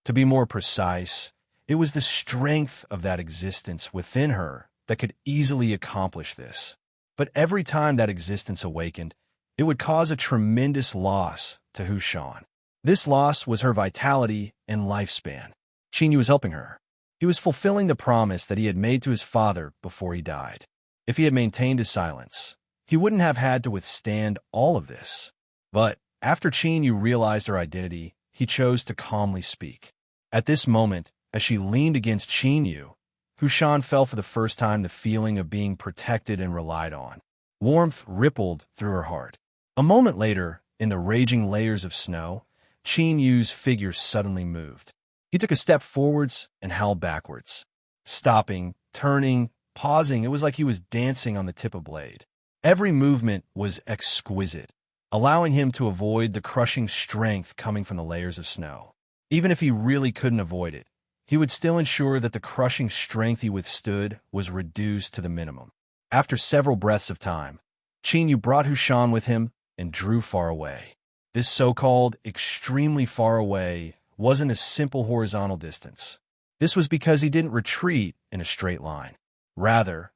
To be more precise, it was the strength of that existence within her that could easily accomplish this. But every time that existence awakened, it would cause a tremendous loss to Hushan. This loss was her vitality and lifespan. Qin Yu was helping her. He was fulfilling the promise that he had made to his father before he died. If he had maintained his silence, he wouldn't have had to withstand all of this. But after Qin Yu realized her identity, he chose to calmly speak. At this moment, as she leaned against Qin Yu, Hushan felt for the first time the feeling of being protected and relied on. Warmth rippled through her heart. A moment later, in the raging layers of snow, Qin Yu's figure suddenly moved. He took a step forwards and howled backwards. Stopping, turning, pausing, it was like he was dancing on the tip of a blade. Every movement was exquisite, allowing him to avoid the crushing strength coming from the layers of snow. Even if he really couldn't avoid it, he would still ensure that the crushing strength he withstood was reduced to the minimum. After several breaths of time, Qin Yu brought Hushan with him and drew far away. This so-called extremely far away wasn't a simple horizontal distance. This was because he didn't retreat in a straight line. Rather,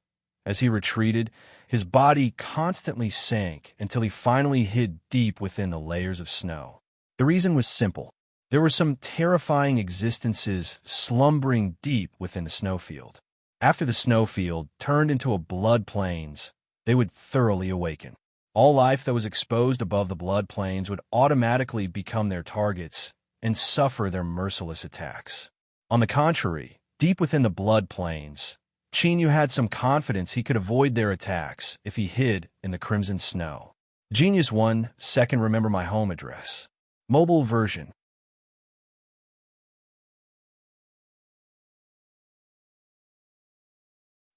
as he retreated, his body constantly sank until he finally hid deep within the layers of snow. The reason was simple. There were some terrifying existences slumbering deep within the snowfield. After the snowfield turned into a blood plains, they would thoroughly awaken. All life that was exposed above the blood plains would automatically become their targets and suffer their merciless attacks. On the contrary, deep within the blood plains, Chinyu had some confidence he could avoid their attacks if he hid in the crimson snow. Genius 1 Second Remember My Home Address. Mobile version.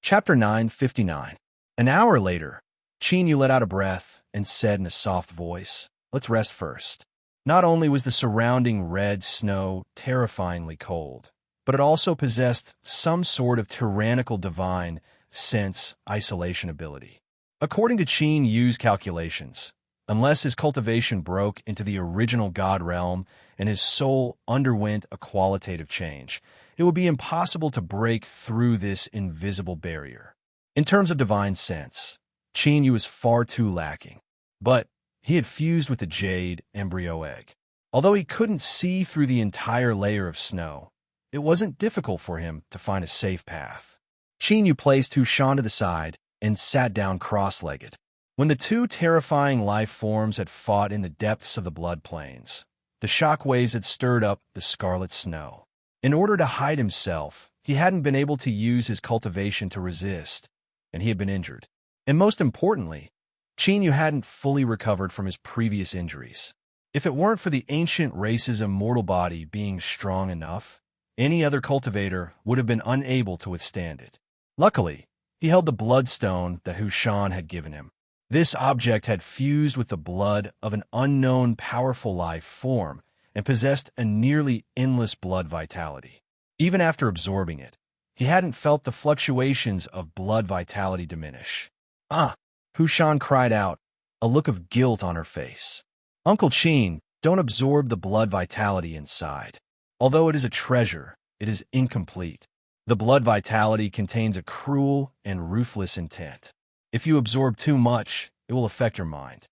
Chapter 959. An hour later, Chinyu let out a breath and said in a soft voice, "Let's rest first." Not only was the surrounding red snow terrifyingly cold, but it also possessed some sort of tyrannical divine sense isolation ability. According to Qin Yu's calculations, unless his cultivation broke into the original God realm and his soul underwent a qualitative change, it would be impossible to break through this invisible barrier. In terms of divine sense, Qin Yu was far too lacking, but he had fused with the jade embryo egg. Although he couldn't see through the entire layer of snow, it wasn't difficult for him to find a safe path. Qin Yu placed Hu Shan to the side and sat down cross-legged. When the two terrifying life forms had fought in the depths of the blood plains, the shock waves had stirred up the scarlet snow. In order to hide himself, he hadn't been able to use his cultivation to resist, and he had been injured. And most importantly, Qin Yu hadn't fully recovered from his previous injuries. If it weren't for the ancient race's immortal body being strong enough, any other cultivator would have been unable to withstand it. Luckily, he held the bloodstone that Hu Shan had given him. This object had fused with the blood of an unknown powerful life form and possessed a nearly endless blood vitality. Even after absorbing it, he hadn't felt the fluctuations of blood vitality diminish. "Ah!" Hu Shan cried out, a look of guilt on her face. "Uncle Qin, don't absorb the blood vitality inside. Although it is a treasure, it is incomplete. The blood vitality contains a cruel and ruthless intent. If you absorb too much, it will affect your mind."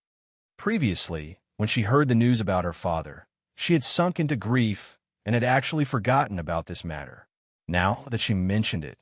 Previously, when she heard the news about her father, she had sunk into grief and had actually forgotten about this matter. Now that she mentioned it,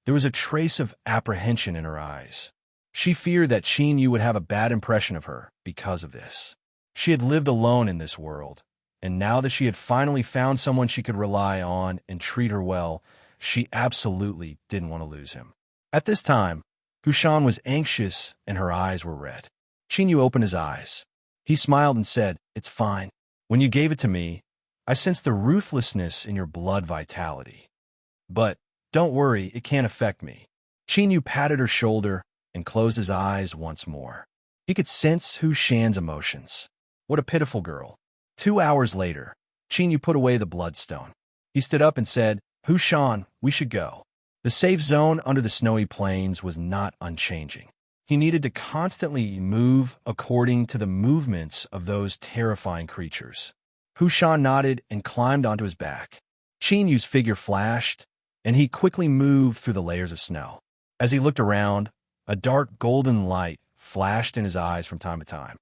there was a trace of apprehension in her eyes. She feared that Qin Yu would have a bad impression of her because of this. She had lived alone in this world, and now that she had finally found someone she could rely on and treat her well, she absolutely didn't want to lose him. At this time, Hu Shan was anxious and her eyes were red. Qin Yu opened his eyes. He smiled and said, "It's fine. When you gave it to me, I sensed the ruthlessness in your blood vitality. But don't worry, it can't affect me." Qin Yu patted her shoulder and closed his eyes once more. He could sense Hu Shan's emotions. What a pitiful girl. 2 hours later, Qin Yu put away the bloodstone. He stood up and said, "Hu Shan, we should go." The safe zone under the snowy plains was not unchanging. He needed to constantly move according to the movements of those terrifying creatures. Hu Shan nodded and climbed onto his back. Qin Yu's figure flashed, and he quickly moved through the layers of snow. As he looked around, a dark golden light flashed in his eyes from time to time.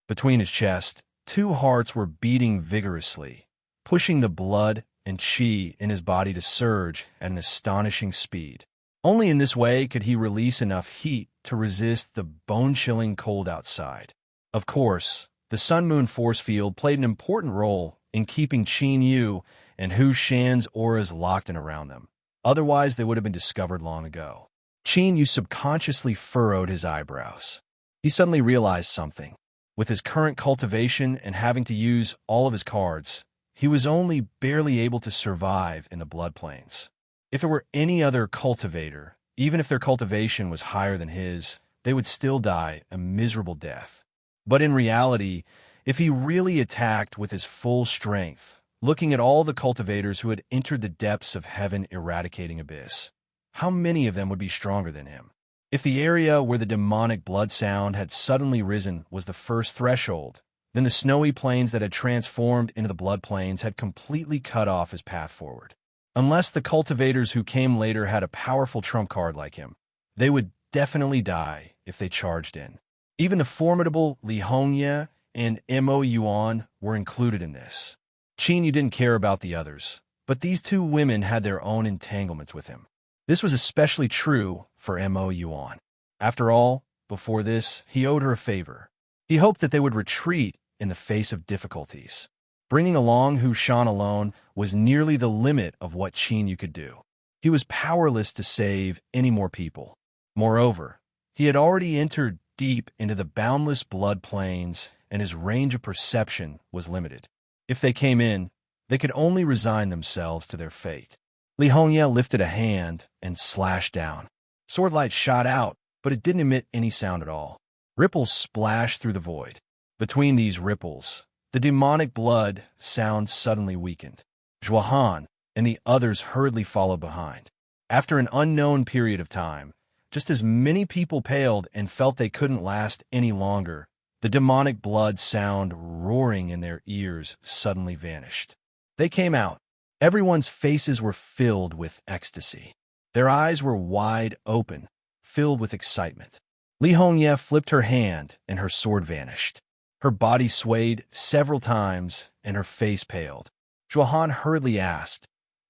Between his chest, 2 hearts were beating vigorously, pushing the blood and qi in his body to surge at an astonishing speed. Only in this way could he release enough heat to resist the bone-chilling cold outside. Of course, the sun-moon force field played an important role in keeping Qin Yu and Hu Shan's auras locked in around them. Otherwise, they would have been discovered long ago. Qin Yu subconsciously furrowed his eyebrows. He suddenly realized something. With his current cultivation and having to use all of his cards, he was only barely able to survive in the blood plains. If it were any other cultivator, even if their cultivation was higher than his, they would still die a miserable death. But in reality, if he really attacked with his full strength, looking at all the cultivators who had entered the depths of heaven-eradicating abyss, how many of them would be stronger than him? If the area where the demonic blood sound had suddenly risen was the first threshold, then the snowy plains that had transformed into the blood plains had completely cut off his path forward. Unless the cultivators who came later had a powerful trump card like him, they would definitely die if they charged in. Even the formidable Li Hongye and Mo Yuan were included in this. Qin Yu didn't care about the others, but these 2 women had their own entanglements with him. This was especially true for Mo Yuan. After all, before this, he owed her a favor. He hoped that they would retreat in the face of difficulties. Bringing along Hu Shan alone was nearly the limit of what Qin Yu could do. He was powerless to save any more people. Moreover, he had already entered deep into the boundless blood plains, and his range of perception was limited. If they came in, they could only resign themselves to their fate. Li Hongye lifted a hand and slashed down. Swordlight shot out, but it didn't emit any sound at all. Ripples splashed through the void. Between these ripples, the demonic blood sound suddenly weakened. Zhuohan and the others hurriedly followed behind. After an unknown period of time, just as many people paled and felt they couldn't last any longer, the demonic blood sound roaring in their ears suddenly vanished. They came out. Everyone's faces were filled with ecstasy. Their eyes were wide open, filled with excitement. Li Hongye flipped her hand and her sword vanished. Her body swayed several times and her face paled. Zhuohan hurriedly asked,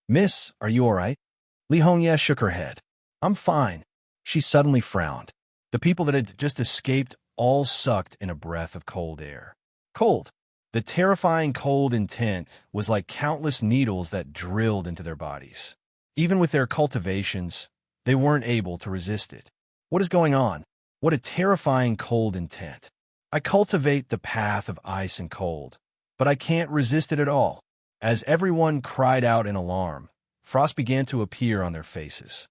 "Miss, are you all right?" Li Hongye shook her head. "I'm fine." She suddenly frowned. The people that had just escaped all sucked in a breath of cold air. Cold. The terrifying cold intent was like countless needles that drilled into their bodies. Even with their cultivations, they weren't able to resist it. What is going on? What a terrifying cold intent. I cultivate the path of ice and cold, but I can't resist it at all. As everyone cried out in alarm, frost began to appear on their faces.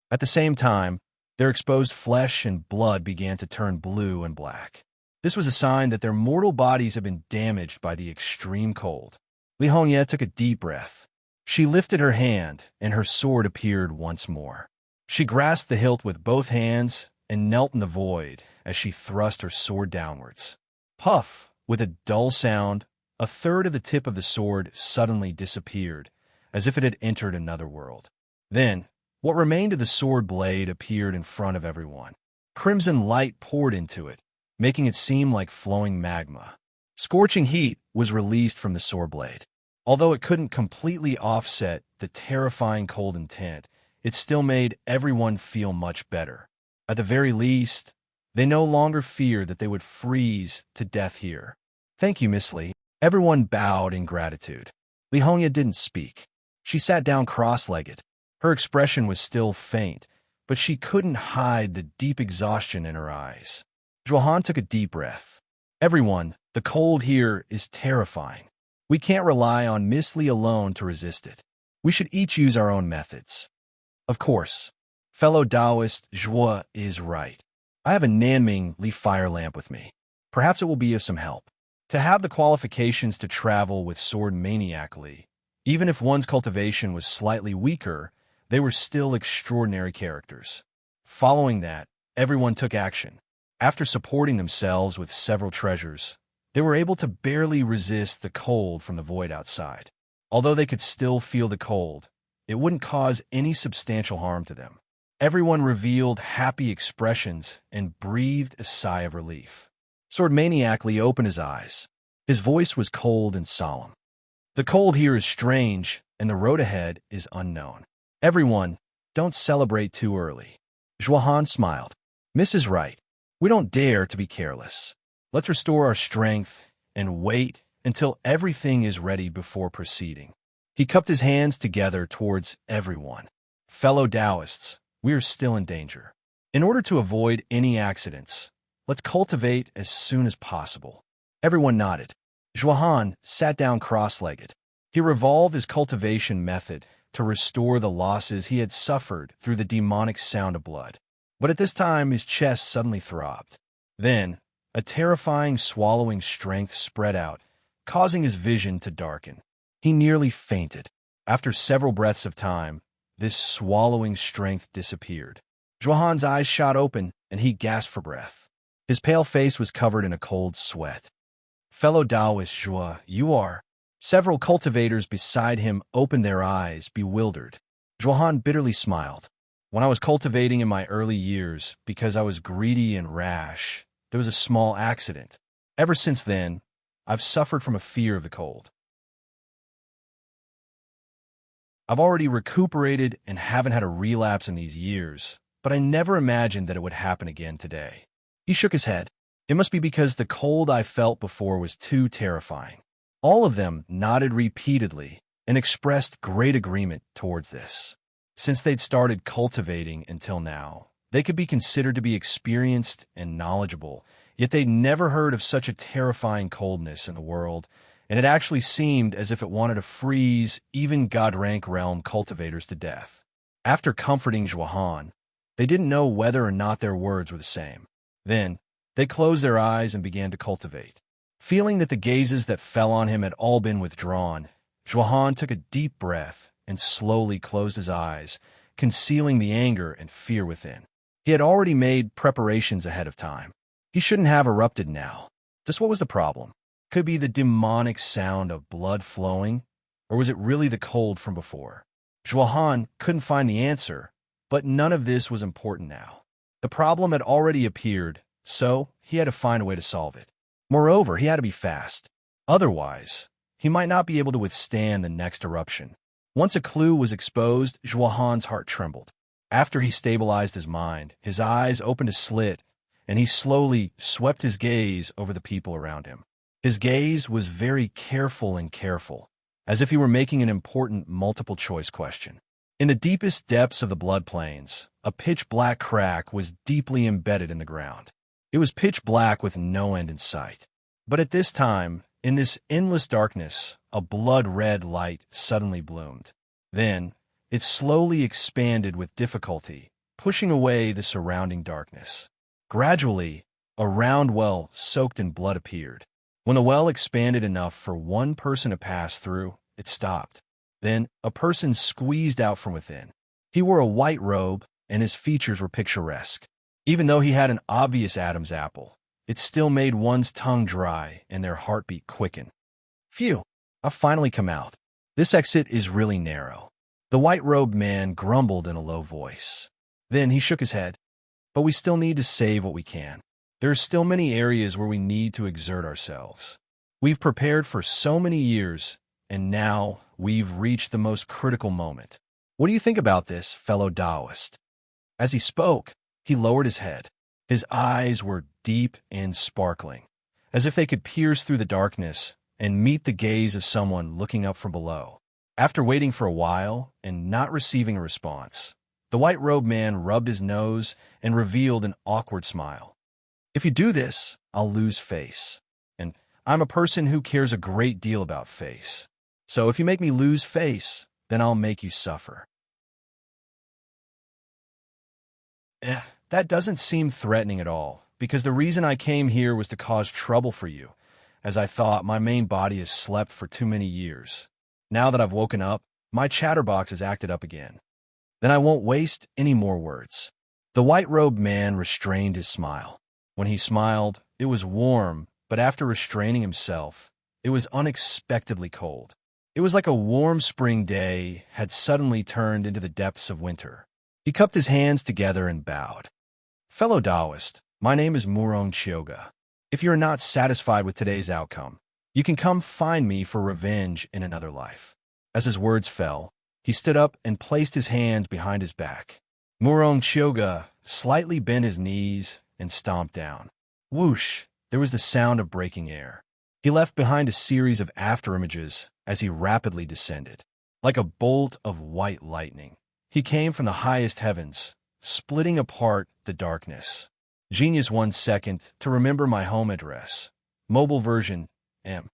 At the same time, their exposed flesh and blood began to turn blue and black. This was a sign that their mortal bodies had been damaged by the extreme cold. Li Hongye took a deep breath. She lifted her hand, and her sword appeared once more. She grasped the hilt with both hands and knelt in the void as she thrust her sword downwards. Puff! With a dull sound, a third of the tip of the sword suddenly disappeared, as if it had entered another world. Then, what remained of the sword blade appeared in front of everyone. Crimson light poured into it, making it seem like flowing magma. Scorching heat was released from the sword blade. Although it couldn't completely offset the terrifying cold intent, it still made everyone feel much better. At the very least, they no longer feared that they would freeze to death here. "Thank you, Miss Li." Everyone bowed in gratitude. Li Hongye didn't speak. She sat down cross-legged. Her expression was still faint, but she couldn't hide the deep exhaustion in her eyes. Zhuohan took a deep breath. "Everyone, the cold here is terrifying. We can't rely on Miss Li alone to resist it. We should each use our own methods." Of course, fellow Taoist Zhuo is right. I have a Nanming leaf fire lamp with me. Perhaps it will be of some help. To have the qualifications to travel with sword maniacally, even if one's cultivation was slightly weaker, they were still extraordinary characters. Following that, everyone took action. After supporting themselves with several treasures, they were able to barely resist the cold from the void outside. Although they could still feel the cold, it wouldn't cause any substantial harm to them. Everyone revealed happy expressions and breathed a sigh of relief. Sword maniacally opened his eyes. His voice was cold and solemn. "The cold here is strange, and the road ahead is unknown. Everyone, don't celebrate too early." Zhuohan smiled. "Miss is right. We don't dare to be careless. Let's restore our strength and wait until everything is ready before proceeding." He cupped his hands together towards everyone. "Fellow Taoists, we are still in danger. In order to avoid any accidents, let's cultivate as soon as possible." Everyone nodded. Zhuohan sat down cross-legged. He revolved his cultivation method to restore the losses he had suffered through the demonic sound of blood. But at this time, his chest suddenly throbbed. Then, a terrifying swallowing strength spread out, causing his vision to darken. He nearly fainted. After several breaths of time, this swallowing strength disappeared. Zhuohan's eyes shot open, and he gasped for breath. His pale face was covered in a cold sweat. "Fellow Taoist Zhuo, you are..." Several cultivators beside him opened their eyes, bewildered. Zhuohan bitterly smiled. "When I was cultivating in my early years, because I was greedy and rash, there was a small accident. Ever since then, I've suffered from a fear of the cold. I've already recuperated and haven't had a relapse in these years, but I never imagined that it would happen again today." He shook his head. "It must be because the cold I felt before was too terrifying." All of them nodded repeatedly and expressed great agreement towards this. Since they'd started cultivating until now, they could be considered to be experienced and knowledgeable, yet they'd never heard of such a terrifying coldness in the world, and it actually seemed as if it wanted to freeze even God-rank realm cultivators to death. After comforting Zhuahan, they didn't know whether or not their words were the same. Then, they closed their eyes and began to cultivate. Feeling that the gazes that fell on him had all been withdrawn, Zhuahan took a deep breath and slowly closed his eyes, concealing the anger and fear within. He had already made preparations ahead of time. He shouldn't have erupted now. Just what was the problem? Could it be the demonic sound of blood flowing, or was it really the cold from before? Zhuahan couldn't find the answer, but none of this was important now. The problem had already appeared, so he had to find a way to solve it. Moreover, he had to be fast. Otherwise, he might not be able to withstand the next eruption. Once a clue was exposed, Zhuahan's heart trembled. After he stabilized his mind, his eyes opened a slit, and he slowly swept his gaze over the people around him. His gaze was very careful, as if he were making an important multiple-choice question. In the deepest depths of the blood plains, a pitch-black crack was deeply embedded in the ground. It was pitch black with no end in sight. But at this time, in this endless darkness, a blood-red light suddenly bloomed. Then, it slowly expanded with difficulty, pushing away the surrounding darkness. Gradually, a round well soaked in blood appeared. When the well expanded enough for one person to pass through, it stopped. Then, a person squeezed out from within. He wore a white robe, and his features were picturesque. Even though he had an obvious Adam's apple, it still made one's tongue dry and their heartbeat quicken. "Phew, I've finally come out. This exit is really narrow," the white-robed man grumbled in a low voice. Then he shook his head. "But we still need to save what we can. There are still many areas where we need to exert ourselves. We've prepared for so many years, and now we've reached the most critical moment. What do you think about this, fellow Taoist?" As he spoke, he lowered his head. His eyes were deep and sparkling, as if they could pierce through the darkness and meet the gaze of someone looking up from below. After waiting for a while and not receiving a response, the white-robed man rubbed his nose and revealed an awkward smile. "If you do this, I'll lose face. And I'm a person who cares a great deal about face. So if you make me lose face, then I'll make you suffer." That doesn't seem threatening at all, because the reason I came here was to cause trouble for you, as I thought my main body has slept for too many years. Now that I've woken up, my chatterbox has acted up again. Then I won't waste any more words. The white-robed man restrained his smile. When he smiled, it was warm, but after restraining himself, it was unexpectedly cold. It was like a warm spring day had suddenly turned into the depths of winter. He cupped his hands together and bowed. "Fellow Taoist, my name is Murong Chioga. If you are not satisfied with today's outcome, you can come find me for revenge in another life." As his words fell, he stood up and placed his hands behind his back. Murong Chioga slightly bent his knees and stomped down. Whoosh! There was the sound of breaking air. He left behind a series of afterimages as he rapidly descended. Like a bolt of white lightning, he came from the highest heavens, splitting apart the darkness. Genius 1 second to remember my home address. Mobile version, M.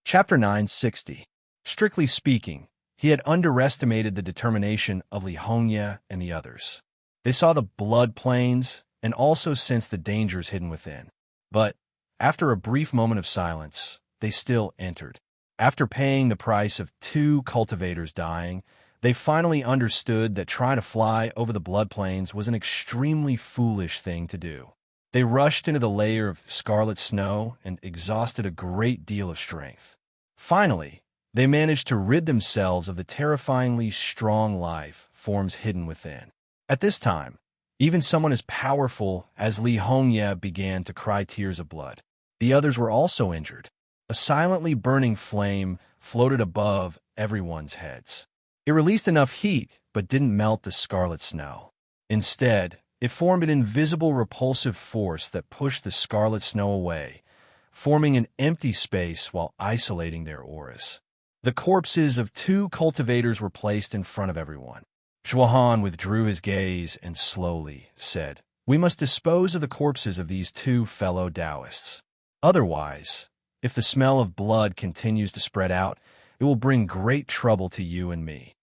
Chapter 960. Strictly speaking, he had underestimated the determination of Li Hongye and the others. They saw the blood plains and also sensed the dangers hidden within. But, after a brief moment of silence, they still entered. After paying the price of 2 cultivators dying, they finally understood that trying to fly over the blood plains was an extremely foolish thing to do. They rushed into the layer of scarlet snow and exhausted a great deal of strength. Finally, they managed to rid themselves of the terrifyingly strong life forms hidden within. At this time, even someone as powerful as Li Hongye began to cry tears of blood. The others were also injured. A silently burning flame floated above everyone's heads. It released enough heat, but didn't melt the scarlet snow. Instead, it formed an invisible repulsive force that pushed the scarlet snow away, forming an empty space while isolating their auras. The corpses of two cultivators were placed in front of everyone. Zhuohan withdrew his gaze and slowly said, "We must dispose of the corpses of these two fellow Taoists. Otherwise, if the smell of blood continues to spread out, it will bring great trouble to you and me."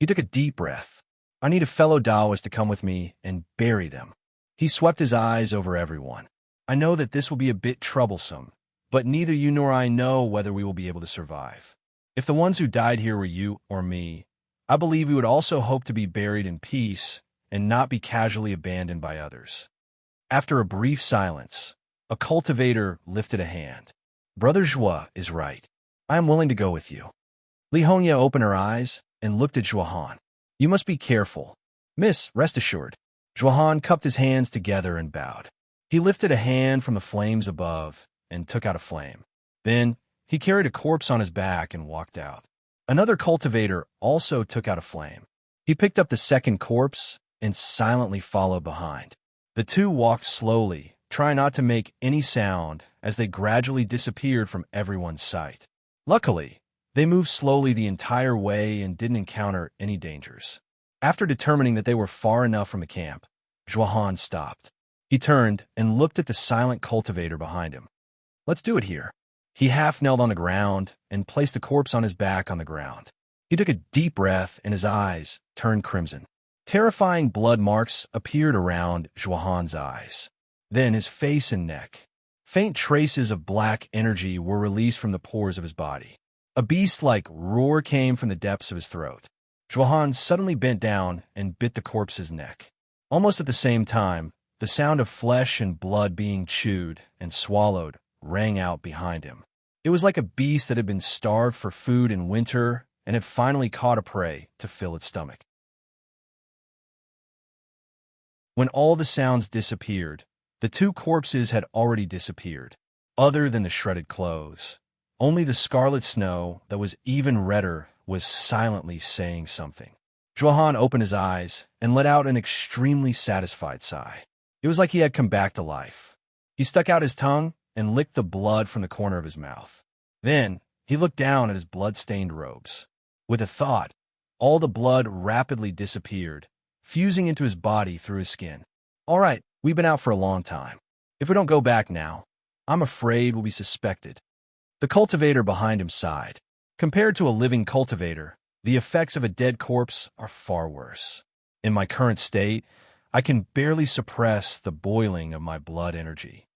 He took a deep breath. "I need a fellow Taoist to come with me and bury them." He swept his eyes over everyone. "I know that this will be a bit troublesome, but neither you nor I know whether we will be able to survive. If the ones who died here were you or me, I believe we would also hope to be buried in peace and not be casually abandoned by others." After a brief silence, a cultivator lifted a hand. "Brother Zhua is right. I am willing to go with you." Li Hongya opened her eyes and looked at Zhuohan. "You must be careful. Miss, rest assured." Zhuohan cupped his hands together and bowed. He lifted a hand from the flames above and took out a flame. Then he carried a corpse on his back and walked out. Another cultivator also took out a flame. He picked up the second corpse and silently followed behind. The two walked slowly, trying not to make any sound as they gradually disappeared from everyone's sight. Luckily, they moved slowly the entire way and didn't encounter any dangers. After determining that they were far enough from the camp, Zhuohan stopped. He turned and looked at the silent cultivator behind him. "Let's do it here." He half knelt on the ground and placed the corpse on his back on the ground. He took a deep breath and his eyes turned crimson. Terrifying blood marks appeared around Zhuohan's eyes. Then his face and neck. Faint traces of black energy were released from the pores of his body. A beast-like roar came from the depths of his throat. Zhuohan suddenly bent down and bit the corpse's neck. Almost at the same time, the sound of flesh and blood being chewed and swallowed rang out behind him. It was like a beast that had been starved for food in winter and had finally caught a prey to fill its stomach. When all the sounds disappeared, the two corpses had already disappeared. Other than the shredded clothes, only the scarlet snow that was even redder was silently saying something. Zhuohan opened his eyes and let out an extremely satisfied sigh. It was like he had come back to life. He stuck out his tongue and licked the blood from the corner of his mouth. Then he looked down at his blood-stained robes. With a thought, all the blood rapidly disappeared, fusing into his body through his skin. "All right, we've been out for a long time. If we don't go back now, I'm afraid we'll be suspected." The cultivator behind him sighed. Compared to a living cultivator, the effects of a dead corpse are far worse. In my current state, I can barely suppress the boiling of my blood energy.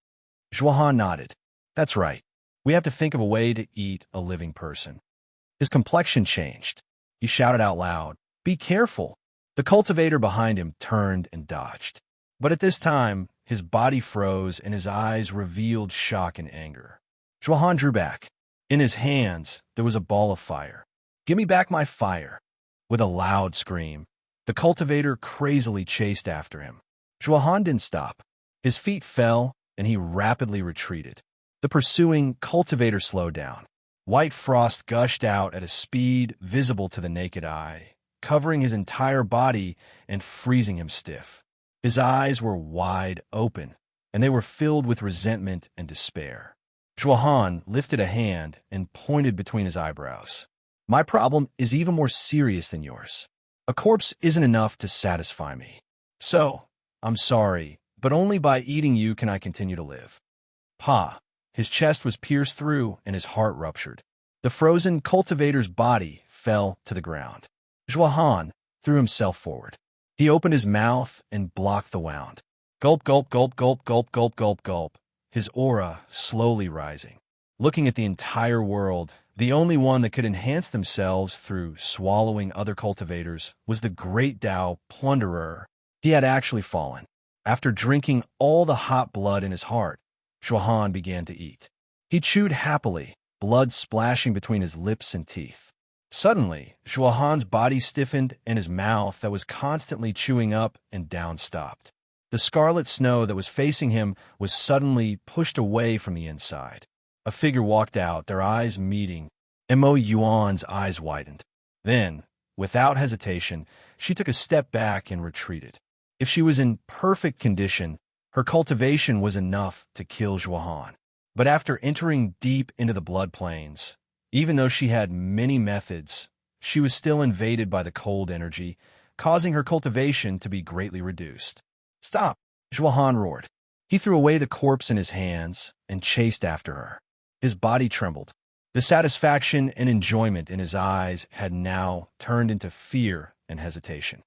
Zhuohan nodded. "That's right. We have to think of a way to eat a living person." His complexion changed. He shouted out loud, "Be careful!" The cultivator behind him turned and dodged. But at this time, his body froze and his eyes revealed shock and anger. Zhuohan drew back. In his hands, there was a ball of fire. "Give me back my fire!" With a loud scream, the cultivator crazily chased after him. Zhuohan didn't stop. His feet fell, and he rapidly retreated. The pursuing cultivator slowed down. White frost gushed out at a speed visible to the naked eye, covering his entire body and freezing him stiff. His eyes were wide open, and they were filled with resentment and despair. Zhuohan lifted a hand and pointed between his eyebrows. "My problem is even more serious than yours. A corpse isn't enough to satisfy me. So, I'm sorry, but only by eating you can I continue to live." Pa! His chest was pierced through and his heart ruptured. The frozen cultivator's body fell to the ground. Zhuohan threw himself forward. He opened his mouth and blocked the wound. Gulp, gulp, gulp, gulp, gulp, gulp, gulp, gulp. His aura slowly rising. Looking at the entire world, the only one that could enhance themselves through swallowing other cultivators was the great Tao plunderer. He had actually fallen. After drinking all the hot blood in his heart, Zhuohan began to eat. He chewed happily, blood splashing between his lips and teeth. Suddenly, Zhuohan's body stiffened and his mouth that was constantly chewing up and down stopped. The scarlet snow that was facing him was suddenly pushed away from the inside. A figure walked out, their eyes meeting. Mo Yuan's eyes widened. Then, without hesitation, she took a step back and retreated. If she was in perfect condition, her cultivation was enough to kill Zhuohan. But after entering deep into the blood plains, even though she had many methods, she was still invaded by the cold energy, causing her cultivation to be greatly reduced. "Stop!" Zhuohan roared. He threw away the corpse in his hands and chased after her. His body trembled. The satisfaction and enjoyment in his eyes had now turned into fear and hesitation.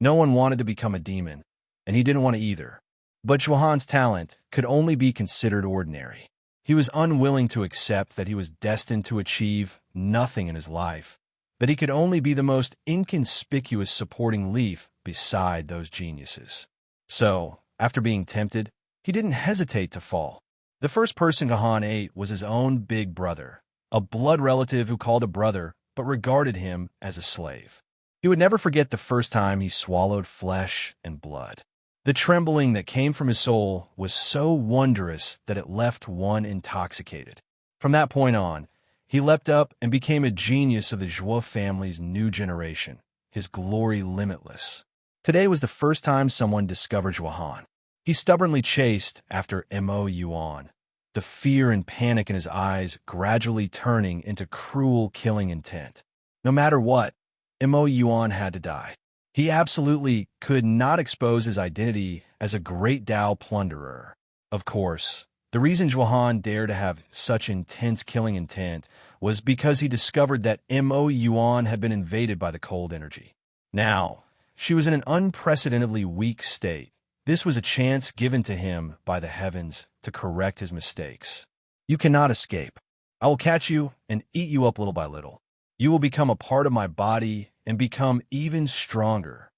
No one wanted to become a demon, and he didn't want to either. But Zhuohan's talent could only be considered ordinary. He was unwilling to accept that he was destined to achieve nothing in his life, that he could only be the most inconspicuous supporting leaf beside those geniuses. So, after being tempted, he didn't hesitate to fall. The first person Zhuohan ate was his own big brother, a blood relative who called a brother but regarded him as a slave. He would never forget the first time he swallowed flesh and blood. The trembling that came from his soul was so wondrous that it left one intoxicated. From that point on, he leapt up and became a genius of the Zhuo family's new generation, his glory limitless. Today was the first time someone discovered Zhuohan. He stubbornly chased after Mo Yuan, the fear and panic in his eyes gradually turning into cruel killing intent. No matter what, Mo Yuan had to die. He absolutely could not expose his identity as a great Dao plunderer. Of course, the reason Zhuohan dared to have such intense killing intent was because he discovered that Mo Yuan had been invaded by the cold energy. Now, she was in an unprecedentedly weak state. This was a chance given to him by the heavens to correct his mistakes. "You cannot escape. I will catch you and eat you up little by little. You will become a part of my body and become even stronger."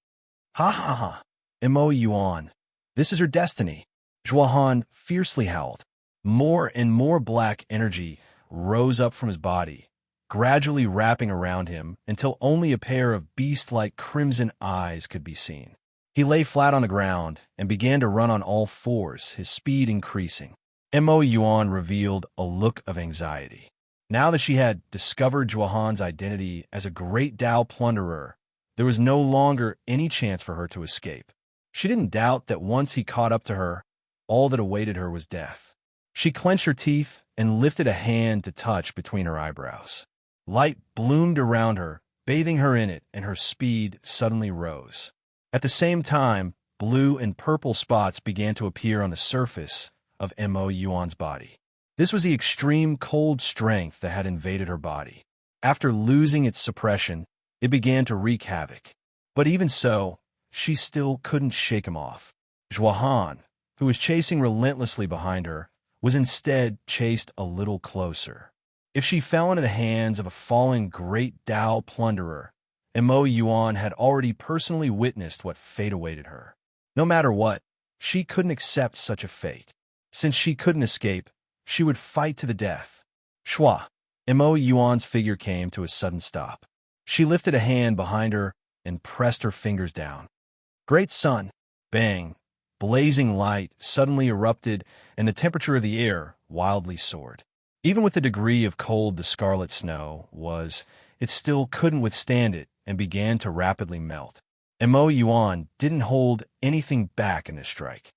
"Ha ha ha! Mo Yuan, this is her destiny." Zhuohan fiercely howled. More and more black energy rose up from his body, gradually wrapping around him until only a pair of beast-like crimson eyes could be seen. He lay flat on the ground and began to run on all fours, his speed increasing. Mo Yuan revealed a look of anxiety. Now that she had discovered Zhuohan's identity as a great Dao plunderer, there was no longer any chance for her to escape. She didn't doubt that once he caught up to her, all that awaited her was death. She clenched her teeth and lifted a hand to touch between her eyebrows. Light bloomed around her, bathing her in it, and her speed suddenly rose. At the same time, blue and purple spots began to appear on the surface of Mo Yuan's body. This was the extreme cold strength that had invaded her body. After losing its suppression, it began to wreak havoc. But even so, she still couldn't shake him off. Zhuohan, who was chasing relentlessly behind her, was instead chased a little closer. If she fell into the hands of a fallen great Dao plunderer, Mo Yuan had already personally witnessed what fate awaited her. No matter what, she couldn't accept such a fate. Since she couldn't escape, she would fight to the death. Shua! Mo Yuan's figure came to a sudden stop. She lifted a hand behind her and pressed her fingers down. Great sun! Bang! Blazing light suddenly erupted, and the temperature of the air wildly soared. Even with the degree of cold the scarlet snow was, it still couldn't withstand it and began to rapidly melt. Mo Yuan didn't hold anything back in this strike.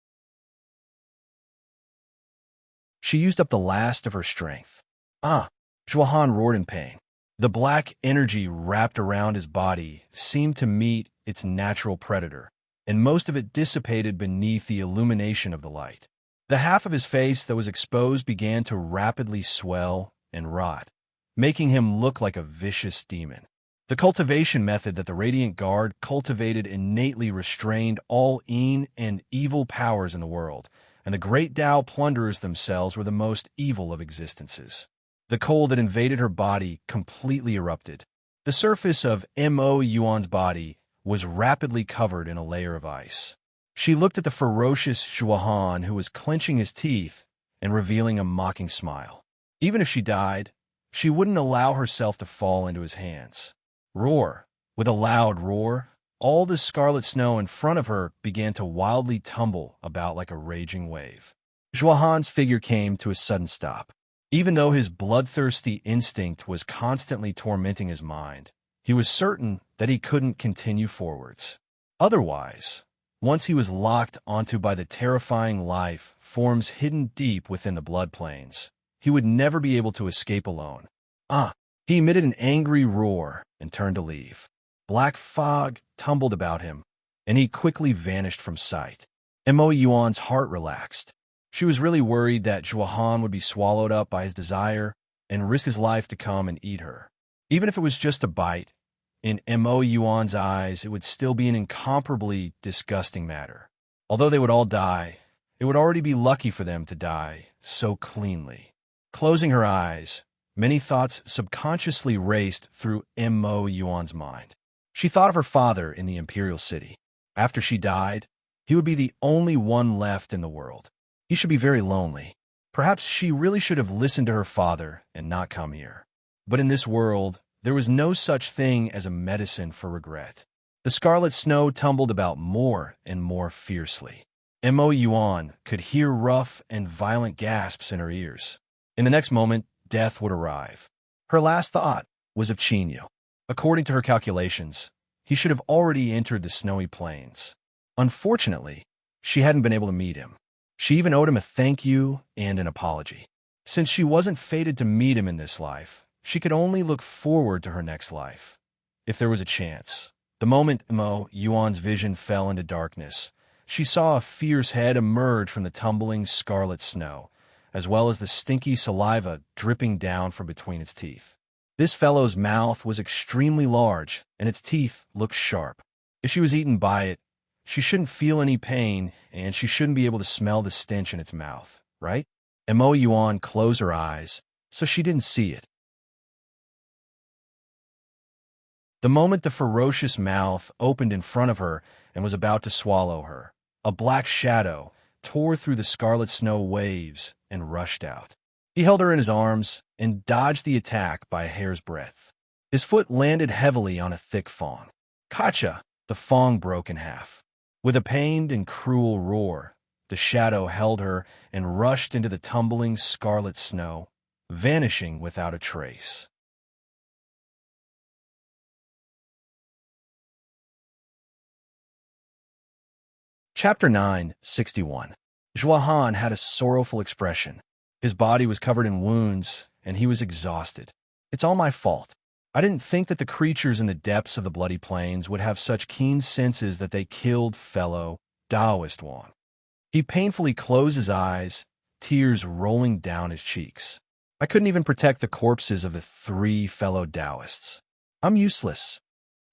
She used up the last of her strength. "Ah!" Zhuohan roared in pain. The black energy wrapped around his body seemed to meet its natural predator, and most of it dissipated beneath the illumination of the light. The half of his face that was exposed began to rapidly swell and rot, making him look like a vicious demon. The cultivation method that the Radiant Guard cultivated innately restrained all yin and evil powers in the world, and the great Dao plunderers themselves were the most evil of existences. The cold that invaded her body completely erupted. The surface of Mo Yuan's body was rapidly covered in a layer of ice. She looked at the ferocious Zhuohan, who was clenching his teeth and revealing a mocking smile. Even if she died, she wouldn't allow herself to fall into his hands. Roar! With a loud roar, all the scarlet snow in front of her began to wildly tumble about like a raging wave. Zhuahan's figure came to a sudden stop. Even though his bloodthirsty instinct was constantly tormenting his mind, he was certain that he couldn't continue forwards. Otherwise, once he was locked onto by the terrifying life forms hidden deep within the blood plains, he would never be able to escape alone. He emitted an angry roar and turned to leave. Black fog tumbled about him, and he quickly vanished from sight. Mo Yuan's heart relaxed. She was really worried that Zhuahan would be swallowed up by his desire and risk his life to come and eat her. Even if it was just a bite, in Mo Yuan's eyes it would still be an incomparably disgusting matter. Although they would all die, it would already be lucky for them to die so cleanly. Closing her eyes, many thoughts subconsciously raced through Mo Yuan's mind. She thought of her father in the imperial city. After she died, he would be the only one left in the world. He should be very lonely. Perhaps she really should have listened to her father and not come here. But in this world, there was no such thing as a medicine for regret. The scarlet snow tumbled about more and more fiercely. Mo Yuan could hear rough and violent gasps in her ears. In the next moment, death would arrive. Her last thought was of Qinyu. According to her calculations, he should have already entered the snowy plains. Unfortunately, she hadn't been able to meet him. She even owed him a thank you and an apology. Since she wasn't fated to meet him in this life, she could only look forward to her next life, if there was a chance. The moment Mo Yuan's vision fell into darkness, she saw a fierce head emerge from the tumbling scarlet snow, as well as the stinky saliva dripping down from between its teeth. This fellow's mouth was extremely large, and its teeth looked sharp. If she was eaten by it, she shouldn't feel any pain, and she shouldn't be able to smell the stench in its mouth, right? Mo Yuan closed her eyes, so she didn't see it. The moment the ferocious mouth opened in front of her and was about to swallow her, a black shadow tore through the scarlet snow waves and rushed out. He held her in his arms and dodged the attack by a hair's breadth. His foot landed heavily on a thick fong. Kacha! The fong broke in half. With a pained and cruel roar, the shadow held her and rushed into the tumbling scarlet snow, vanishing without a trace. Chapter 9:61. Zhuahan had a sorrowful expression. His body was covered in wounds, and he was exhausted. It's all my fault. I didn't think that the creatures in the depths of the bloody plains would have such keen senses that they killed fellow Taoist Wang. He painfully closed his eyes, tears rolling down his cheeks. I couldn't even protect the corpses of the 3 fellow Taoists. I'm useless.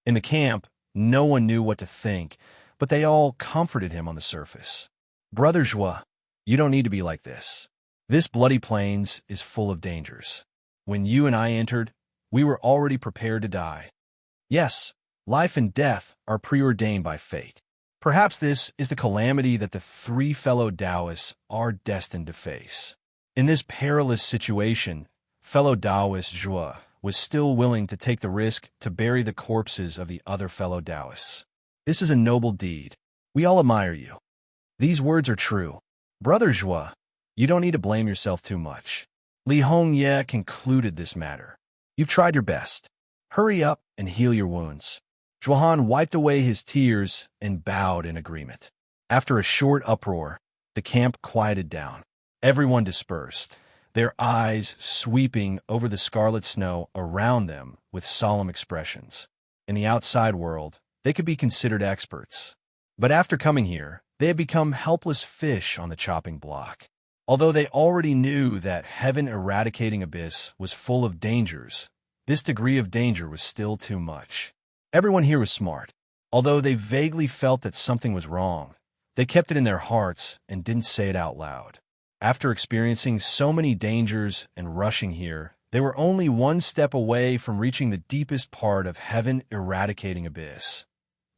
In the camp, no one knew what to think, but they all comforted him on the surface. Brother Zhua, you don't need to be like this. This bloody plains is full of dangers. When you and I entered, we were already prepared to die. Yes, life and death are preordained by fate. Perhaps this is the calamity that the 3 fellow Taoists are destined to face. In this perilous situation, fellow Taoist Zhua was still willing to take the risk to bury the corpses of the other fellow Taoists. This is a noble deed. We all admire you. These words are true. Brother Zhua, you don't need to blame yourself too much. Li Hongye concluded this matter. You've tried your best. Hurry up and heal your wounds. Zhuahan wiped away his tears and bowed in agreement. After a short uproar, the camp quieted down. Everyone dispersed, their eyes sweeping over the scarlet snow around them with solemn expressions. In the outside world, they could be considered experts. But after coming here, they had become helpless fish on the chopping block. Although they already knew that heaven-eradicating abyss was full of dangers, this degree of danger was still too much. Everyone here was smart. Although they vaguely felt that something was wrong, they kept it in their hearts and didn't say it out loud. After experiencing so many dangers and rushing here, they were only one step away from reaching the deepest part of heaven-eradicating abyss.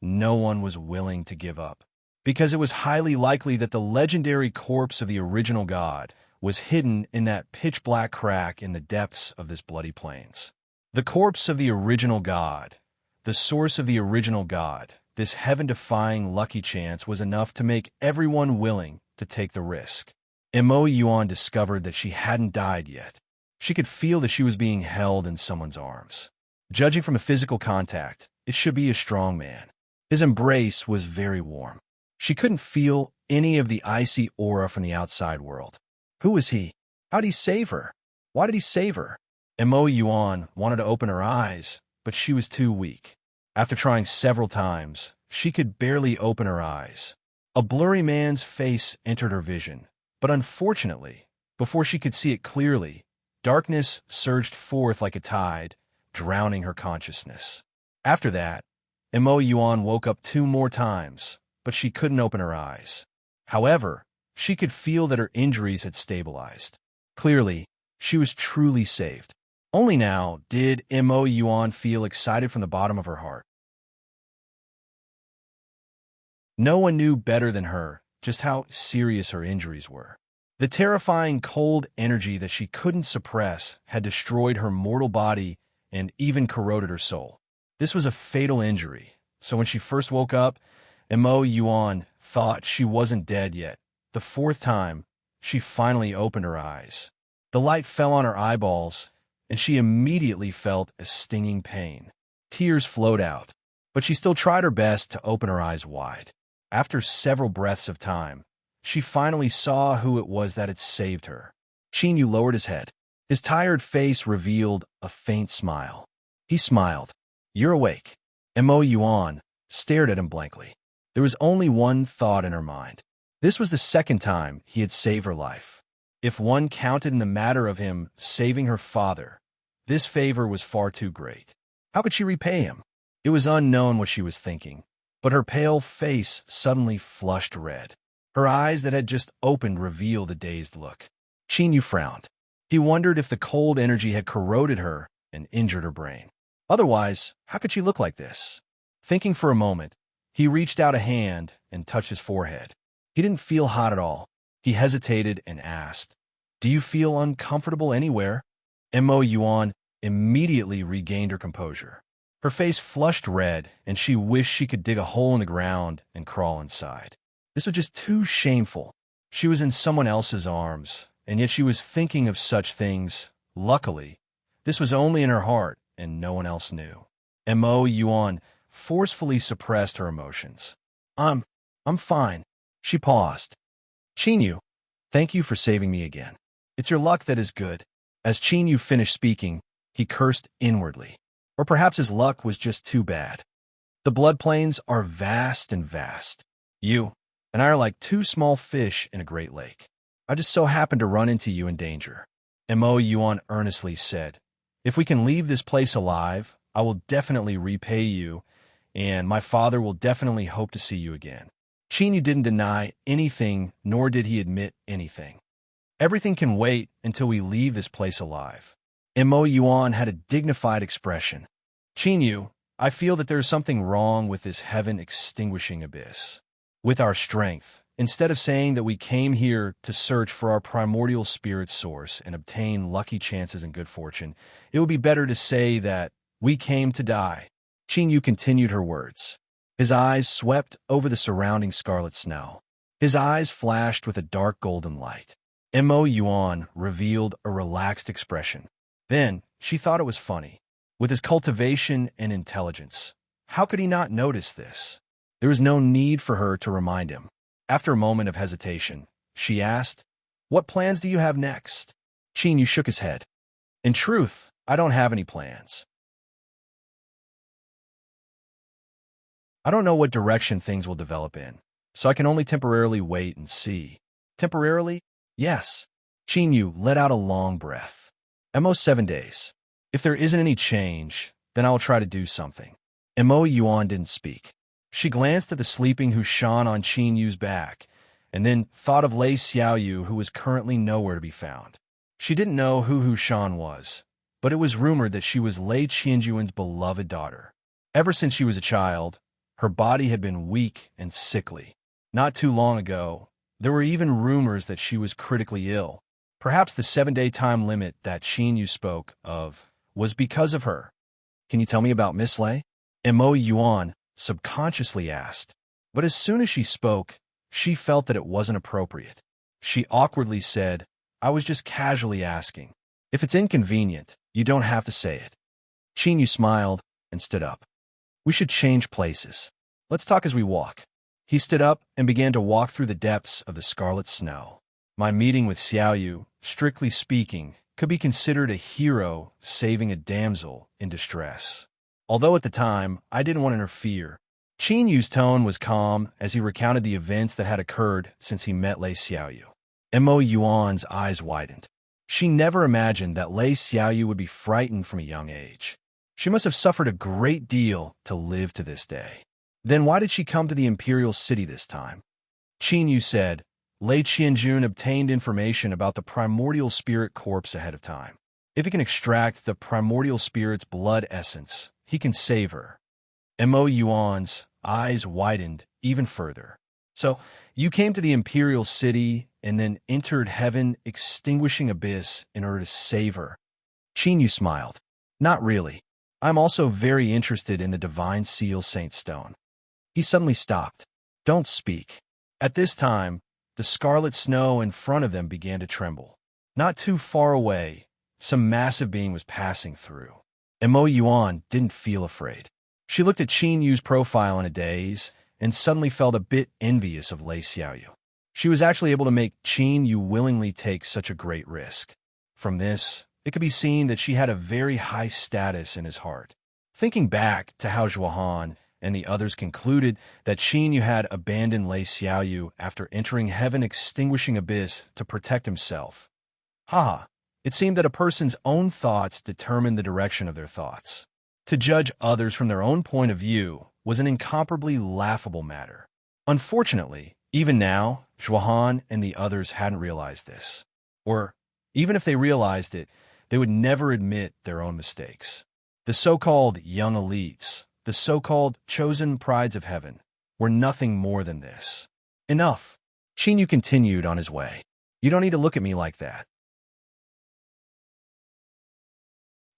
No one was willing to give up, because it was highly likely that the legendary corpse of the original god was hidden in that pitch-black crack in the depths of this bloody plains. The corpse of the original god, the source of the original god, this heaven-defying lucky chance was enough to make everyone willing to take the risk. Mo Yuan discovered that she hadn't died yet. She could feel that she was being held in someone's arms. Judging from a physical contact, it should be a strong man. His embrace was very warm. She couldn't feel any of the icy aura from the outside world. Who was he? How did he save her? Why did he save her? Mo Yuan wanted to open her eyes, but she was too weak. After trying several times, she could barely open her eyes. A blurry man's face entered her vision, but unfortunately, before she could see it clearly, darkness surged forth like a tide, drowning her consciousness. After that, Mo Yuan woke up 2 more times, but she couldn't open her eyes. However, she could feel that her injuries had stabilized. Clearly, she was truly saved. Only now did Mo Yuan feel excited from the bottom of her heart. No one knew better than her just how serious her injuries were. The terrifying cold energy that she couldn't suppress had destroyed her mortal body and even corroded her soul. This was a fatal injury, so when she first woke up, Mo Yuan thought she wasn't dead yet. The 4th time, she finally opened her eyes. The light fell on her eyeballs, and she immediately felt a stinging pain. Tears flowed out, but she still tried her best to open her eyes wide. After several breaths of time, she finally saw who it was that had saved her. Qin Yu lowered his head. His tired face revealed a faint smile. He smiled. "You're awake." Mo Yuan stared at him blankly. There was only one thought in her mind. This was the 2nd time he had saved her life. If one counted in the matter of him saving her father, this favor was far too great. How could she repay him? It was unknown what she was thinking, but her pale face suddenly flushed red. Her eyes that had just opened revealed a dazed look. Qin Yu frowned. He wondered if the cold energy had corroded her and injured her brain. Otherwise, how could she look like this? Thinking for a moment, he reached out a hand and touched his forehead. He didn't feel hot at all. He hesitated and asked, "Do you feel uncomfortable anywhere?" Mo Yuan immediately regained her composure. Her face flushed red, and she wished she could dig a hole in the ground and crawl inside. This was just too shameful. She was in someone else's arms, and yet she was thinking of such things. Luckily, this was only in her heart, and no one else knew. Mo Yuan forcefully suppressed her emotions. I'm fine." She paused. "Qin Yu, thank you for saving me again. It's your luck that is good." As Qin Yu finished speaking, he cursed inwardly. Or perhaps his luck was just too bad. The blood plains are vast and vast. You and I are like 2 small fish in a great lake. I just so happened to run into you in danger. Mo Yuan earnestly said, "If we can leave this place alive, I will definitely repay you, and my father will definitely hope to see you again." Qin Yu didn't deny anything, nor did he admit anything. "Everything can wait until we leave this place alive." Mo Yuan had a dignified expression. "Qin Yu, I feel that there is something wrong with this heaven-extinguishing abyss. With our strength, instead of saying that we came here to search for our primordial spirit source and obtain lucky chances and good fortune, it would be better to say that we came to die." Qin Yu continued her words. His eyes swept over the surrounding scarlet snow. His eyes flashed with a dark golden light. Mo Yuan revealed a relaxed expression. Then, she thought it was funny. With his cultivation and intelligence, how could he not notice this? There was no need for her to remind him. After a moment of hesitation, she asked, "What plans do you have next?" Qin Yu shook his head. "In truth, I don't have any plans. I don't know what direction things will develop in, so I can only temporarily wait and see." "Temporarily?" "Yes." Qin Yu let out a long breath. "At most 7 days. If there isn't any change, then I will try to do something." Mo Yuan didn't speak. She glanced at the sleeping Hushan on Qin Yu's back, and then thought of Lei Xiaoyu, who was currently nowhere to be found. She didn't know who Hushan was, but it was rumored that she was Lei Qianjuan's beloved daughter. Ever since she was a child, her body had been weak and sickly. Not too long ago, there were even rumors that she was critically ill. Perhaps the 7-day time limit that Qin Yu spoke of was because of her. "Can you tell me about Miss Lei?" Mo Yuan subconsciously asked. But as soon as she spoke, she felt that it wasn't appropriate. She awkwardly said, "I was just casually asking. If it's inconvenient, you don't have to say it." Chinyu smiled and stood up. "We should change places. Let's talk as we walk." He stood up and began to walk through the depths of the scarlet snow. My meeting with Xiaoyu, strictly speaking, could be considered a hero saving a damsel in distress. Although at the time, I didn't want to interfere. Qinyu's tone was calm as he recounted the events that had occurred since he met Lei Xiaoyu. Mo Yuan's eyes widened. She never imagined that Lei Xiaoyu would be frightened from a young age. She must have suffered a great deal to live to this day. Then why did she come to the imperial city this time? Qinyu said, "Lei Qianjun obtained information about the primordial spirit corpse ahead of time. If he can extract the primordial spirit's blood essence, he can save her." Mo Yuan's eyes widened even further. "So, you came to the imperial city and then entered heaven, extinguishing abyss in order to save her?" Qinyu smiled. "Not really. I'm also very interested in the divine seal Saint Stone." He suddenly stopped. "Don't speak." At this time, the scarlet snow in front of them began to tremble. Not too far away, some massive being was passing through. And Mo Yuan didn't feel afraid. She looked at Qin Yu's profile in a daze and suddenly felt a bit envious of Lei Xiaoyu. She was actually able to make Qin Yu willingly take such a great risk. From this, it could be seen that she had a very high status in his heart. Thinking back to how Zhuohan and the others concluded that Qin Yu had abandoned Lei Xiaoyu after entering heaven extinguishing abyss to protect himself. Haha, it seemed that a person's own thoughts determined the direction of their thoughts. To judge others from their own point of view was an incomparably laughable matter. Unfortunately, even now, Zhuohan and the others hadn't realized this. Or, even if they realized it, they would never admit their own mistakes. The so-called young elites, the so-called chosen prides of heaven, were nothing more than this. Enough. Qinyu continued on his way. "You don't need to look at me like that.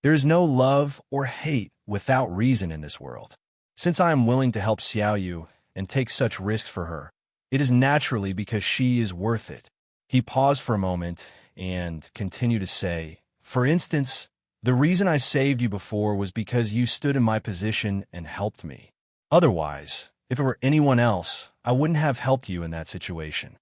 There is no love or hate without reason in this world. Since I am willing to help Xiaoyu and take such risks for her, it is naturally because she is worth it." He paused for a moment and continued to say, "For instance, the reason I saved you before was because you stood in my position and helped me. Otherwise, if it were anyone else, I wouldn't have helped you in that situation."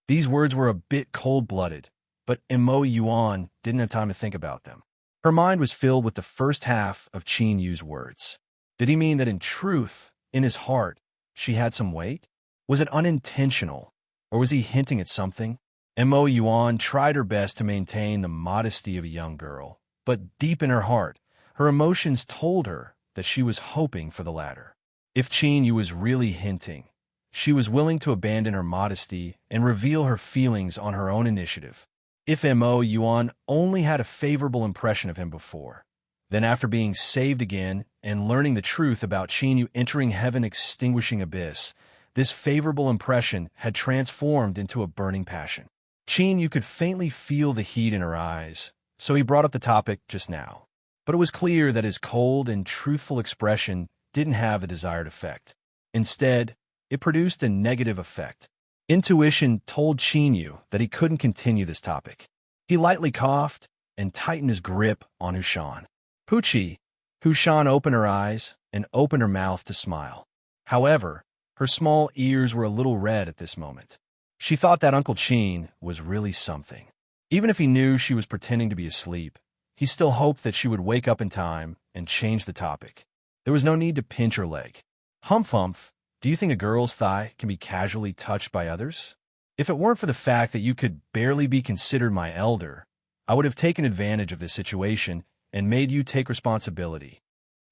These words were a bit cold-blooded, but Mo Yuan didn't have time to think about them. Her mind was filled with the first half of Qin Yu's words. Did he mean that in truth, in his heart, she had some weight? Was it unintentional, or was he hinting at something? Mo Yuan tried her best to maintain the modesty of a young girl, but deep in her heart, her emotions told her that she was hoping for the latter. If Qin Yu was really hinting, she was willing to abandon her modesty and reveal her feelings on her own initiative. If Mo Yuan only had a favorable impression of him before, then after being saved again and learning the truth about Qin Yu entering heaven extinguishing abyss, this favorable impression had transformed into a burning passion. Qin Yu could faintly feel the heat in her eyes, so he brought up the topic just now. But it was clear that his cold and truthful expression didn't have the desired effect. Instead, it produced a negative effect. Intuition told Qin Yu that he couldn't continue this topic. He lightly coughed and tightened his grip on Hushan. "Puchi." Hushan opened her eyes and opened her mouth to smile. However, her small ears were a little red at this moment. She thought that Uncle Qin was really something. Even if he knew she was pretending to be asleep, he still hoped that she would wake up in time and change the topic. There was no need to pinch her leg. "Humph humph. Do you think a girl's thigh can be casually touched by others? If it weren't for the fact that you could barely be considered my elder, I would have taken advantage of this situation and made you take responsibility.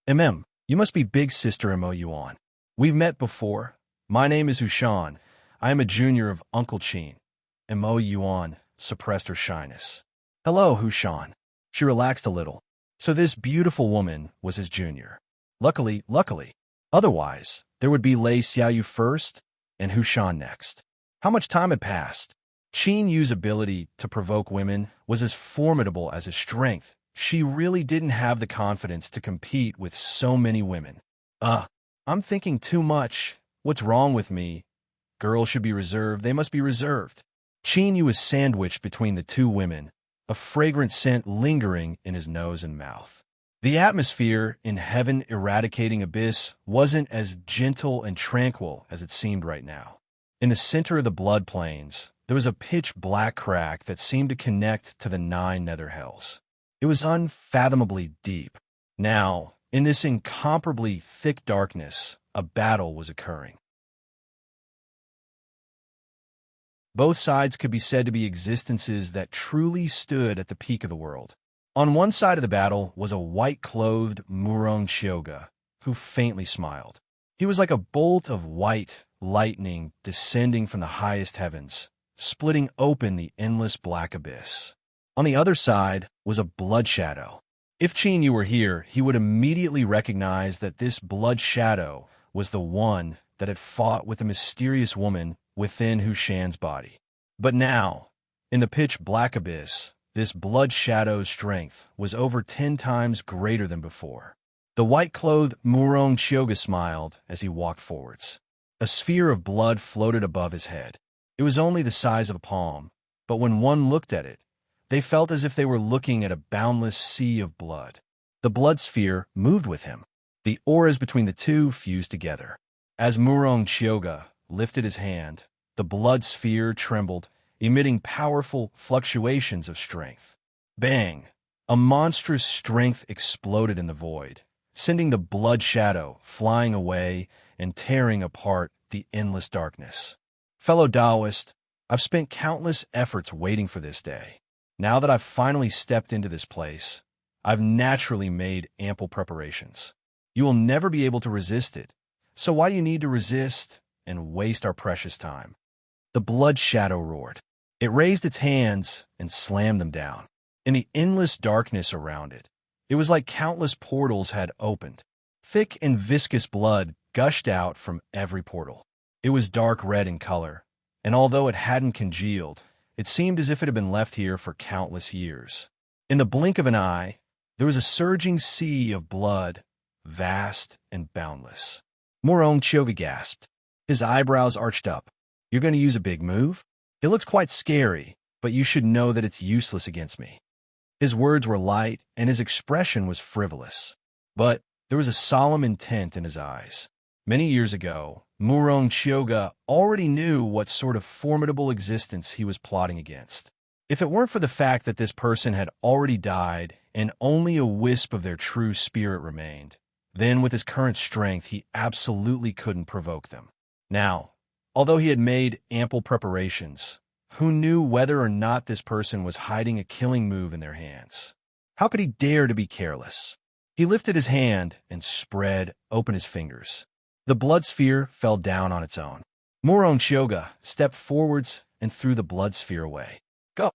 You must be big sister Mo Yuan. We've met before. My name is Hushan. I am a junior of Uncle Qin." Mo Yuan suppressed her shyness. "Hello, Hushan." She relaxed a little. So this beautiful woman was his junior. Luckily. Otherwise, there would be Lei Xiaoyu first and Hushan next. How much time had passed? Qin Yu's ability to provoke women was as formidable as his strength. She really didn't have the confidence to compete with so many women. I'm thinking too much. What's wrong with me? Girls should be reserved. They must be reserved. Chinyu was sandwiched between the two women, a fragrant scent lingering in his nose and mouth. The atmosphere in heaven-eradicating abyss wasn't as gentle and tranquil as it seemed right now. In the center of the blood plains, there was a pitch-black crack that seemed to connect to the 9 nether hells. It was unfathomably deep. Now, in this incomparably thick darkness, a battle was occurring. Both sides could be said to be existences that truly stood at the peak of the world. On one side of the battle was a white-clothed Murong Chyoga, who faintly smiled. He was like a bolt of white lightning descending from the highest heavens, splitting open the endless black abyss. On the other side was a blood shadow. If Chinyu were here, he would immediately recognize that this blood shadow was the one that had fought with the mysterious woman within Hu Shan's body. But now, in the pitch-black abyss, this blood shadow's strength was over 10 times greater than before. The white-clothed Murong Chyoga smiled as he walked forwards. A sphere of blood floated above his head. It was only the size of a palm, but when one looked at it, they felt as if they were looking at a boundless sea of blood. The blood sphere moved with him. The auras between the two fused together. As Murong Chyoga lifted his hand, the blood sphere trembled, emitting powerful fluctuations of strength. Bang! A monstrous strength exploded in the void, sending the blood shadow flying away and tearing apart the endless darkness. Fellow Taoist, I've spent countless efforts waiting for this day. Now that I've finally stepped into this place, I've naturally made ample preparations. You will never be able to resist it, so why you need to resist and waste our precious time? The blood shadow roared. It raised its hands and slammed them down. In the endless darkness around it, it was like countless portals had opened. Thick and viscous blood gushed out from every portal. It was dark red in color, and although it hadn't congealed, it seemed as if it had been left here for countless years. In the blink of an eye, there was a surging sea of blood, vast and boundless. Murong Chyoga gasped. His eyebrows arched up. You're going to use a big move? It looks quite scary, but you should know that it's useless against me. His words were light, and his expression was frivolous. But there was a solemn intent in his eyes. Many years ago, Murong Chyoga already knew what sort of formidable existence he was plotting against. If it weren't for the fact that this person had already died and only a wisp of their true spirit remained, then with his current strength he absolutely couldn't provoke them. Now, although he had made ample preparations, who knew whether or not this person was hiding a killing move in their hands? How could he dare to be careless? He lifted his hand and spread open his fingers. The blood sphere fell down on its own. Murong Chyoga stepped forwards and threw the blood sphere away. Go!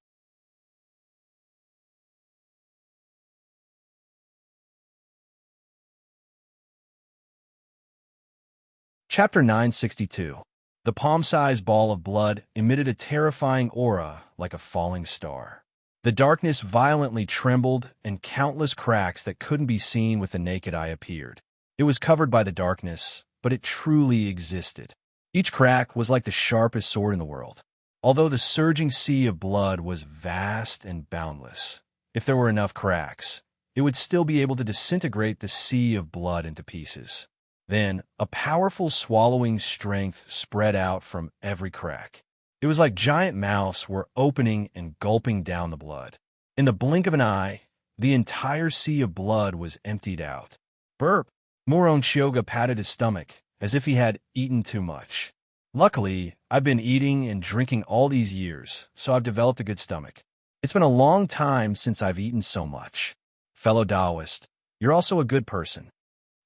Chapter 962. The palm-sized ball of blood emitted a terrifying aura like a falling star. The darkness violently trembled, and countless cracks that couldn't be seen with the naked eye appeared. It was covered by the darkness, but it truly existed. Each crack was like the sharpest sword in the world. Although the surging sea of blood was vast and boundless, if there were enough cracks, it would still be able to disintegrate the sea of blood into pieces. Then, a powerful swallowing strength spread out from every crack. It was like giant mouths were opening and gulping down the blood. In the blink of an eye, the entire sea of blood was emptied out. Burp! Murong Chyoga patted his stomach, as if he had eaten too much. Luckily, I've been eating and drinking all these years, so I've developed a good stomach. It's been a long time since I've eaten so much. Fellow Taoist, you're also a good person.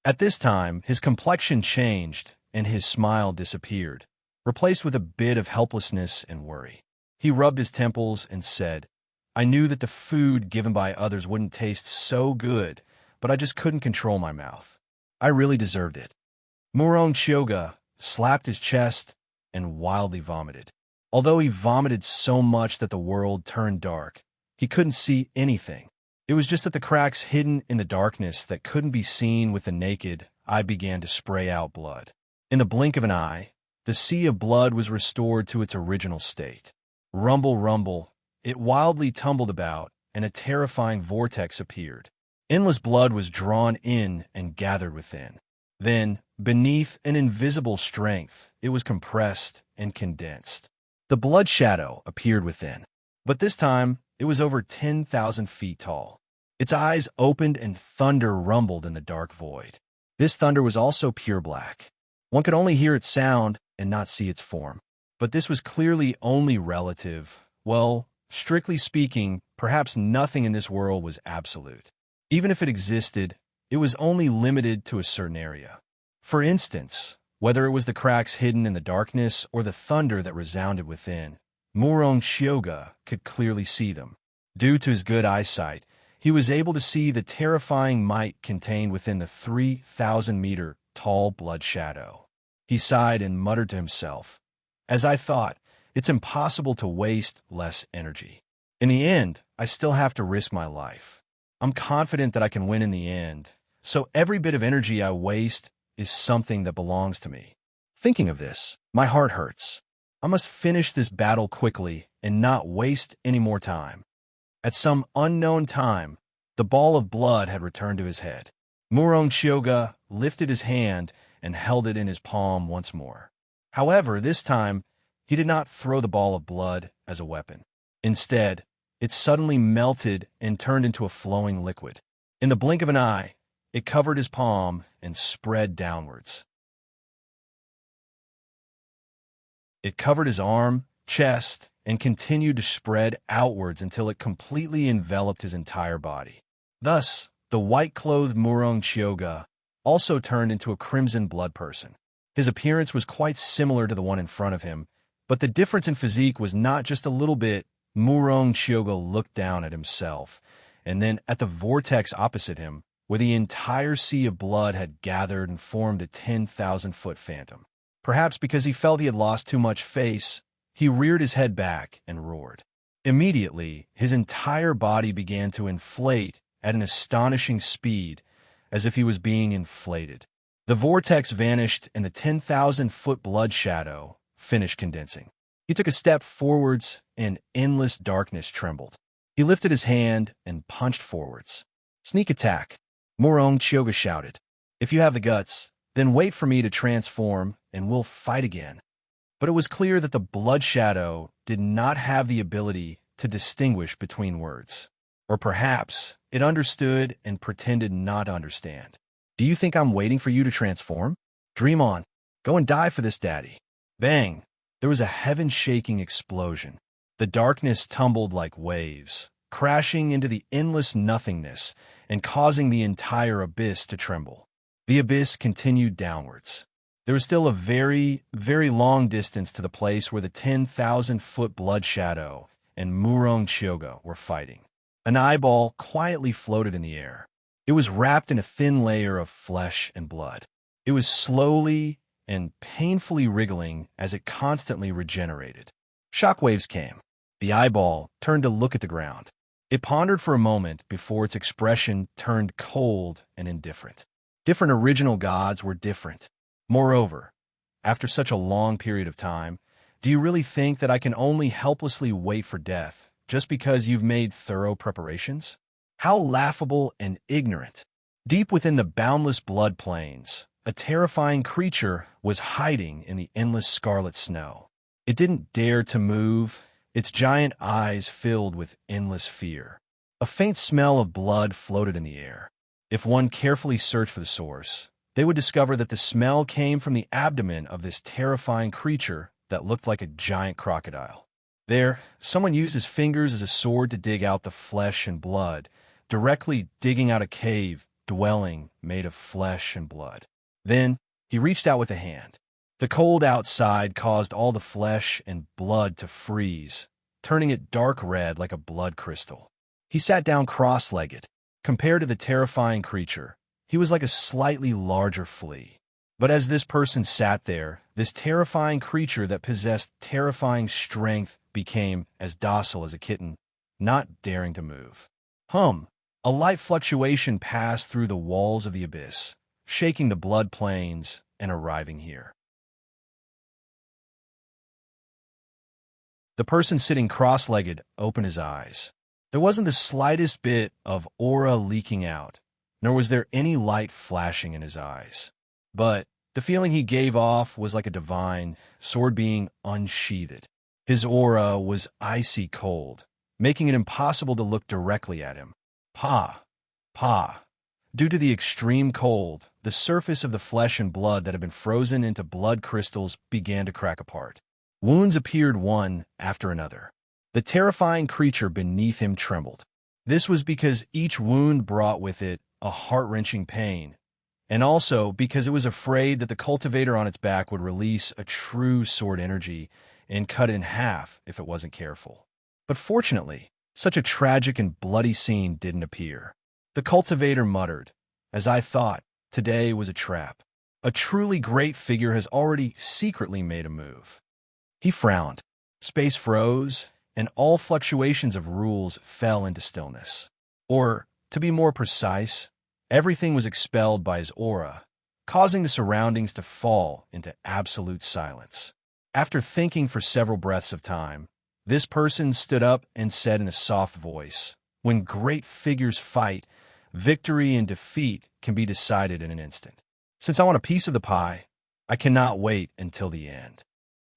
At this time, his complexion changed, and his smile disappeared, replaced with a bit of helplessness and worry. He rubbed his temples and said, I knew that the food given by others wouldn't taste so good, but I just couldn't control my mouth. I really deserved it. Murong Chyoga slapped his chest and wildly vomited. Although he vomited so much that the world turned dark, he couldn't see anything. It was just that the cracks hidden in the darkness that couldn't be seen with the naked I began to spray out blood. In the blink of an eye, the sea of blood was restored to its original state. Rumble, rumble, it wildly tumbled about, and a terrifying vortex appeared. Endless blood was drawn in and gathered within. Then, beneath an invisible strength, it was compressed and condensed. The blood shadow appeared within, but this time it was over 10,000 feet tall. Its eyes opened and thunder rumbled in the dark void. This thunder was also pure black. One could only hear its sound and not see its form. But this was clearly only relative. Well, strictly speaking, perhaps nothing in this world was absolute. Even if it existed, it was only limited to a certain area. For instance, whether it was the cracks hidden in the darkness or the thunder that resounded within, Murong Shioga could clearly see them. Due to his good eyesight, he was able to see the terrifying might contained within the 3,000-meter tall blood shadow. He sighed and muttered to himself, "As I thought, it's impossible to waste less energy. In the end, I still have to risk my life. I'm confident that I can win in the end, so every bit of energy I waste is something that belongs to me." Thinking of this, my heart hurts. I must finish this battle quickly and not waste any more time. At some unknown time, the ball of blood had returned to his head. Murong Shioga lifted his hand and held it in his palm once more. However, this time, he did not throw the ball of blood as a weapon. Instead, it suddenly melted and turned into a flowing liquid. In the blink of an eye, it covered his palm and spread downwards. It covered his arm, chest, and continued to spread outwards until it completely enveloped his entire body. Thus, the white-clothed Murong Shioga also turned into a crimson blood person. His appearance was quite similar to the one in front of him, but the difference in physique was not just a little bit. Murong Shioga looked down at himself, and then at the vortex opposite him, where the entire sea of blood had gathered and formed a 10,000-foot phantom. Perhaps because he felt he had lost too much face, he reared his head back and roared. Immediately, his entire body began to inflate at an astonishing speed, as if he was being inflated. The vortex vanished and the 10,000-foot blood shadow finished condensing. He took a step forwards and endless darkness trembled. He lifted his hand and punched forwards. "Sneak attack," Murong Shioga shouted. "If you have the guts, then wait for me to transform and we'll fight again." But it was clear that the blood shadow did not have the ability to distinguish between words. Or perhaps it understood and pretended not to understand. "Do you think I'm waiting for you to transform? Dream on. Go and die for this, Daddy." Bang! There was a heaven-shaking explosion. The darkness tumbled like waves, crashing into the endless nothingness and causing the entire abyss to tremble. The abyss continued downwards. There was still a very, very long distance to the place where the 10,000-foot blood shadow and Murong Shioga were fighting. An eyeball quietly floated in the air. It was wrapped in a thin layer of flesh and blood. It was slowly and painfully wriggling as it constantly regenerated. Shockwaves came. The eyeball turned to look at the ground. It pondered for a moment before its expression turned cold and indifferent. Different original gods were different. Moreover, after such a long period of time, do you really think that I can only helplessly wait for death just because you've made thorough preparations? How laughable and ignorant. Deep within the boundless blood plains, a terrifying creature was hiding in the endless scarlet snow. It didn't dare to move, its giant eyes filled with endless fear. A faint smell of blood floated in the air. If one carefully searched for the source, they would discover that the smell came from the abdomen of this terrifying creature that looked like a giant crocodile. There, someone used his fingers as a sword to dig out the flesh and blood, directly digging out a cave dwelling made of flesh and blood. Then, he reached out with a hand. The cold outside caused all the flesh and blood to freeze, turning it dark red like a blood crystal. He sat down cross-legged. Compared to the terrifying creature, he was like a slightly larger flea. But as this person sat there, this terrifying creature that possessed terrifying strength became as docile as a kitten, not daring to move. A light fluctuation passed through the walls of the abyss, shaking the blood plains and arriving here. The person sitting cross-legged opened his eyes. There wasn't the slightest bit of aura leaking out, nor was there any light flashing in his eyes. But the feeling he gave off was like a divine sword being unsheathed. His aura was icy cold, making it impossible to look directly at him. Pa! Pa! Due to the extreme cold, the surface of the flesh and blood that had been frozen into blood crystals began to crack apart. Wounds appeared one after another. The terrifying creature beneath him trembled. This was because each wound brought with it a heart-wrenching pain, and also because it was afraid that the cultivator on its back would release a true sword energy and cut it in half if it wasn't careful. But fortunately, such a tragic and bloody scene didn't appear. The cultivator muttered, "As I thought, today was a trap. A truly great figure has already secretly made a move." He frowned. Space froze, and all fluctuations of rules fell into stillness. Or, to be more precise, everything was expelled by his aura, causing the surroundings to fall into absolute silence. After thinking for several breaths of time, this person stood up and said in a soft voice, "When great figures fight, victory and defeat can be decided in an instant. Since I want a piece of the pie, I cannot wait until the end."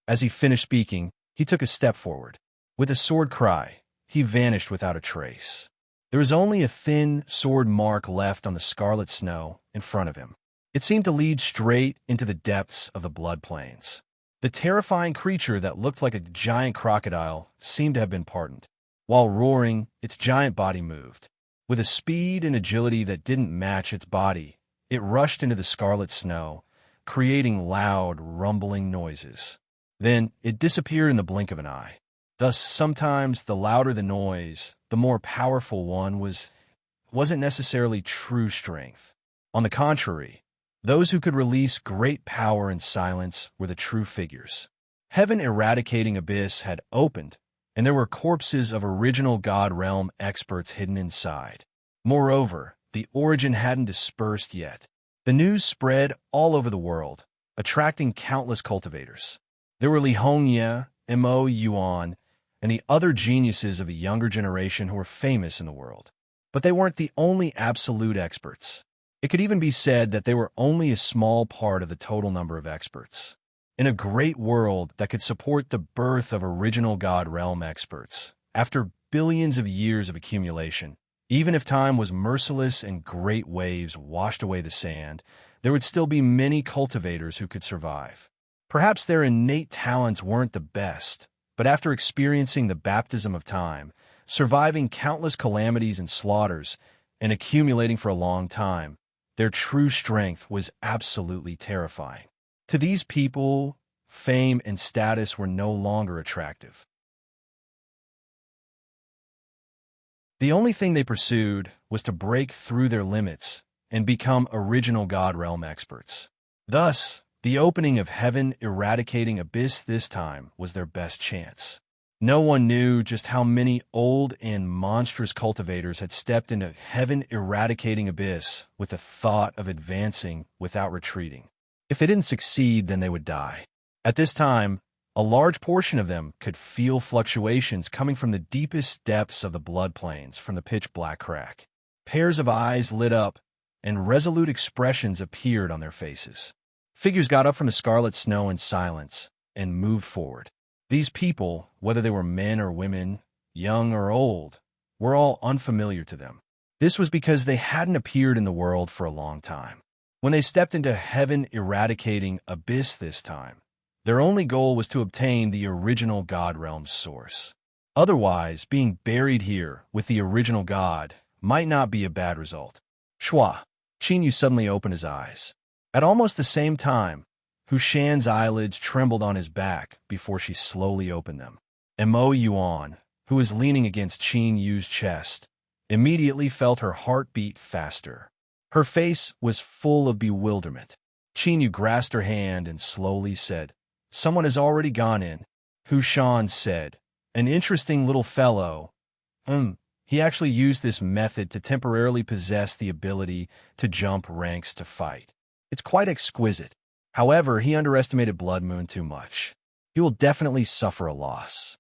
As he finished speaking, he took a step forward. With a sword cry, he vanished without a trace. There was only a thin sword mark left on the scarlet snow in front of him. It seemed to lead straight into the depths of the blood plains. The terrifying creature that looked like a giant crocodile seemed to have been pardoned. While roaring, its giant body moved. With a speed and agility that didn't match its body, it rushed into the scarlet snow, creating loud, rumbling noises. Then it disappeared in the blink of an eye. Thus, sometimes the louder the noise, the more powerful one wasn't necessarily true strength. On the contrary, those who could release great power in silence were the true figures. Heaven eradicating abyss had opened, and there were corpses of original God realm experts hidden inside. Moreover, the origin hadn't dispersed yet. The news spread all over the world, attracting countless cultivators. There were Li Hongye, Mo Yuan, and the other geniuses of a younger generation who were famous in the world. But they weren't the only absolute experts. It could even be said that they were only a small part of the total number of experts. In a great world that could support the birth of original God realm experts, after billions of years of accumulation, even if time was merciless and great waves washed away the sand, there would still be many cultivators who could survive. Perhaps their innate talents weren't the best, but after experiencing the baptism of time, surviving countless calamities and slaughters, and accumulating for a long time, their true strength was absolutely terrifying. To these people, fame and status were no longer attractive. The only thing they pursued was to break through their limits and become original God realm experts. Thus, the opening of heaven eradicating abyss this time was their best chance. No one knew just how many old and monstrous cultivators had stepped into heaven eradicating abyss with the thought of advancing without retreating. If they didn't succeed, then they would die. At this time, a large portion of them could feel fluctuations coming from the deepest depths of the blood plains from the pitch-black crack. Pairs of eyes lit up, and resolute expressions appeared on their faces. Figures got up from the scarlet snow in silence and moved forward. These people, whether they were men or women, young or old, were all unfamiliar to them. This was because they hadn't appeared in the world for a long time. When they stepped into heaven eradicating abyss this time, their only goal was to obtain the original God realm's source. Otherwise, being buried here with the original God might not be a bad result. Shua, Qinyu suddenly opened his eyes. At almost the same time, Hushan's eyelids trembled on his back before she slowly opened them. Mo Yuan, who was leaning against Qin Yu's chest, immediately felt her heart beat faster. Her face was full of bewilderment. Qin Yu grasped her hand and slowly said, "Someone has already gone in." Hushan said, "An interesting little fellow. He actually used this method to temporarily possess the ability to jump ranks to fight." It's quite exquisite. However, he underestimated Blood Moon too much. He will definitely suffer a loss.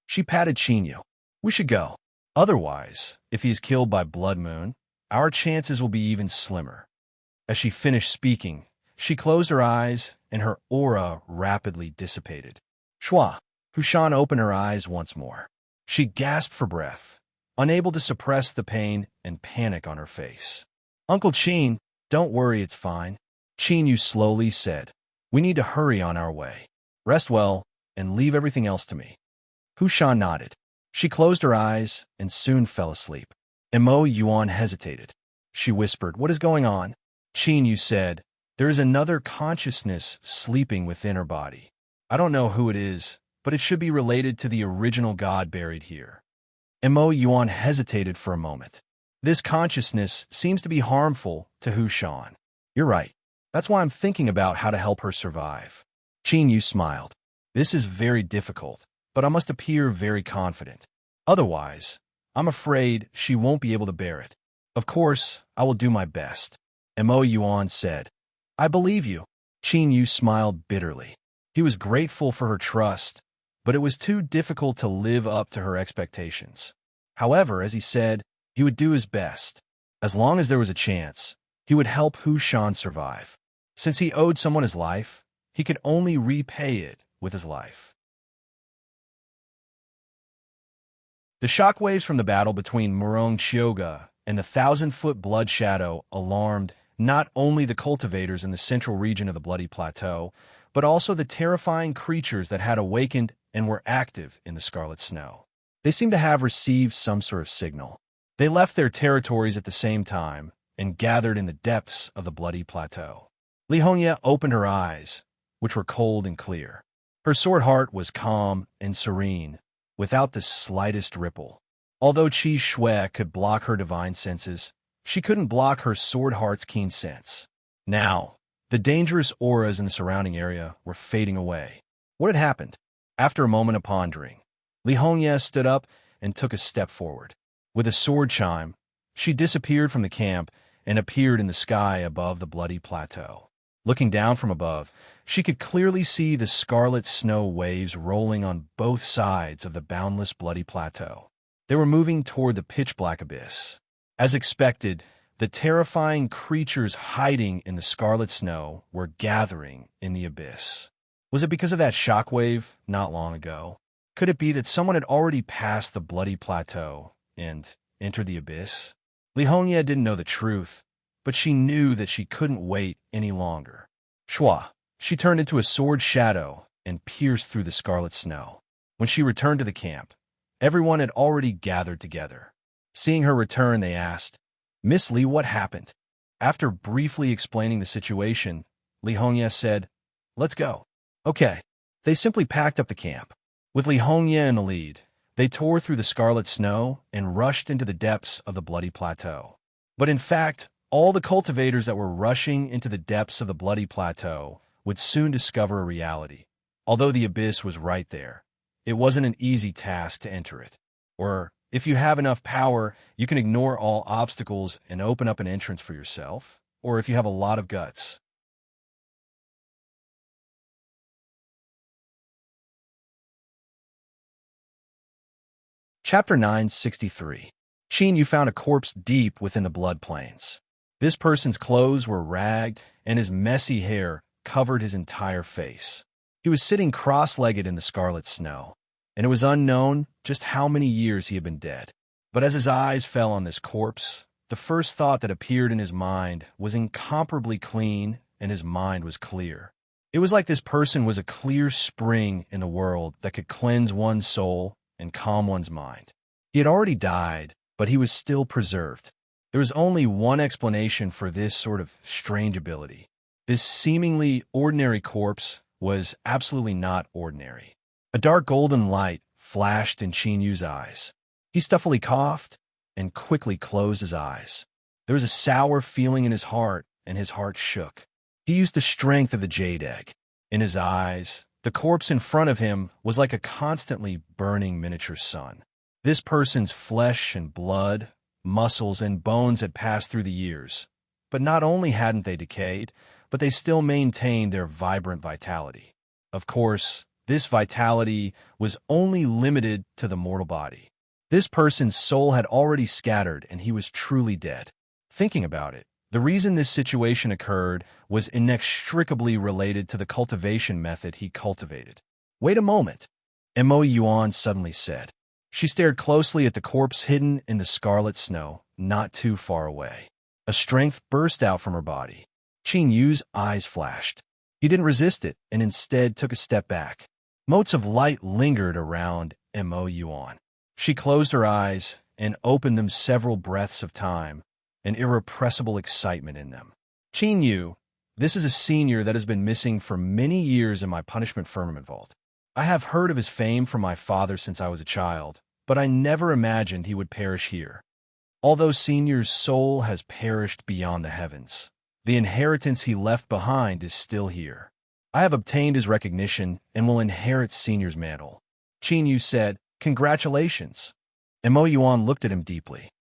She patted Chinyu. We should go. Otherwise, if he is killed by Blood Moon, our chances will be even slimmer. As she finished speaking, she closed her eyes and her aura rapidly dissipated. Shua. Hushan opened her eyes once more. She gasped for breath, unable to suppress the pain and panic on her face. Uncle Qin, don't worry, it's fine. Chinyu slowly said. We need to hurry on our way. Rest well and leave everything else to me. Hushan nodded. She closed her eyes and soon fell asleep. Mo Yuan hesitated. She whispered, What is going on? Chinyu said, There is another consciousness sleeping within her body. I don't know who it is, but it should be related to the original god buried here. Mo Yuan hesitated for a moment. This consciousness seems to be harmful to Hushan. You're right. That's why I'm thinking about how to help her survive. Chinyu smiled. This is very difficult, but I must appear very confident. Otherwise, I'm afraid she won't be able to bear it. Of course, I will do my best. Mo Yuan said. I believe you. Chinyu smiled bitterly. He was grateful for her trust, but it was too difficult to live up to her expectations. However, as he said, he would do his best. As long as there was a chance, he would help Hushan survive. Since he owed someone his life, he could only repay it with his life. The shockwaves from the battle between Murong Chioga and the 1,000-foot Blood Shadow alarmed not only the cultivators in the central region of the Bloody Plateau, but also the terrifying creatures that had awakened and were active in the Scarlet Snow. They seemed to have received some sort of signal. They left their territories at the same time and gathered in the depths of the Bloody Plateau. Li Hongye opened her eyes, which were cold and clear. Her sword heart was calm and serene, without the slightest ripple. Although Qi Shui could block her divine senses, she couldn't block her sword heart's keen sense. Now, the dangerous auras in the surrounding area were fading away. What had happened? After a moment of pondering, Li Hongye stood up and took a step forward. With a sword chime, she disappeared from the camp and appeared in the sky above the Bloody Plateau. Looking down from above, she could clearly see the scarlet snow waves rolling on both sides of the boundless Bloody Plateau. They were moving toward the pitch-black abyss. As expected, the terrifying creatures hiding in the scarlet snow were gathering in the abyss. Was it because of that shockwave not long ago? Could it be that someone had already passed the Bloody Plateau and entered the abyss? Li Hongye didn't know the truth, but she knew that she couldn't wait any longer. Shua. She turned into a sword shadow and pierced through the scarlet snow. When she returned to the camp, everyone had already gathered together. Seeing her return, they asked, Miss Li, what happened? After briefly explaining the situation, Li Hongye said, Let's go. Okay. They simply packed up the camp. With Li Hongye in the lead, they tore through the scarlet snow and rushed into the depths of the Bloody Plateau. But in fact, all the cultivators that were rushing into the depths of the Bloody Plateau would soon discover a reality. Although the abyss was right there, it wasn't an easy task to enter it. Or, if you have enough power, you can ignore all obstacles and open up an entrance for yourself. Or if you have a lot of guts. Chapter 963. Qin Yu found a corpse deep within the blood plains. This person's clothes were ragged, and his messy hair covered his entire face. He was sitting cross-legged in the scarlet snow, and it was unknown just how many years he had been dead. But as his eyes fell on this corpse, the first thought that appeared in his mind was incomparably clean, and his mind was clear. It was like this person was a clear spring in the world that could cleanse one's soul and calm one's mind. He had already died, but he was still preserved. There was only one explanation for this sort of strange ability. This seemingly ordinary corpse was absolutely not ordinary. A dark golden light flashed in Qin Yu's eyes. He stuffily coughed and quickly closed his eyes. There was a sour feeling in his heart, and his heart shook. He used the strength of the jade egg. In his eyes, the corpse in front of him was like a constantly burning miniature sun. This person's flesh and blood, muscles and bones had passed through the years, but not only hadn't they decayed, but they still maintained their vibrant vitality. Of course, this vitality was only limited to the mortal body. This person's soul had already scattered, and he was truly dead. Thinking about it, the reason this situation occurred was inextricably related to the cultivation method he cultivated. "Wait a moment," Mo Yuan suddenly said. She stared closely at the corpse hidden in the scarlet snow, not too far away. A strength burst out from her body. Qin Yu's eyes flashed. He didn't resist it, and instead took a step back. Motes of light lingered around Mo Yuan. She closed her eyes and opened them several breaths of time, an irrepressible excitement in them. "Qin Yu, this is a senior that has been missing for many years in my punishment firmament vault. I have heard of his fame from my father since I was a child, but I never imagined he would perish here. Although Senior's soul has perished beyond the heavens, the inheritance he left behind is still here. I have obtained his recognition and will inherit Senior's mantle." Qin Yu said, "Congratulations." And Mo Yuan looked at him deeply.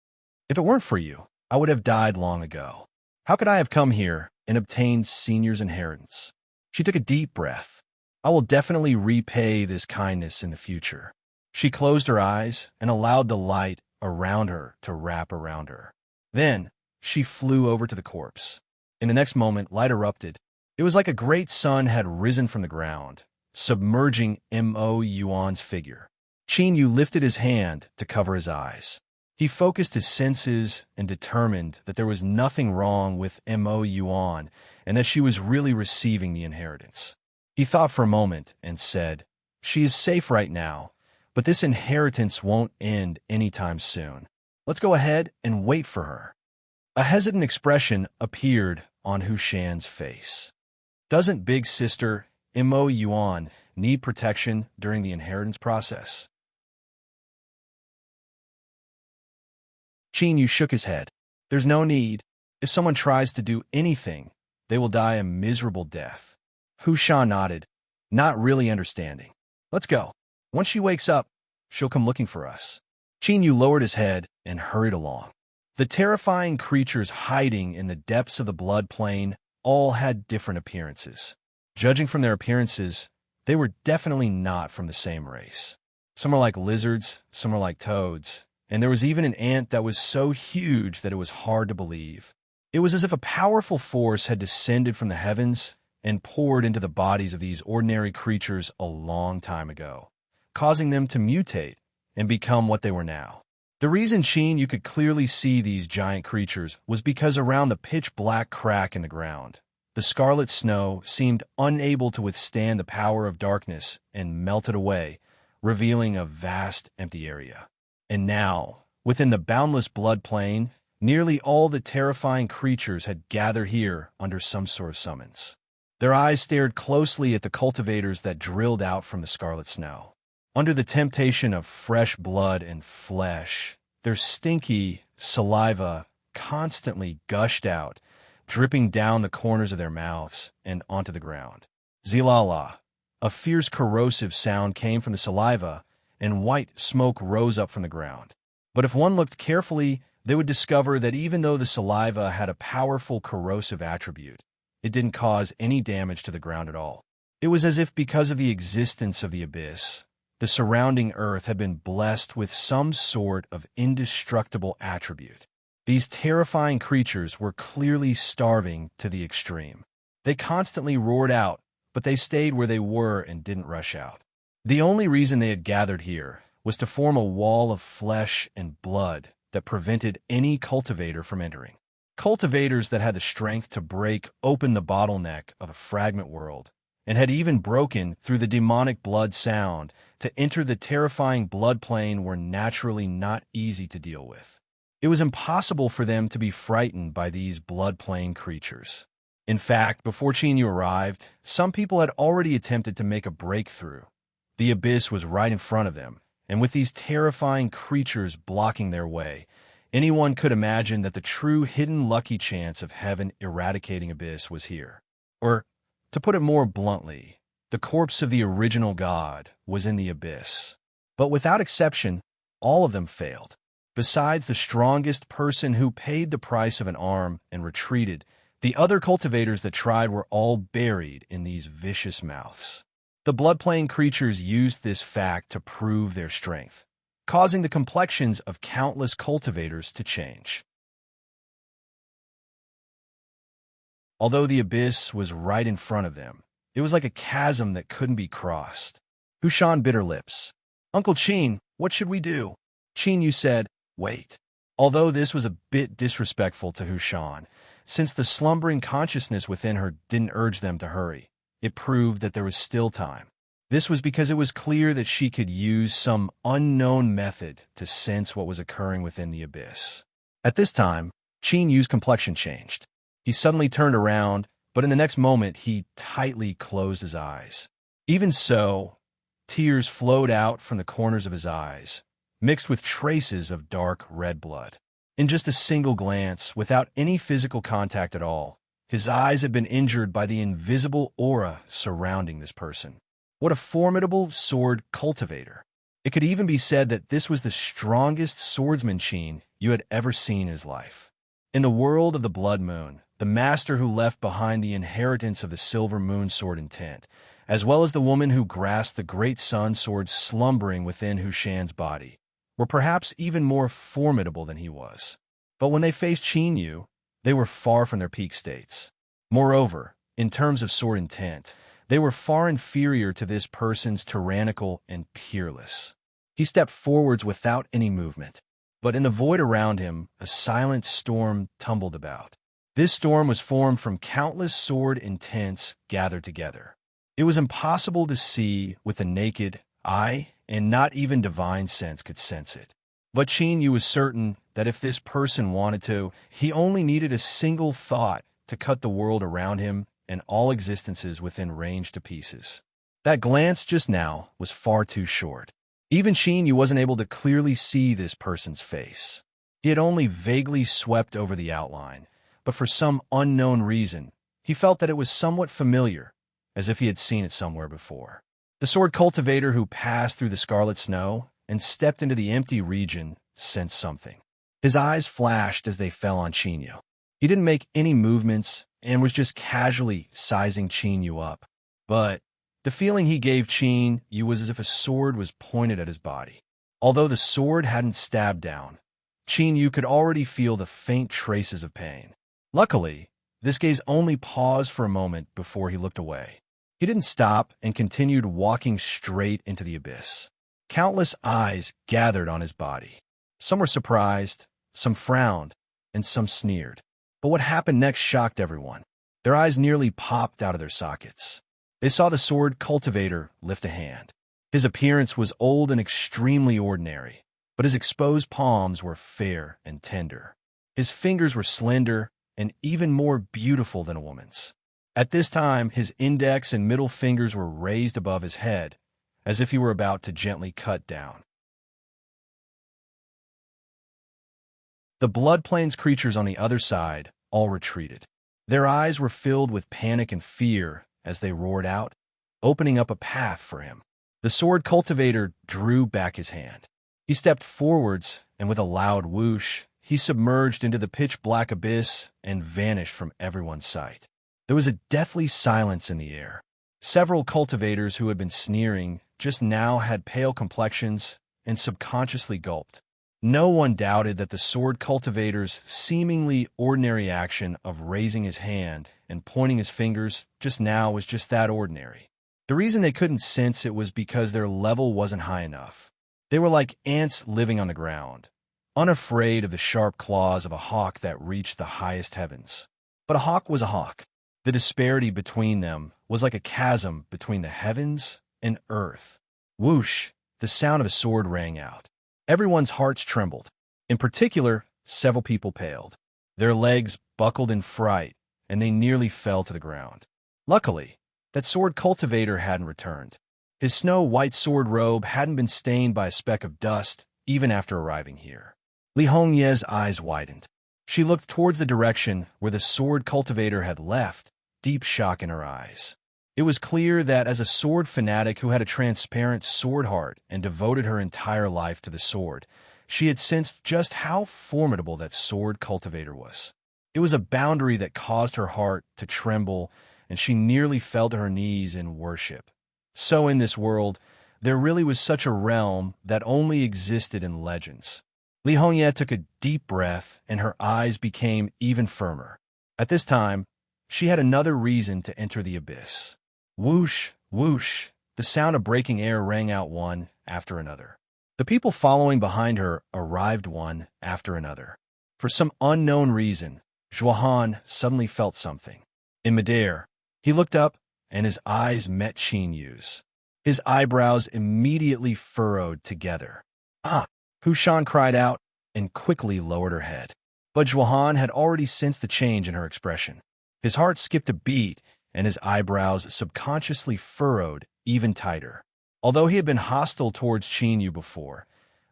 "If it weren't for you, I would have died long ago. How could I have come here and obtained Senior's inheritance?" She took a deep breath. "I will definitely repay this kindness in the future." She closed her eyes and allowed the light around her to wrap around her. Then she flew over to the corpse. In the next moment, light erupted. It was like a great sun had risen from the ground, submerging Mo Yuan's figure. Qin Yu lifted his hand to cover his eyes. He focused his senses and determined that there was nothing wrong with Mo Yuan and that she was really receiving the inheritance. He thought for a moment and said, "She is safe right now, but this inheritance won't end anytime soon. Let's go ahead and wait for her." A hesitant expression appeared on Hu Shan's face. Doesn't Big Sister Mo Yuan need protection during the inheritance process? Qin Yu shook his head. "There's no need. If someone tries to do anything, they will die a miserable death." Hu Shan nodded, not really understanding. "Let's go. Once she wakes up, she'll come looking for us." Qin Yu lowered his head and hurried along. The terrifying creatures hiding in the depths of the blood plain all had different appearances. Judging from their appearances, they were definitely not from the same race. Some were like lizards, some were like toads, and there was even an ant that was so huge that it was hard to believe. It was as if a powerful force had descended from the heavens and poured into the bodies of these ordinary creatures a long time ago, causing them to mutate and become what they were now. The reason Qin Yu could clearly see these giant creatures was because around the pitch-black crack in the ground, the scarlet snow seemed unable to withstand the power of darkness and melted away, revealing a vast empty area. And now, within the boundless blood plain, nearly all the terrifying creatures had gathered here under some sort of summons. Their eyes stared closely at the cultivators that drilled out from the scarlet snow. Under the temptation of fresh blood and flesh, their stinky saliva constantly gushed out, dripping down the corners of their mouths and onto the ground. Zilala, a fierce corrosive sound came from the saliva, and white smoke rose up from the ground. But if one looked carefully, they would discover that even though the saliva had a powerful corrosive attribute, it didn't cause any damage to the ground at all. It was as if because of the existence of the abyss, the surrounding earth had been blessed with some sort of indestructible attribute. These terrifying creatures were clearly starving to the extreme. They constantly roared out, but they stayed where they were and didn't rush out. The only reason they had gathered here was to form a wall of flesh and blood that prevented any cultivator from entering. Cultivators that had the strength to break open the bottleneck of a fragment world, and had even broken through the demonic blood sound to enter the terrifying blood plane were naturally not easy to deal with. It was impossible for them to be frightened by these blood plane creatures. In fact, before Qin Yu arrived, some people had already attempted to make a breakthrough. The abyss was right in front of them, and with these terrifying creatures blocking their way, anyone could imagine that the true hidden lucky chance of heaven eradicating abyss was here. Or, to put it more bluntly, the corpse of the original god was in the abyss. But without exception, all of them failed. Besides the strongest person who paid the price of an arm and retreated, The other cultivators that tried were all buried in these vicious mouths. The blood-playing creatures used this fact to prove their strength, causing the complexions of countless cultivators to change. Although the abyss was right in front of them, it was like a chasm that couldn't be crossed. Hushan bit her lips. "Uncle Qin, what should we do?" Qin Yu said, "Wait." Although this was a bit disrespectful to Hushan, since the slumbering consciousness within her didn't urge them to hurry, it proved that there was still time. This was because it was clear that she could use some unknown method to sense what was occurring within the abyss. At this time, Qin Yu's complexion changed. He suddenly turned around, but in the next moment he tightly closed his eyes. Even so, tears flowed out from the corners of his eyes, mixed with traces of dark red blood. In just a single glance, without any physical contact at all, his eyes had been injured by the invisible aura surrounding this person. What a formidable sword cultivator! It could even be said that this was the strongest swordsman Qin Yu had ever seen in his life. In the world of the Blood Moon, the master who left behind the inheritance of the Silver Moon Sword intent, as well as the woman who grasped the Great Sun Sword slumbering within Hushan's body, were perhaps even more formidable than he was. But when they faced Qin Yu, they were far from their peak states. Moreover, in terms of sword intent, they were far inferior to this person's tyrannical and peerless. He stepped forwards without any movement, but in the void around him, a silent storm tumbled about. This storm was formed from countless sword intents gathered together. It was impossible to see with the naked eye, and not even divine sense could sense it. But Qin Yu was certain that if this person wanted to, he only needed a single thought to cut the world around him and all existences within range to pieces. That glance just now was far too short. Even Qin Yu wasn't able to clearly see this person's face. He had only vaguely swept over the outline, but for some unknown reason, he felt that it was somewhat familiar, as if he had seen it somewhere before. The sword cultivator who passed through the scarlet snow and stepped into the empty region sensed something. His eyes flashed as they fell on Qin Yu. He didn't make any movements and was just casually sizing Qin Yu up. But the feeling he gave Qin Yu was as if a sword was pointed at his body. Although the sword hadn't stabbed down, Qin Yu could already feel the faint traces of pain. Luckily, this gaze only paused for a moment before he looked away. He didn't stop and continued walking straight into the abyss. Countless eyes gathered on his body. Some were surprised, some frowned, and some sneered. But what happened next shocked everyone. Their eyes nearly popped out of their sockets. They saw the sword cultivator lift a hand. His appearance was old and extremely ordinary, but his exposed palms were fair and tender. His fingers were slender and even more beautiful than a woman's. At this time, his index and middle fingers were raised above his head, as if he were about to gently cut down. The Blood Plains creatures on the other side all retreated. Their eyes were filled with panic and fear as they roared out, opening up a path for him. The sword cultivator drew back his hand. He stepped forwards, and with a loud whoosh, he submerged into the pitch-black abyss and vanished from everyone's sight. There was a deathly silence in the air. Several cultivators who had been sneering just now had pale complexions and subconsciously gulped. No one doubted that the sword cultivator's seemingly ordinary action of raising his hand and pointing his fingers just now was just that ordinary. The reason they couldn't sense it was because their level wasn't high enough. They were like ants living on the ground, unafraid of the sharp claws of a hawk that reached the highest heavens. But a hawk was a hawk. The disparity between them was like a chasm between the heavens and earth. Whoosh! The sound of a sword rang out. Everyone's hearts trembled. In particular, several people paled. Their legs buckled in fright, and they nearly fell to the ground. Luckily, that sword cultivator hadn't returned. His snow-white sword robe hadn't been stained by a speck of dust, even after arriving here. Li Hongye's eyes widened. She looked towards the direction where the sword cultivator had left, deep shock in her eyes. It was clear that as a sword fanatic who had a transparent sword heart and devoted her entire life to the sword, she had sensed just how formidable that sword cultivator was. It was a boundary that caused her heart to tremble, and she nearly fell to her knees in worship. So in this world, there really was such a realm that only existed in legends. Li Hongye took a deep breath, and her eyes became even firmer. At this time, she had another reason to enter the abyss. Whoosh, whoosh, the sound of breaking air rang out one after another. The people following behind her arrived one after another. For some unknown reason, Zhuohan suddenly felt something. In midair, he looked up, and his eyes met Qin Yu's. His eyebrows immediately furrowed together. "Ah!" Hu Shan cried out and quickly lowered her head. But Zhuohan had already sensed the change in her expression. His heart skipped a beat, and his eyebrows subconsciously furrowed even tighter. Although he had been hostile towards Qin Yu before,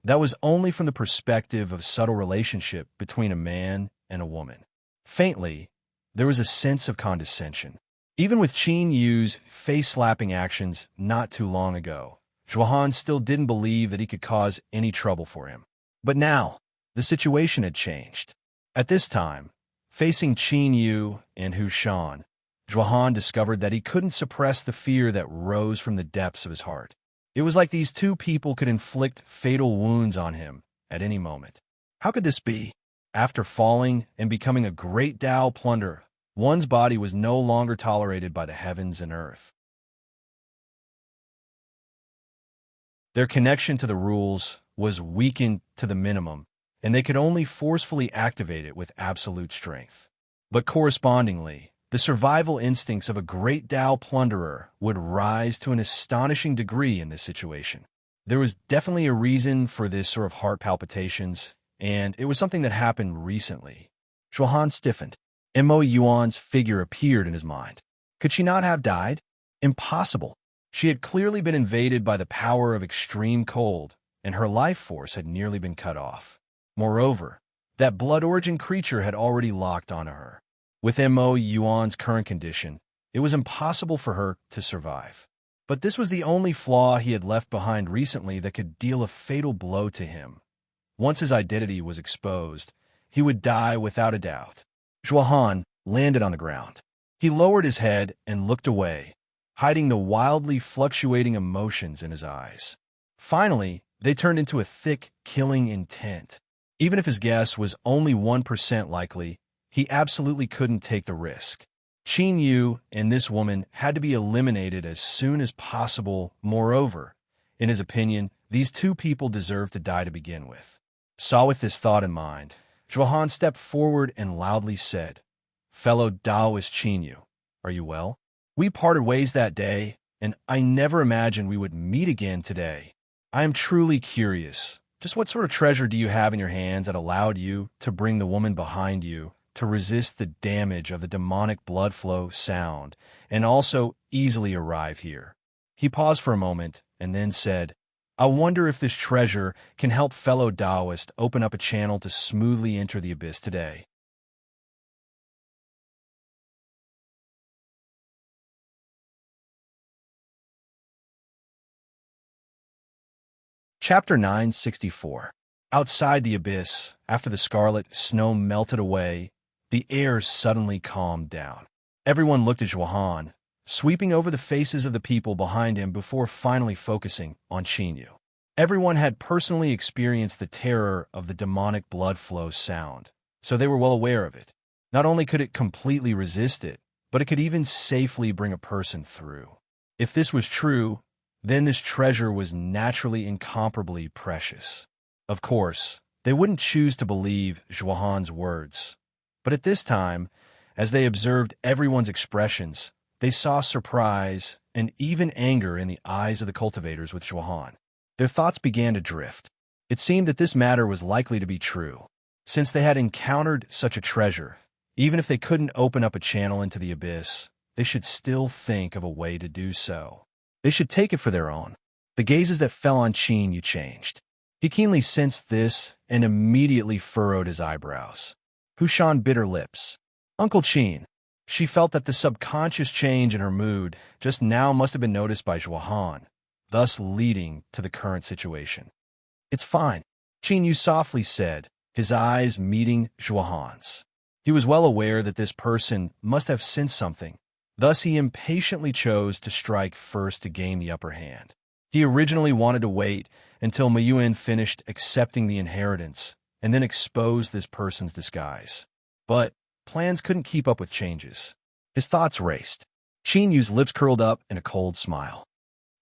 that was only from the perspective of subtle relationship between a man and a woman. Faintly, there was a sense of condescension. Even with Qin Yu's face-slapping actions not too long ago, Zhuohan still didn't believe that he could cause any trouble for him. But now, the situation had changed. At this time, facing Qin Yu and Hu Shan, Zhuohan discovered that he couldn't suppress the fear that rose from the depths of his heart. It was like these two people could inflict fatal wounds on him at any moment. How could this be? After falling and becoming a great Tao plunderer, one's body was no longer tolerated by the heavens and earth. Their connection to the rules was weakened to the minimum, and they could only forcefully activate it with absolute strength. But correspondingly, the survival instincts of a great Tao plunderer would rise to an astonishing degree in this situation. There was definitely a reason for this sort of heart palpitations, and it was something that happened recently. Zhuohan stiffened. Mo Yuan's figure appeared in his mind. Could she not have died? Impossible. She had clearly been invaded by the power of extreme cold, and her life force had nearly been cut off. Moreover, that blood-origin creature had already locked onto her. With Mo Yuan's current condition, it was impossible for her to survive. But this was the only flaw he had left behind recently that could deal a fatal blow to him. Once his identity was exposed, he would die without a doubt. Zhuohan landed on the ground. He lowered his head and looked away, hiding the wildly fluctuating emotions in his eyes. Finally, they turned into a thick, killing intent. Even if his guess was only 1% likely, he absolutely couldn't take the risk. Qin Yu and this woman had to be eliminated as soon as possible. Moreover, in his opinion, these two people deserved to die to begin with. With this thought in mind, Zhuohan stepped forward and loudly said, "Fellow Taoist Qin Yu, are you well? We parted ways that day, and I never imagined we would meet again today. I am truly curious. Just what sort of treasure do you have in your hands that allowed you to bring the woman behind you to resist the damage of the demonic blood flow sound and also easily arrive here?" He paused for a moment and then said, "I wonder if this treasure can help fellow Taoists open up a channel to smoothly enter the abyss today." Chapter 964. Outside the abyss, after the scarlet snow melted away, the air suddenly calmed down. Everyone looked at Zhuohan, sweeping over the faces of the people behind him before finally focusing on Qin Yu. Everyone had personally experienced the terror of the demonic blood flow sound, so they were well aware of it. Not only could it completely resist it, but it could even safely bring a person through. If this was true, then this treasure was naturally incomparably precious. Of course, they wouldn't choose to believe Zhuohan's words. But at this time, as they observed everyone's expressions, they saw surprise and even anger in the eyes of the cultivators with Zhuohan. Their thoughts began to drift. It seemed that this matter was likely to be true. Since they had encountered such a treasure, even if they couldn't open up a channel into the abyss, they should still think of a way to do so. They should take it for their own. The gazes that fell on Qin Yu changed. He keenly sensed this and immediately furrowed his eyebrows. Hu Shan bit her lips. Uncle Qin. She felt that the subconscious change in her mood just now must have been noticed by Zhuohan, thus leading to the current situation. "It's fine," Qin Yu softly said, his eyes meeting Zhuohan's. He was well aware that this person must have sensed something. Thus, he impatiently chose to strike first to gain the upper hand. He originally wanted to wait until Mayuan finished accepting the inheritance and then expose this person's disguise. But plans couldn't keep up with changes. His thoughts raced. Qin Yu's lips curled up in a cold smile.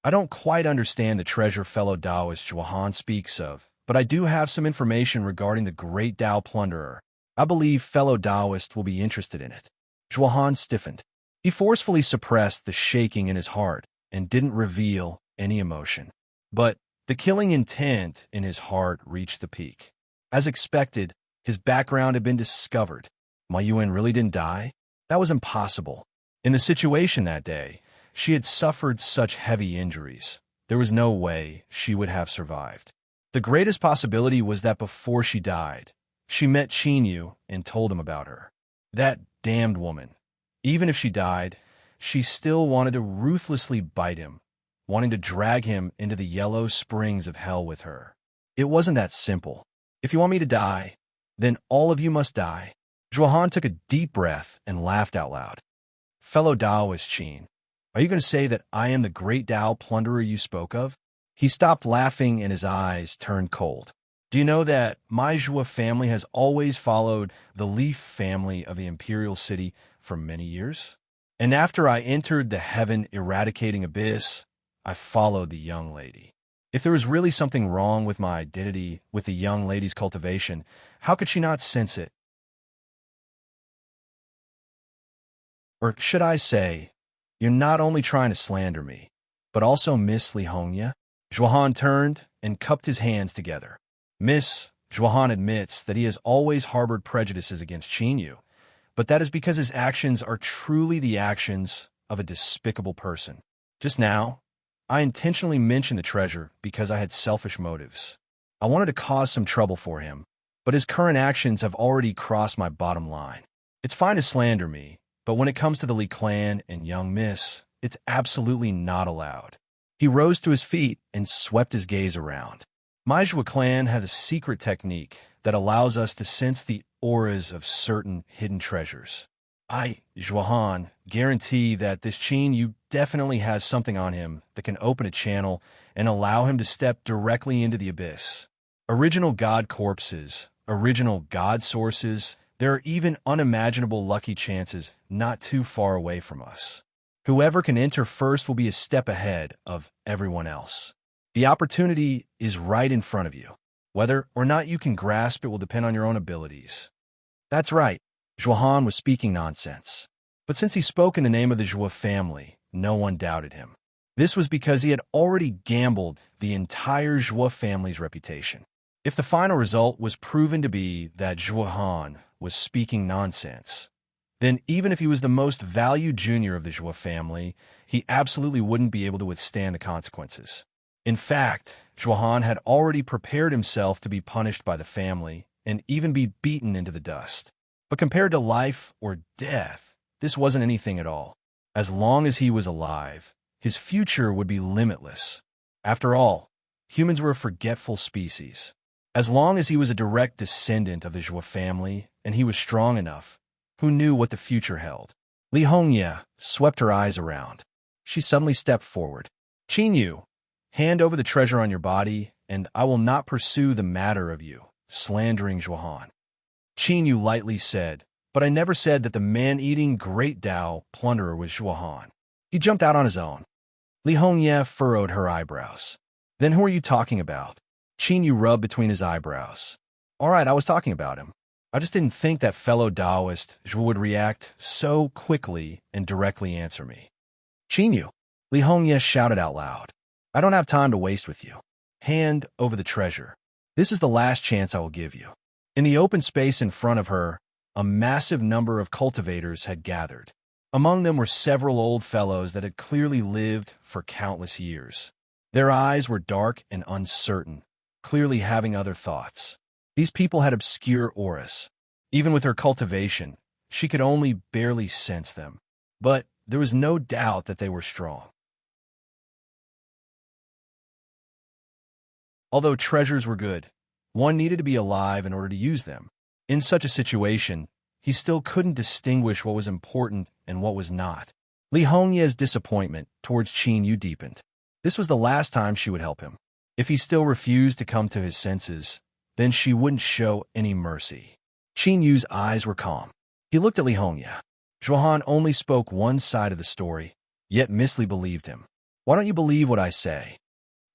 I don't quite understand the treasure fellow Taoist Zhuohan speaks of, but I do have some information regarding the great Tao plunderer. I believe fellow Taoist will be interested in it. Zhuohan stiffened. He forcefully suppressed the shaking in his heart and didn't reveal any emotion. But the killing intent in his heart reached the peak. As expected, his background had been discovered. Mayuan really didn't die? That was impossible. In the situation that day, she had suffered such heavy injuries. There was no way she would have survived. The greatest possibility was that before she died, she met Qin Yu and told him about her. That damned woman. Even if she died, she still wanted to ruthlessly bite him, wanting to drag him into the yellow springs of hell with her. It wasn't that simple. If you want me to die, then all of you must die. Zhuohan took a deep breath and laughed out loud. Fellow Taoist Qin, are you going to say that I am the great Tao plunderer you spoke of? He stopped laughing and his eyes turned cold. Do you know that my Zhuo family has always followed the Leaf family of the imperial city for many years? And after I entered the heaven-eradicating abyss, I followed the young lady. If there was really something wrong with my identity with the young lady's cultivation, how could she not sense it? Or should I say, you're not only trying to slander me, but also Miss Li Hongya? Zhuohan turned and cupped his hands together. Miss, Zhuohan admits that he has always harbored prejudices against Qin Yu, but that is because his actions are truly the actions of a despicable person. Just now, I intentionally mentioned the treasure because I had selfish motives. I wanted to cause some trouble for him, but his current actions have already crossed my bottom line. It's fine to slander me, but when it comes to the Li clan and young Miss, it's absolutely not allowed. He rose to his feet and swept his gaze around. My Zhuo clan has a secret technique that allows us to sense the auras of certain hidden treasures. I, Zhuohan, guarantee that this Qin Yu definitely has something on him that can open a channel and allow him to step directly into the abyss. Original god corpses, original god sources, there are even unimaginable lucky chances not too far away from us. Whoever can enter first will be a step ahead of everyone else. The opportunity is right in front of you. Whether or not you can grasp it will depend on your own abilities. That's right, Zhuohan was speaking nonsense. But since he spoke in the name of the Zhuo family, no one doubted him. This was because he had already gambled the entire Zhuo family's reputation. If the final result was proven to be that Zhuohan was speaking nonsense, then even if he was the most valued junior of the Zhuo family, he absolutely wouldn't be able to withstand the consequences. In fact, Zhuohan had already prepared himself to be punished by the family and even be beaten into the dust. But compared to life or death, this wasn't anything at all. As long as he was alive, his future would be limitless. After all, humans were a forgetful species. As long as he was a direct descendant of the Zhuo family and he was strong enough, who knew what the future held? Li Hongya swept her eyes around. She suddenly stepped forward. Qin Yu, hand over the treasure on your body, and I will not pursue the matter of you, slandering Zhuohan. Qin Yu lightly said, but I never said that the man-eating great Tao plunderer was Zhuohan. He jumped out on his own. Li Hongya furrowed her eyebrows. Then who are you talking about? Qin Yu rubbed between his eyebrows. All right, I was talking about him. I just didn't think that fellow Taoist Zhuo would react so quickly and directly answer me. Qin Yu, Li Hongya shouted out loud. I don't have time to waste with you. Hand over the treasure. This is the last chance I will give you. In the open space in front of her, a massive number of cultivators had gathered. Among them were several old fellows that had clearly lived for countless years. Their eyes were dark and uncertain, clearly having other thoughts. These people had obscure auras. Even with her cultivation, she could only barely sense them. But there was no doubt that they were strong. Although treasures were good, one needed to be alive in order to use them. In such a situation, he still couldn't distinguish what was important and what was not. Li Hongye's disappointment towards Qin Yu deepened. This was the last time she would help him. If he still refused to come to his senses, then she wouldn't show any mercy. Qin Yu's eyes were calm. He looked at Li Hongye. Zhuohan only spoke one side of the story, yet Miss Li believed him. Why don't you believe what I say?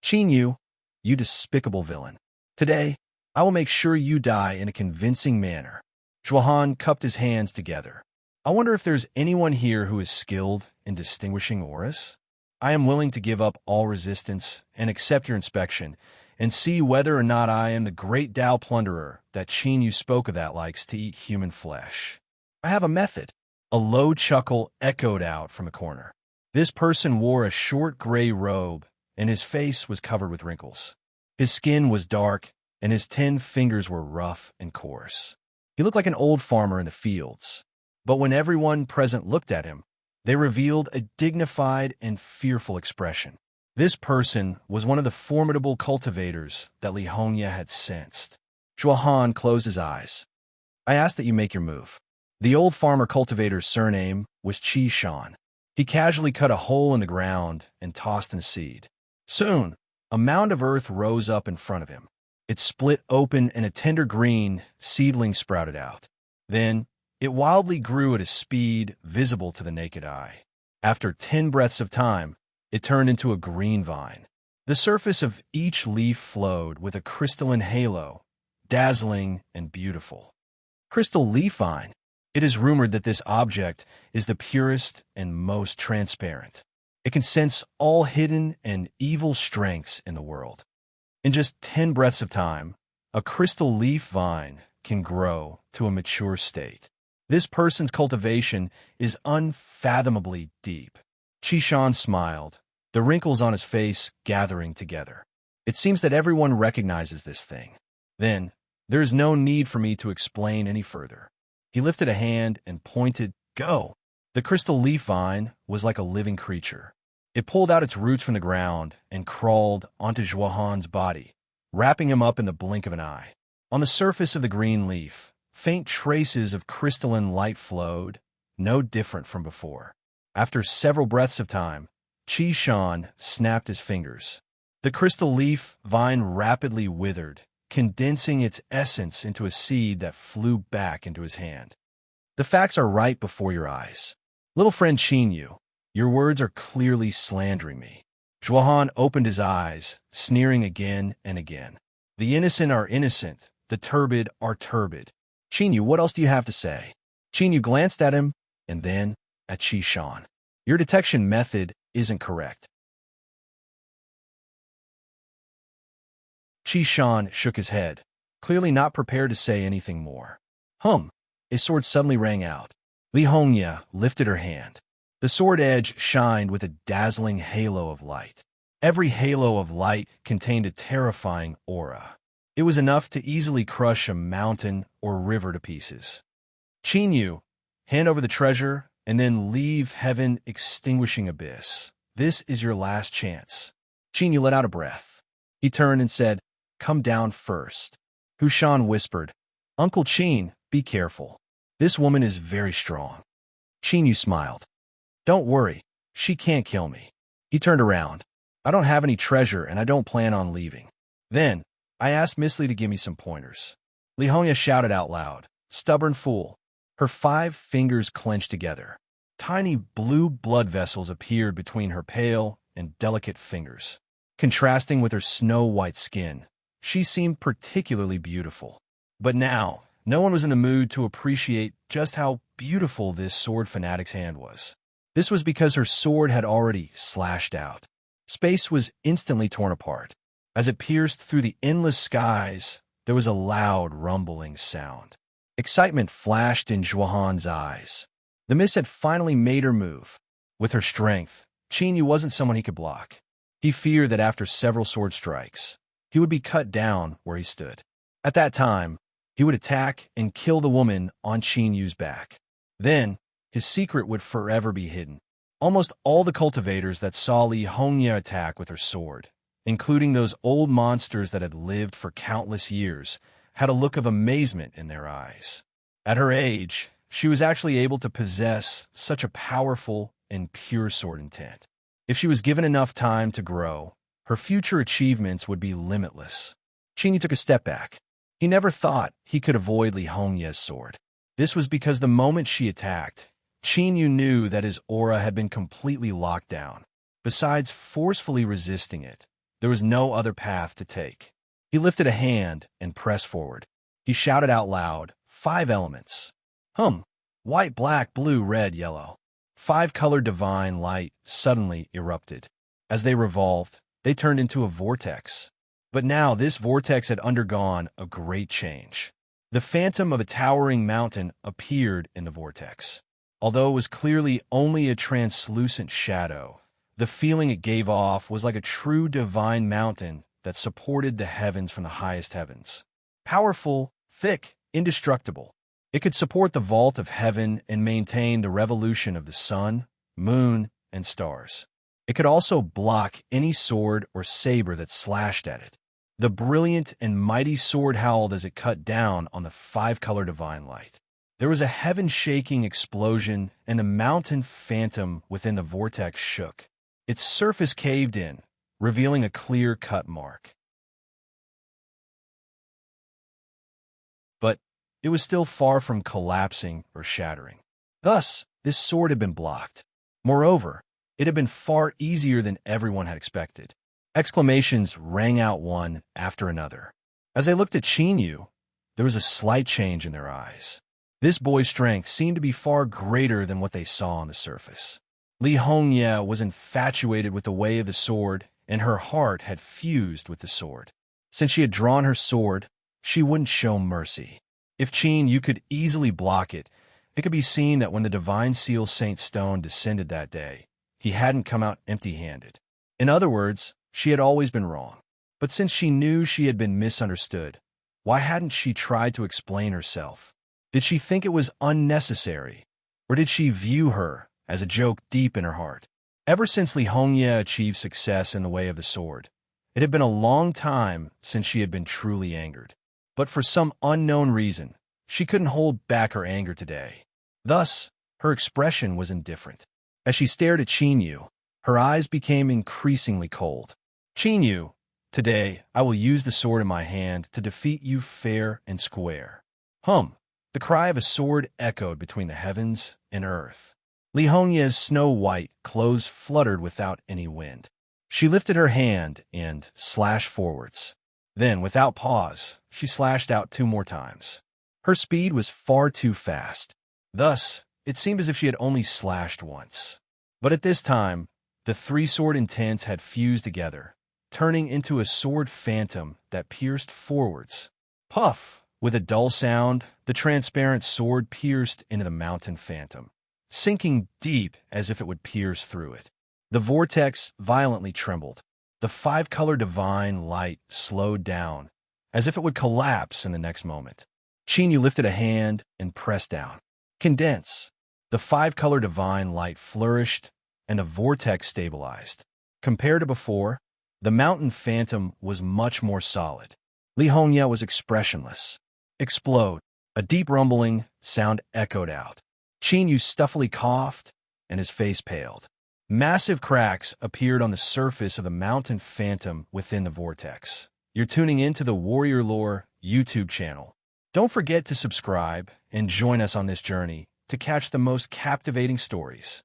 Qin Yu, you despicable villain. Today, I will make sure you die in a convincing manner. Zhuohan cupped his hands together. I wonder if there's anyone here who is skilled in distinguishing auras? I am willing to give up all resistance and accept your inspection and see whether or not I am the great Tao plunderer that Qin Yu spoke of that likes to eat human flesh. I have a method. A low chuckle echoed out from a corner. This person wore a short gray robe, and his face was covered with wrinkles. His skin was dark, and his 10 fingers were rough and coarse. He looked like an old farmer in the fields. But when everyone present looked at him, they revealed a dignified and fearful expression. This person was one of the formidable cultivators that Li Hongye had sensed. Zhuohan closed his eyes. I ask that you make your move. The old farmer cultivator's surname was Qi Shan. He casually cut a hole in the ground and tossed in a seed. Soon, a mound of earth rose up in front of him. It split open and a tender green seedling sprouted out. Then, it wildly grew at a speed visible to the naked eye. After 10 breaths of time, it turned into a green vine. The surface of each leaf flowed with a crystalline halo, dazzling and beautiful. Crystal leaf vine. It is rumored that this object is the purest and most transparent. It can sense all hidden and evil strengths in the world. In just 10 breaths of time, a crystal leaf vine can grow to a mature state. This person's cultivation is unfathomably deep. Qishan smiled, the wrinkles on his face gathering together. It seems that everyone recognizes this thing. Then, there is no need for me to explain any further. He lifted a hand and pointed, Go! The crystal leaf vine was like a living creature. It pulled out its roots from the ground and crawled onto Zhuohan's body, wrapping him up in the blink of an eye. On the surface of the green leaf, faint traces of crystalline light flowed, no different from before. After several breaths of time, Qi Shan snapped his fingers. The crystal leaf vine rapidly withered, condensing its essence into a seed that flew back into his hand. The facts are right before your eyes. Little friend Qin Yu, your words are clearly slandering me. Zhuohan opened his eyes, sneering again and again. The innocent are innocent, the turbid are turbid. Qin Yu, what else do you have to say? Qin Yu glanced at him, and then at Qi Shan. Your detection method isn't correct. Qi Shan shook his head, clearly not prepared to say anything more. A sword suddenly rang out. Li Hongye lifted her hand. The sword edge shined with a dazzling halo of light. Every halo of light contained a terrifying aura. It was enough to easily crush a mountain or river to pieces. Qin Yu, hand over the treasure, and then leave heaven extinguishing abyss. This is your last chance. Qin Yu let out a breath. He turned and said, Come down first. Hu Shan whispered, Uncle Qin, be careful. This woman is very strong. Qin Yu smiled. Don't worry, she can't kill me. He turned around. I don't have any treasure and I don't plan on leaving. Then, I asked Miss Li to give me some pointers. Li Hongye shouted out loud, Stubborn fool. Her 5 fingers clenched together. Tiny blue blood vessels appeared between her pale and delicate fingers. Contrasting with her snow-white skin, she seemed particularly beautiful. But now, no one was in the mood to appreciate just how beautiful this sword fanatic's hand was. This was because her sword had already slashed out. Space was instantly torn apart. As it pierced through the endless skies, there was a loud rumbling sound. Excitement flashed in Zhuohan's eyes. The miss had finally made her move. With her strength, Qin Yu wasn't someone he could block. He feared that after several sword strikes, he would be cut down where he stood. At that time, he would attack and kill the woman on Qin Yu's back. Then, his secret would forever be hidden. Almost all the cultivators that saw Li Hongye attack with her sword, including those old monsters that had lived for countless years, had a look of amazement in their eyes. At her age, she was actually able to possess such a powerful and pure sword intent. If she was given enough time to grow, her future achievements would be limitless. Qingyu took a step back. He never thought he could avoid Li Hongye's sword. This was because the moment she attacked, Qingyu knew that his aura had been completely locked down. Besides forcefully resisting it, there was no other path to take. He lifted a hand and pressed forward. He shouted out loud, 5 elements. White, black, blue, red, yellow. 5-colored divine light suddenly erupted. As they revolved, they turned into a vortex. But now this vortex had undergone a great change. The phantom of a towering mountain appeared in the vortex. Although it was clearly only a translucent shadow, the feeling it gave off was like a true divine mountain that supported the heavens from the highest heavens. Powerful, thick, indestructible. It could support the vault of heaven and maintain the revolution of the sun, moon, and stars. It could also block any sword or saber that slashed at it. The brilliant and mighty sword howled as it cut down on the 5-color divine light. There was a heaven-shaking explosion, and the mountain phantom within the vortex shook. Its surface caved in, revealing a clear-cut mark. But it was still far from collapsing or shattering. Thus, this sword had been blocked. Moreover, it had been far easier than everyone had expected. Exclamations rang out one after another. As they looked at Qingyu, there was a slight change in their eyes. This boy's strength seemed to be far greater than what they saw on the surface. Li Hongye was infatuated with the way of the sword, and her heart had fused with the sword. Since she had drawn her sword, she wouldn't show mercy. If Qingyu could easily block it, it could be seen that when the divine seal Saint Stone descended that day, he hadn't come out empty-handed. In other words, she had always been wrong. But since she knew she had been misunderstood, why hadn't she tried to explain herself? Did she think it was unnecessary? Or did she view her as a joke deep in her heart? Ever since Li Hongye achieved success in the way of the sword, it had been a long time since she had been truly angered. But for some unknown reason, she couldn't hold back her anger today. Thus, her expression was indifferent. As she stared at Qingyu, her eyes became increasingly cold. Qingyu, today I will use the sword in my hand to defeat you fair and square. The cry of a sword echoed between the heavens and earth. Li Hongye's snow-white clothes fluttered without any wind. She lifted her hand and slashed forwards. Then, without pause, she slashed out 2 more times. Her speed was far too fast. Thus, it seemed as if she had only slashed once. But at this time, the 3-sword intents had fused together, turning into a sword phantom that pierced forwards. Puff! With a dull sound, the transparent sword pierced into the mountain phantom, sinking deep as if it would pierce through it. The vortex violently trembled. The 5-color divine light slowed down, as if it would collapse in the next moment. Qingyu lifted a hand and pressed down. Condense. The 5-color divine light flourished, and the vortex stabilized. Compared to before, the mountain phantom was much more solid. Li Hongye was expressionless. Explode. A deep rumbling sound echoed out. Qingyu stuffily coughed, and his face paled. Massive cracks appeared on the surface of the mountain phantom within the vortex. You're tuning into the Warrior Lore YouTube channel. Don't forget to subscribe and join us on this journey to catch the most captivating stories.